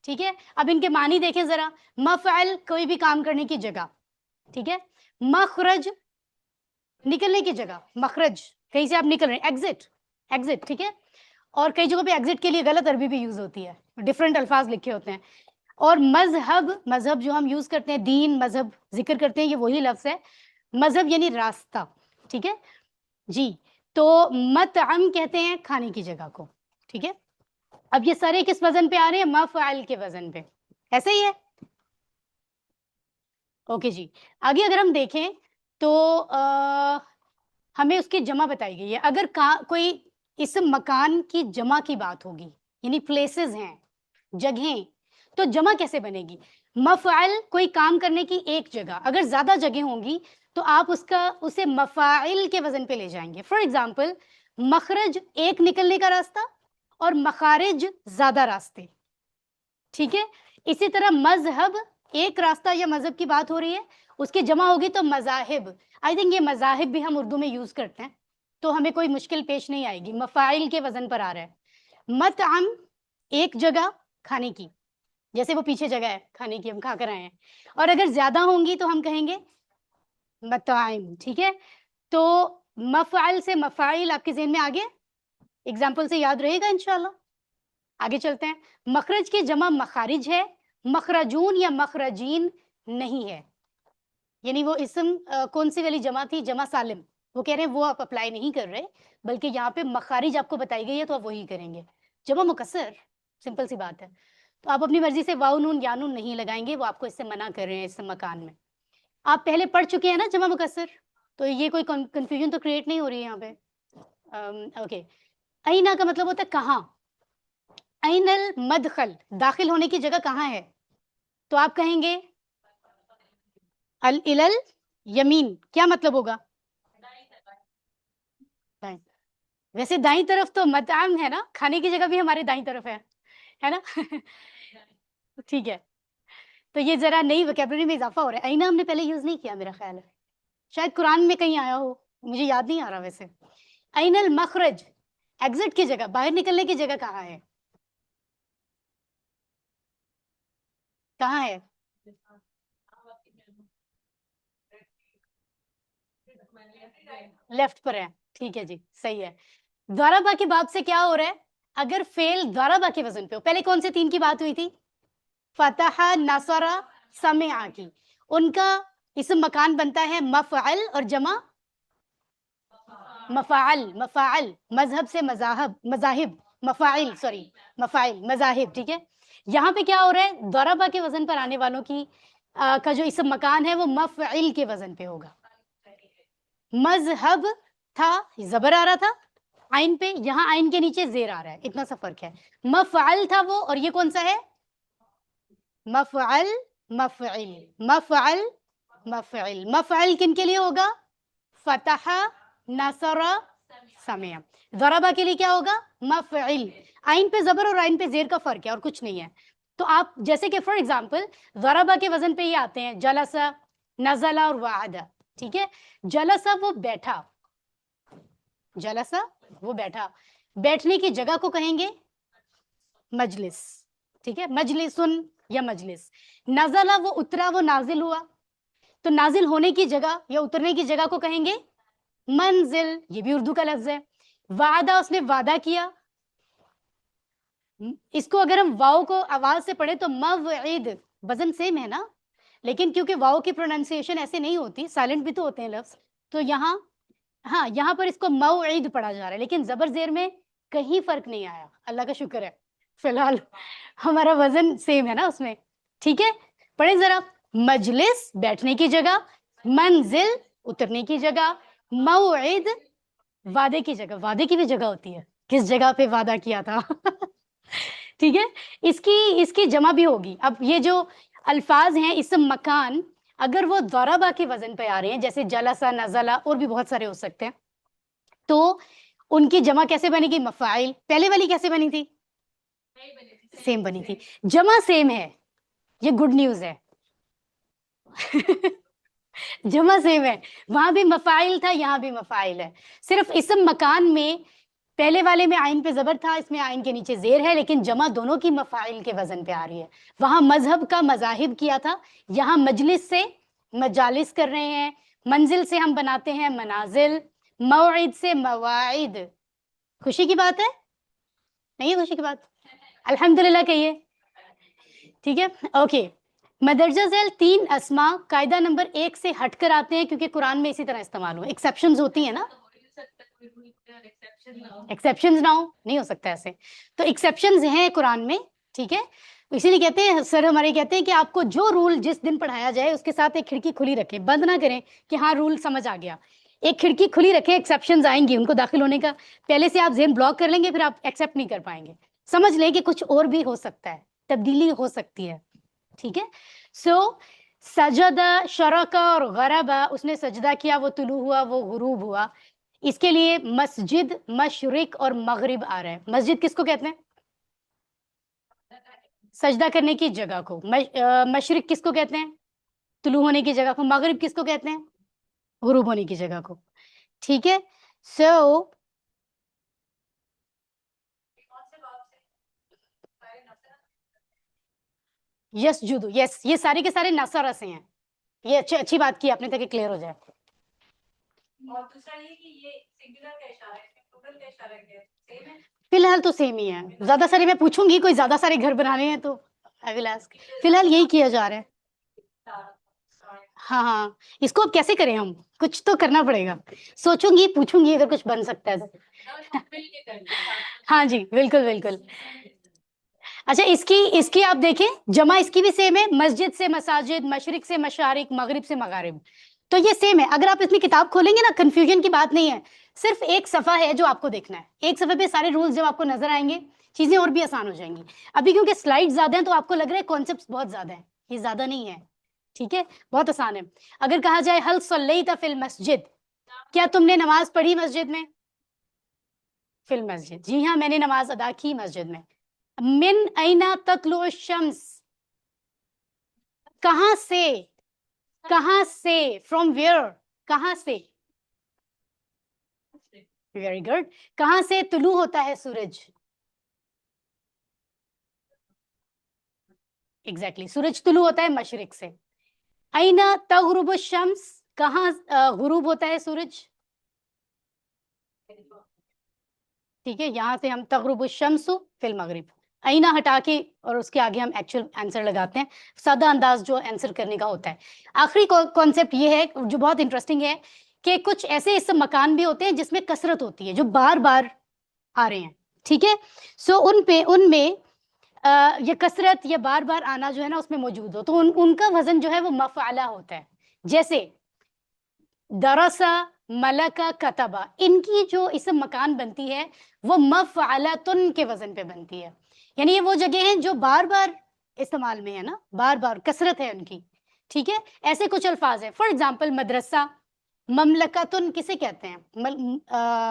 ٹھیک ہے، اب ان کے معنی دیکھیں ذرا. مفعل کوئی بھی کام کرنے کی جگہ. ٹھیک ہے، مخرج نکلنے کی جگہ، مخرج کہیں سے آپ نکل رہے ہیں، ایگزٹ، ایگزٹ. ٹھیک ہے، اور کئی جگہوں پہ ایگزٹ کے لیے غلط عربی بھی یوز ہوتی ہے، ڈفرینٹ الفاظ لکھے ہوتے ہیں. اور مذہب، مذہب جو ہم یوز کرتے ہیں، دین، مذہب ذکر کرتے ہیں، یہ وہی لفظ ہے. مذہب یعنی راستہ، ٹھیک ہے جی. تو مطعم کہتے ہیں کھانے کی جگہ کو، ٹھیک ہے. اب یہ سارے کس وزن پہ آ رہے ہیں؟ مفعل کے وزن پہ، ایسے ہی ہے. اوکے جی. آگے اگر ہم دیکھیں تو ہمیں اس کی جمع بتائی گئی ہے. اگر کوئی اسم مکان کی جمع کی بات ہوگی، یعنی پلیسز ہیں، جگہیں، تو جمع کیسے بنے گی؟ مفعل کوئی کام کرنے کی ایک جگہ، اگر زیادہ جگہیں ہوں گی تو آپ اسے مفاعل کے وزن پہ لے جائیں گے. فار ایگزامپل مخرج ایک نکلنے کا راستہ اور مخارج زیادہ راستے، ٹھیک ہے. اسی طرح مذہب ایک راستہ یا مذہب کی بات ہو رہی ہے، اس کی جمع ہوگی تو مذاہب. آئی تھنک یہ مذاہب بھی ہم اردو میں یوز کرتے ہیں تو ہمیں کوئی مشکل پیش نہیں آئے گی، مفاعل کے وزن پر آ رہا ہے. مطعم ایک جگہ کھانے کی، جیسے وہ پیچھے جگہ ہے کھانے کی، ہم کھا کر آئے ہیں. اور اگر زیادہ ہوں گی تو ہم کہیں گے مطاعم، ٹھیک ہے. تو مفعل سے مفاعل آپ کے ذہن میں آگے اگزامپل سے یاد رہے گا انشاءاللہ. آگے چلتے ہیں. مخرج کی جمع مخارج ہے، مخرجون یا مخرجین نہیں ہے. یعنی وہ اسم کون سی والی جمع تھی؟ جمع سالم. وہ کہہ رہے ہیں وہ آپ اپلائی نہیں کر رہے، بلکہ یہاں پہ مخارج آپ کو بتائی گئی ہے تو آپ وہی کریں گے. جمع مکسر، سمپل سی بات ہے. تو آپ اپنی مرضی سے واو نون یا نون نہیں لگائیں گے، وہ آپ کو اس سے منع کر رہے ہیں اس مکان میں. آپ پہلے پڑھ چکے ہیں نا جمع مکسر، تو یہ کوئی کنفیوژن تو کریٹ نہیں ہو رہی ہے یہاں پہ. اوکے. اینا کا مطلب ہوتا ہے کہاں. این المدخل، داخل ہونے کی جگہ کہاں ہے؟ تو آپ کہیں گے الال یمین. کیا مطلب ہوگا؟ دائیں. ویسے دائیں طرف تو مطعم ہے نا، کھانے کی جگہ بھی ہمارے دائیں طرف ہے نا. ٹھیک ہے. تو یہ ذرا نئی ویکیبلری میں اضافہ ہو رہا ہے. اینا ہم نے پہلے یوز نہیں کیا میرا خیال ہے، شاید قرآن میں کہیں آیا ہو، مجھے یاد نہیں آ رہا. ویسے این المخرج، ایگزٹ کی جگہ، باہر نکلنے کی جگہ کہاں ہے؟ کہاں ہے؟ لیفٹ پر ہے. ٹھیک ہے جی، صحیح ہے. ضربہ کے باب سے کیا ہو رہا ہے؟ اگر فعل ضربہ کے وزن پہ ہو. پہلے کون سے تین کی بات ہوئی تھی؟ فتح، نصر، سمع کی. ان کا اسم مکان بنتا ہے مفعل اور جمع مفاعل. مفاعل مذہب سے مذاہب، مفاعل سوری مفاعل مذاہب. ٹھیک ہے. یہاں پہ کیا ہو رہا ہے؟ ضربہ کے وزن پر آنے والوں کی کا جو اسم مکان ہے وہ مفعل کے وزن پہ ہوگا. مذہب تھا، زبر آ رہا تھا عین پہ، یہاں عین کے نیچے زیر آ رہا ہے، اتنا سا فرق ہے. مفعل تھا وہ، اور یہ کون سا ہے؟ مفعل مفعل مفعل مفعل. مفعل کن کے لیے ہوگا؟ فتح، نصر، سمع. ضربہ کے لیے کیا ہوگا؟ مفعل. عین پہ زبر اور عین پہ زیر کا فرق ہے اور کچھ نہیں ہے. تو آپ جیسے کہ فار ایگزامپل ضربہ کے وزن پہ یہ آتے ہیں جلسہ، نزل اور وعدہ. ٹھیک ہے. جلسہ وہ بیٹھا، جلسہ وہ بیٹھا. بیٹھنے کی جگہ کو کہیں گے مجلس. ٹھیک ہے، مجلسن یا مجلس. نزل وہ اترا، وہ نازل ہوا، تو نازل ہونے کی جگہ یا اترنے کی جگہ کو کہیں گے منزل. یہ بھی اردو کا لفظ ہے. وعدہ اس نے وعدہ کیا. اس کو اگر ہم واؤ کو آواز سے پڑھے تو موعد، وزن سیم ہے نا، لیکن کیونکہ واؤ کی پروننسیشن ایسے نہیں ہوتی، سائلنٹ بھی تو ہوتے ہیں لفظ، تو یہاں ہاں یہاں پر اس کو موعد پڑھا جا رہا ہے، لیکن زبر زیر میں کہیں فرق نہیں آیا. اللہ کا شکر ہے، فی الحال ہمارا وزن سیم ہے نا اس میں. ٹھیک ہے. پڑھیں ذرا. مجلس بیٹھنے کی جگہ، منزل اترنے کی جگہ، موعد وعدے کی جگہ. وعدے کی بھی جگہ ہوتی ہے، کس جگہ پہ وعدہ کیا تھا. ٹھیک ہے. اس کی جمع بھی ہوگی. اب یہ جو الفاظ ہیں اسم مکان، اگر وہ ضربہ کے وزن پہ آ رہے ہیں جیسے جلسہ، نزلہ، اور بھی بہت سارے ہو سکتے ہیں، تو ان کی جمع کیسے بنے گی؟ مفاعل. پہلے والی کیسے بنی تھی؟ سیم بنی تھی. جمع سیم ہے، یہ گڈ نیوز ہے. جمع سیم ہے، وہاں بھی مفاعل تھا، یہاں بھی مفاعل ہے. صرف اسم مکان میں پہلے والے میں عین پہ زبر تھا، اس میں عین کے نیچے زیر ہے، لیکن جمع دونوں کی مفاعل کے وزن پہ آ رہی ہے. وہاں مذہب کا مذاہب کیا تھا، یہاں مجلس سے مجالس کر رہے ہیں، منزل سے ہم بناتے ہیں منازل، موعد سے مواعید. خوشی کی بات ہے؟ نہیں ہے خوشی کی بات؟ الحمدللہ کہیے. ٹھیک ہے. اوکے. مدرجہ ذیل 3 اسما قاعدہ نمبر 1 سے ہٹ کر آتے ہیں کیونکہ قرآن میں اسی طرح استعمال ہو. ایکسیپشنز ہوتی ہیں نا, ایکسیپشنز نہ ہو, نہیں ہو سکتا ایسے. تو ایکسیپشنز ہیں قرآن میں, ٹھیک ہے. اسی لیے کہتے ہیں سر ہمارے کہتے ہیں کہ آپ کو جو رول جس دن پڑھایا جائے اس کے ساتھ ایک کھڑکی کھلی رکھیں, بند نہ کریں کہ ہاں رول سمجھ آ گیا. ایک کھڑکی کھلی رکھیں, ایکسیپشنز آئیں گی, ان کو داخل ہونے کا پہلے سے آپ ذہن بلاک کر لیں گے, پھر آپ ایکسیپٹ نہیں کر پائیں گے. سمجھ لیں کہ کچھ اور بھی ہو سکتا ہے, تبدیلی ہو سکتی ہے, ٹھیک ہے. سو سجدہ, شرکا اور غربا, اس نے سجدہ کیا, وہ طلوع ہوا, وہ غروب ہوا. اس کے لیے مسجد, مشرق اور مغرب آ رہا ہے. مسجد کس کو کہتے ہیں؟ سجدہ کرنے کی جگہ کو. مشرق کس کو کہتے ہیں؟ طلوع ہونے کی جگہ کو. مغرب کس کو کہتے ہیں؟ غروب ہونے کی جگہ کو, ٹھیک ہے. سو یس جدو, یس, یہ سارے کے سارے نصارہ سے ہیں. یہ اچھی بات کی آپ نے تاکہ کلیئر ہو جائے. اور دوسرا یہ کہ یہ سنگولر کا اشارہ ہے, پلورل کا اشارہ کیا ہے, سیم ہے. فی الحال تو سیم ہی ہے. زیادہ سارے میں پوچھوں گی, کوئی زیادہ سارے گھر بنانے ہیں تو I will ask. فی الحال یہی کیا جا رہا ہے. ہاں ہاں, اس کو اب کیسے کریں ہم, کچھ تو کرنا پڑے گا. سوچوں گی, پوچھوں گی اگر کچھ بن سکتا ہے تو. ہاں جی بالکل بالکل. اچھا, اس کی آپ دیکھیں جمع اس کی بھی سیم ہے, مسجد سے مساجد, مشرق سے مشارق, مغرب سے مغارب, تو یہ سیم ہے. اگر آپ اس میں کتاب کھولیں گے نا, کنفیوژن کی بات نہیں ہے, صرف ایک صفحہ ہے جو آپ کو دیکھنا ہے. ایک صفحے پہ سارے رولز جب آپ کو نظر آئیں گے, چیزیں اور بھی آسان ہو جائیں گی. ابھی کیونکہ سلائڈ زیادہ ہیں تو آپ کو لگ رہا ہے کانسیپٹس بہت زیادہ ہیں, یہ زیادہ نہیں ہے, ٹھیک ہے, بہت آسان ہے. اگر کہا جائے حل صلیت فی المسجد, کیا تم نے نماز پڑھی مسجد میں؟ فی المسجد, جی ہاں میں نے نماز ادا کی مسجد میں. من اینا تطلع الشمس, کہاں سے, کہاں سے, فرام ویئر, کہاں سے, ویری گڈ. کہاں سے طلوع ہوتا ہے سورج؟ ایگزیکٹلی, سورج طلوع ہوتا ہے مشرق سے. اینا تغرب الشمس, کہاں غروب ہوتا ہے سورج؟ ٹھیک ہے, یہاں سے ہم تغرب الشمس فی المغرب, اینا ہٹا کے اور اس کے آگے ہم ایکچوئل آنسر لگاتے ہیں, سادہ انداز جو آنسر کرنے کا ہوتا ہے. آخری کانسیپٹ یہ ہے جو بہت انٹرسٹنگ ہے کہ کچھ ایسے اس مکان بھی ہوتے ہیں جس میں کثرت ہوتی ہے, جو بار بار آ رہے ہیں, ٹھیک ہے. سو ان میں یہ کثرت یا بار بار آنا جو ہے نا اس میں موجود ہو, تو ان کا وزن جو ہے وہ مفعلہ ہوتا ہے. جیسے درسا, ملکا, کتبا, ان کی جو اسم مکان بنتی ہے وہ مفعلتن کے وزن پہ بنتی ہے. یعنی یہ وہ جگہ ہیں جو بار بار استعمال میں ہے نا, بار بار کثرت ہے ان کی, ٹھیک ہے. ایسے کچھ الفاظ ہیں, فار ایگزامپل مدرسہ, مملکتن کسے کہتے ہیں؟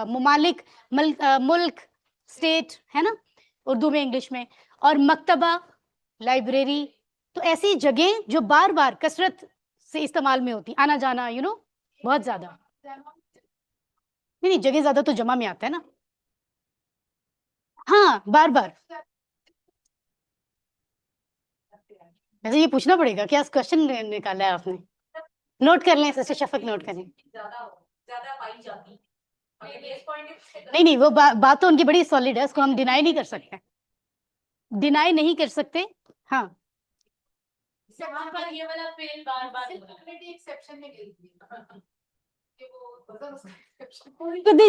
ممالک, ملک, اسٹیٹ ہے نا اردو میں, انگلش میں. اور مکتبہ, لائبریری. تو ایسی جگہیں جو بار بار کثرت سے استعمال میں ہوتی, آنا جانا, بہت زیادہ. نہیں, جگہ زیادہ تو جمع میں آتا ہے نا. ہاں بار بار. ویسے یہ پوچھنا پڑے گا, کیا کوشچن نکالا ہے آپ نے؟ نوٹ کر لیں سسٹر شفق, نوٹ کر لیں. زیادہ پائی جاتی. نہیں, وہ بات تو ان کی بڑی سالڈ ہے, اس کو ہم ڈینائی نہیں کر سکتے, ڈینائی نہیں کر سکتے. ہاں یہ والا فیل بار بار ایکسیپشن میں گئی تھی. خود ہی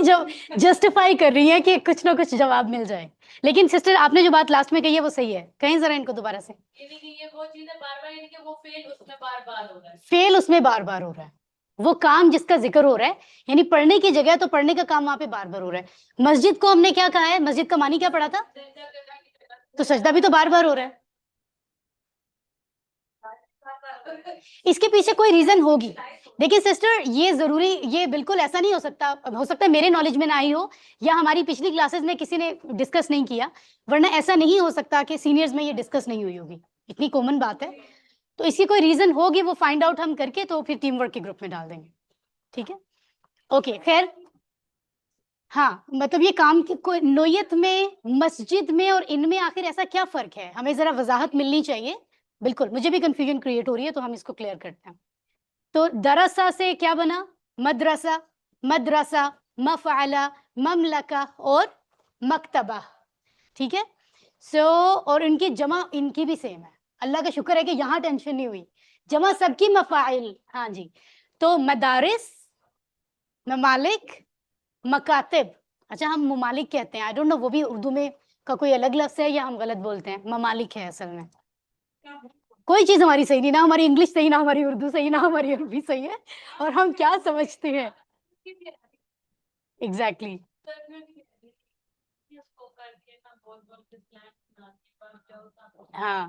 جسٹیفائی کر رہی ہیں کہ کچھ نہ کچھ جواب مل جائے. لیکن سسٹر آپ نے جو بات لاسٹ میں کہی ہے وہ صحیح ہے, کہیں ذرا ان کو دوبارہ سے. یہ وہ چیز ہے بار بار, یعنی کہ وہ فیل اس میں بار بار ہو رہا ہے. فیل اس میں بار بار ہو رہا ہے, وہ کام جس کا ذکر ہو رہا ہے, یعنی پڑھنے کی جگہ تو پڑھنے کا کام وہاں پہ بار بار ہو رہا ہے. مسجد کو ہم نے کیا کہا ہے, مسجد کا معنی کیا پڑھا تھا؟ تو سجدہ بھی تو بار بار ہو رہا ہے. اس کے پیچھے کوئی ریزن ہوگی. دیکھیں سسٹر, یہ ضروری, یہ بالکل ایسا نہیں ہو سکتا ہے میرے نالج میں نہ آئی ہو, یا ہماری پچھلی کلاسز میں کسی نے ڈسکس نہیں کیا, ورنہ ایسا نہیں ہو سکتا کہ سینئرز میں یہ ڈسکس نہیں ہوئی ہوگی, اتنی کامن بات ہے. تو اس کی کوئی ریزن ہوگی, وہ فائنڈ آؤٹ ہم کر کے تو پھر ٹیم ورک کے گروپ میں ڈال دیں گے, ٹھیک ہے. اوکے خیر, ہاں مطلب یہ کام کی کوئی نوعیت میں, مسجد میں اور ان میں آخر ایسا کیا فرق ہے, ہمیں ذرا وضاحت ملنی چاہیے. بالکل, مجھے بھی کنفیوژن کریٹ ہو رہی ہے, تو ہم اس کو کلیئر کرتے ہیں. تو درسہ سے کیا بنا؟ مدرسہ, مدرسہ, مفعلہ, مملکہ اور مکتبہ, ٹھیک ہے. سو اور ان کی جمع ان کی بھی سیم ہے, اللہ کا شکر ہے کہ یہاں ٹینشن نہیں ہوئی, جمع سب کی مفاعل. ہاں جی, تو مدارس, ممالک, مکاتب. اچھا ہم ممالک کہتے ہیں, آئی ڈونٹ نو وہ بھی اردو میں کا کوئی الگ لفظ ہے یا ہم غلط بولتے ہیں. ممالک ہے اصل میں. کوئی چیز ہماری صحیح نہیں, نہ ہماری انگلش صحیح, نہ ہماری اردو صحیح, نہ ہماری عربی صحیح ہے, اور ہم کیا سمجھتے ہیں. ایگزیکٹلی. ہاں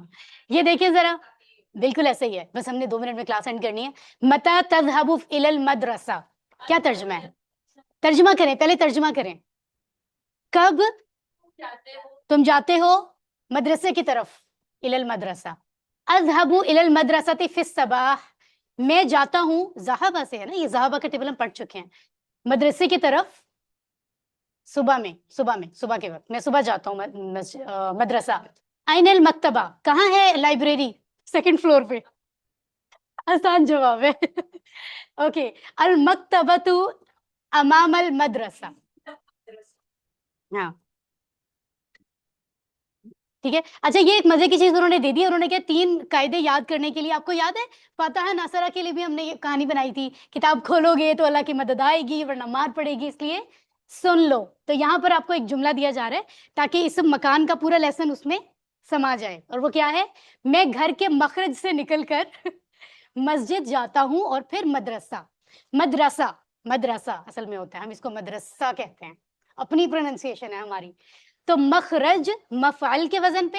یہ دیکھیں ذرا, بالکل ایسے ہی ہے, بس ہم نے 2 منٹ میں کلاس اینڈ کرنی ہے. متی تذهب الى المدرسہ, کیا ترجمہ ہے؟ ترجمہ کریں, پہلے ترجمہ کریں. کب تم جاتے ہو مدرسے کی طرف, الى المدرسہ. اذهب الى المدرسة في الصباح, میں جاتا ہوں, ذهب سے ہے نا, یہ ذهب کا ٹیبل ہم پڑھ چکے ہیں. مدرسے کی طرف صبح میں, صبح کے وقت, میں صبح جاتا ہوں مدرسہ. این المکتبہ, کہاں ہے لائبریری؟ 2nd فلور پہ. آسان جواب ہے. اوکے, المکتبۃ امام المدرسہ. ہاں ٹھیک ہے. اچھا یہ ایک مزے کی چیز انہوں نے دے دی, انہوں نے کیا 3 قاعدے یاد کرنے کے لیے. آپ کو یاد ہے فاتحہ ناصرہ کے لیے بھی ہم نے یہ کہانی بنائی تھی, کتاب کھولو گے تو اللہ کی مدد آئے گی ورنہ مار پڑے گی, اس لیے سن لو. تو یہاں پر آپ کو ایک جملہ دیا جا رہا ہے تاکہ اس مکان کا پورا لیسن اس میں سما جائے, اور وہ کیا ہے؟ میں گھر کے مخرج سے نکل کر مسجد جاتا ہوں اور پھر مدرسہ. مدرسہ اصل میں ہوتا ہے, ہم اس کو مدرسہ کہتے ہیں, اپنی پروننسیشن ہے ہماری. تو مخرج مفعل کے وزن پہ,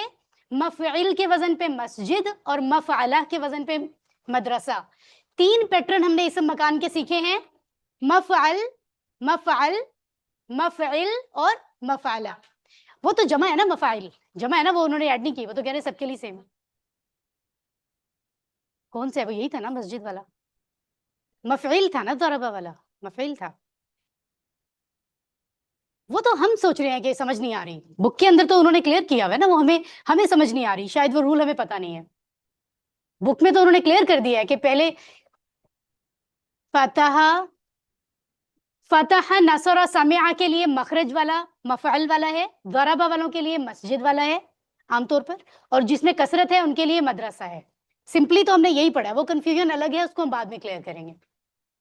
مفعل کے وزن پہ مسجد, اور مفعلہ کے وزن پہ مدرسہ. 3 پیٹرن ہم نے اس مکان کے سیکھے ہیں, مفعل, مفعل, مفعل اور مفعلہ. وہ تو جمع ہے نا, مفاعل جمع ہے نا, وہ انہوں نے ایڈ نہیں کی, وہ تو کہہ رہے سب کے لیے سیم. کون سا ہے وہ؟ یہی تھا نا مسجد والا, مفعل تھا نا, ضربہ والا مفعل تھا. وہ تو ہم سوچ رہے ہیں کہ سمجھ نہیں آ رہی, بک کے اندر تو انہوں نے کلیئر کیا ہوا ہے نا, وہ ہمیں سمجھ نہیں آ رہی, شاید وہ رول ہمیں پتہ نہیں ہے. بک میں تو انہوں نے کلیئر کر دیا ہے کہ پہلے فتح نصر سمع کے لیے مخرج والا مفعل والا ہے, ضربہ والوں کے لیے مسجد والا ہے عام طور پر, اور جس میں کثرت ہے ان کے لیے مدرسہ ہے. سمپلی تو ہم نے یہی پڑھا ہے, وہ کنفیوژن الگ ہے, اس کو ہم بعد میں کلیئر کریں گے.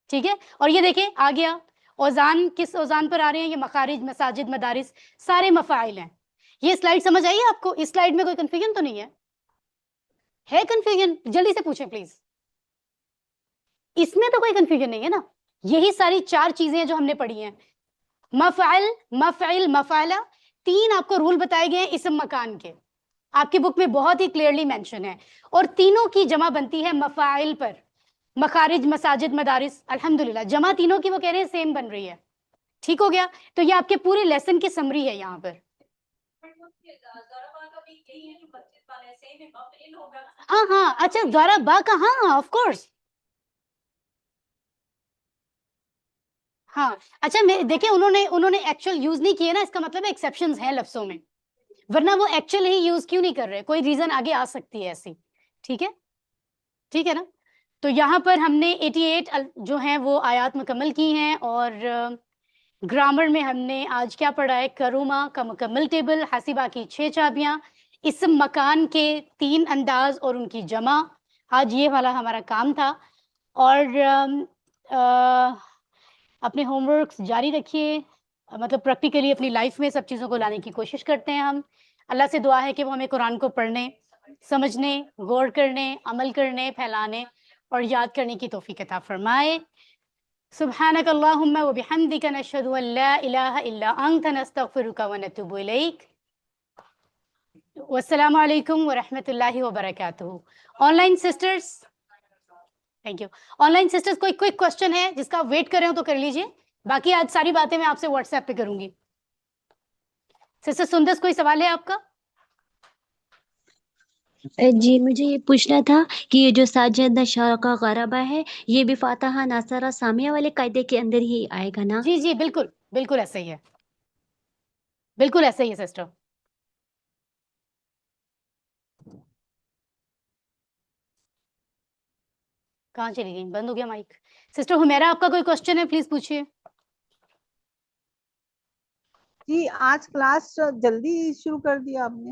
ٹھیک ہے, اور یہ دیکھیں آ گیا اوزان, کس اوزان پر آ رہے ہیں؟ یہ مخارج, مساجد, مدارس, سارے مفاعل ہیں. یہ سلائیڈ سمجھ آئی ہے آپ کو؟ اس سلائیڈ میں کوئی کنفیوژن تو نہیں ہے؟ ہے کنفیوژن؟ جلدی سے پوچھیں پلیز. اس میں تو کوئی کنفیوژن نہیں ہے نا, یہی ساری 4 چیزیں جو ہم نے پڑھی ہیں, مفعل, مفعل, مفعلہ. 3 آپ کو رول بتائے گئے ہیں اسم مکان کے, آپ کی بک میں بہت ہی کلیئرلی مینشن ہے, اور تینوں کی جمع بنتی ہے مفاعل پر. مخارج, مساجد, مدارس, الحمدللہ جمع تینوں کی وہ کہہ رہے ہیں سیم بن رہی ہے. ٹھیک ہو گیا, تو یہ آپ کے پورے لیسن کی سمری ہے یہاں پر. ہاں اچھا, ضربہ کا, ہاں آف کورس. ہاں اچھا, دیکھیں انہوں نے ایکچوئل یوز نہیں کیے نا, اس کا مطلب ایکسیپشنز ہیں لفظوں میں, ورنہ وہ ایکچوئل ہی یوز کیوں نہیں کر رہے, کوئی ریزن آگے آ سکتی ہے ایسی. ٹھیک ہے نا. تو یہاں پر ہم نے 88 جو ہیں وہ آیات مکمل کی ہیں, اور گرامر میں ہم نے آج کیا پڑھا ہے؟ کروما کا مکمل ٹیبل, حاسبہ کی 6 چابیاں, اسم مکان کے 3 انداز اور ان کی جمع. آج یہ والا ہمارا کام تھا, اور اپنے ہوم ورکس جاری رکھیے, مطلب پریکٹیکلی اپنی لائف میں سب چیزوں کو لانے کی کوشش کرتے ہیں ہم. اللہ سے دعا ہے کہ وہ ہمیں قرآن کو پڑھنے, سمجھنے, غور کرنے, عمل کرنے, پھیلانے اور یاد کرنے کی توفیق عطا فرمائے. سبحانک اللہم و بحمدک, نشہد ان لا الہ الا انت, نستغفرک و نتوب الیک. والسلام علیکم ورحمۃ اللہ وبرکاتہ. On line sisters, thank you. Online sisters کوئی کوئک کوشچن ہے جس کا ویٹ کر رہے ہو تو کر لیجئے, باقی آج ساری باتیں میں آپ سے واٹس ایپ پہ کروں گی. سسٹر سندس کوئی سوال ہے آپ کا؟ جی مجھے یہ پوچھنا تھا کہ یہ جو ساجدہ شرکا غربہ ہے یہ بھی فاتحہ ناصرہ سامیہ والے قاعدے کے اندر ہی آئے گا نا؟ جی بالکل, بالکل ایسا ہی ہے, بالکل ایسا ہی ہے سسٹر. کہاں چلی گئی؟ بند ہو گیا مائک. سسٹر حمیرہ آپ کا کوئی کوشچن ہے پلیز پوچھیے. جی آج کلاس جلدی شروع کر دیا آپ نے.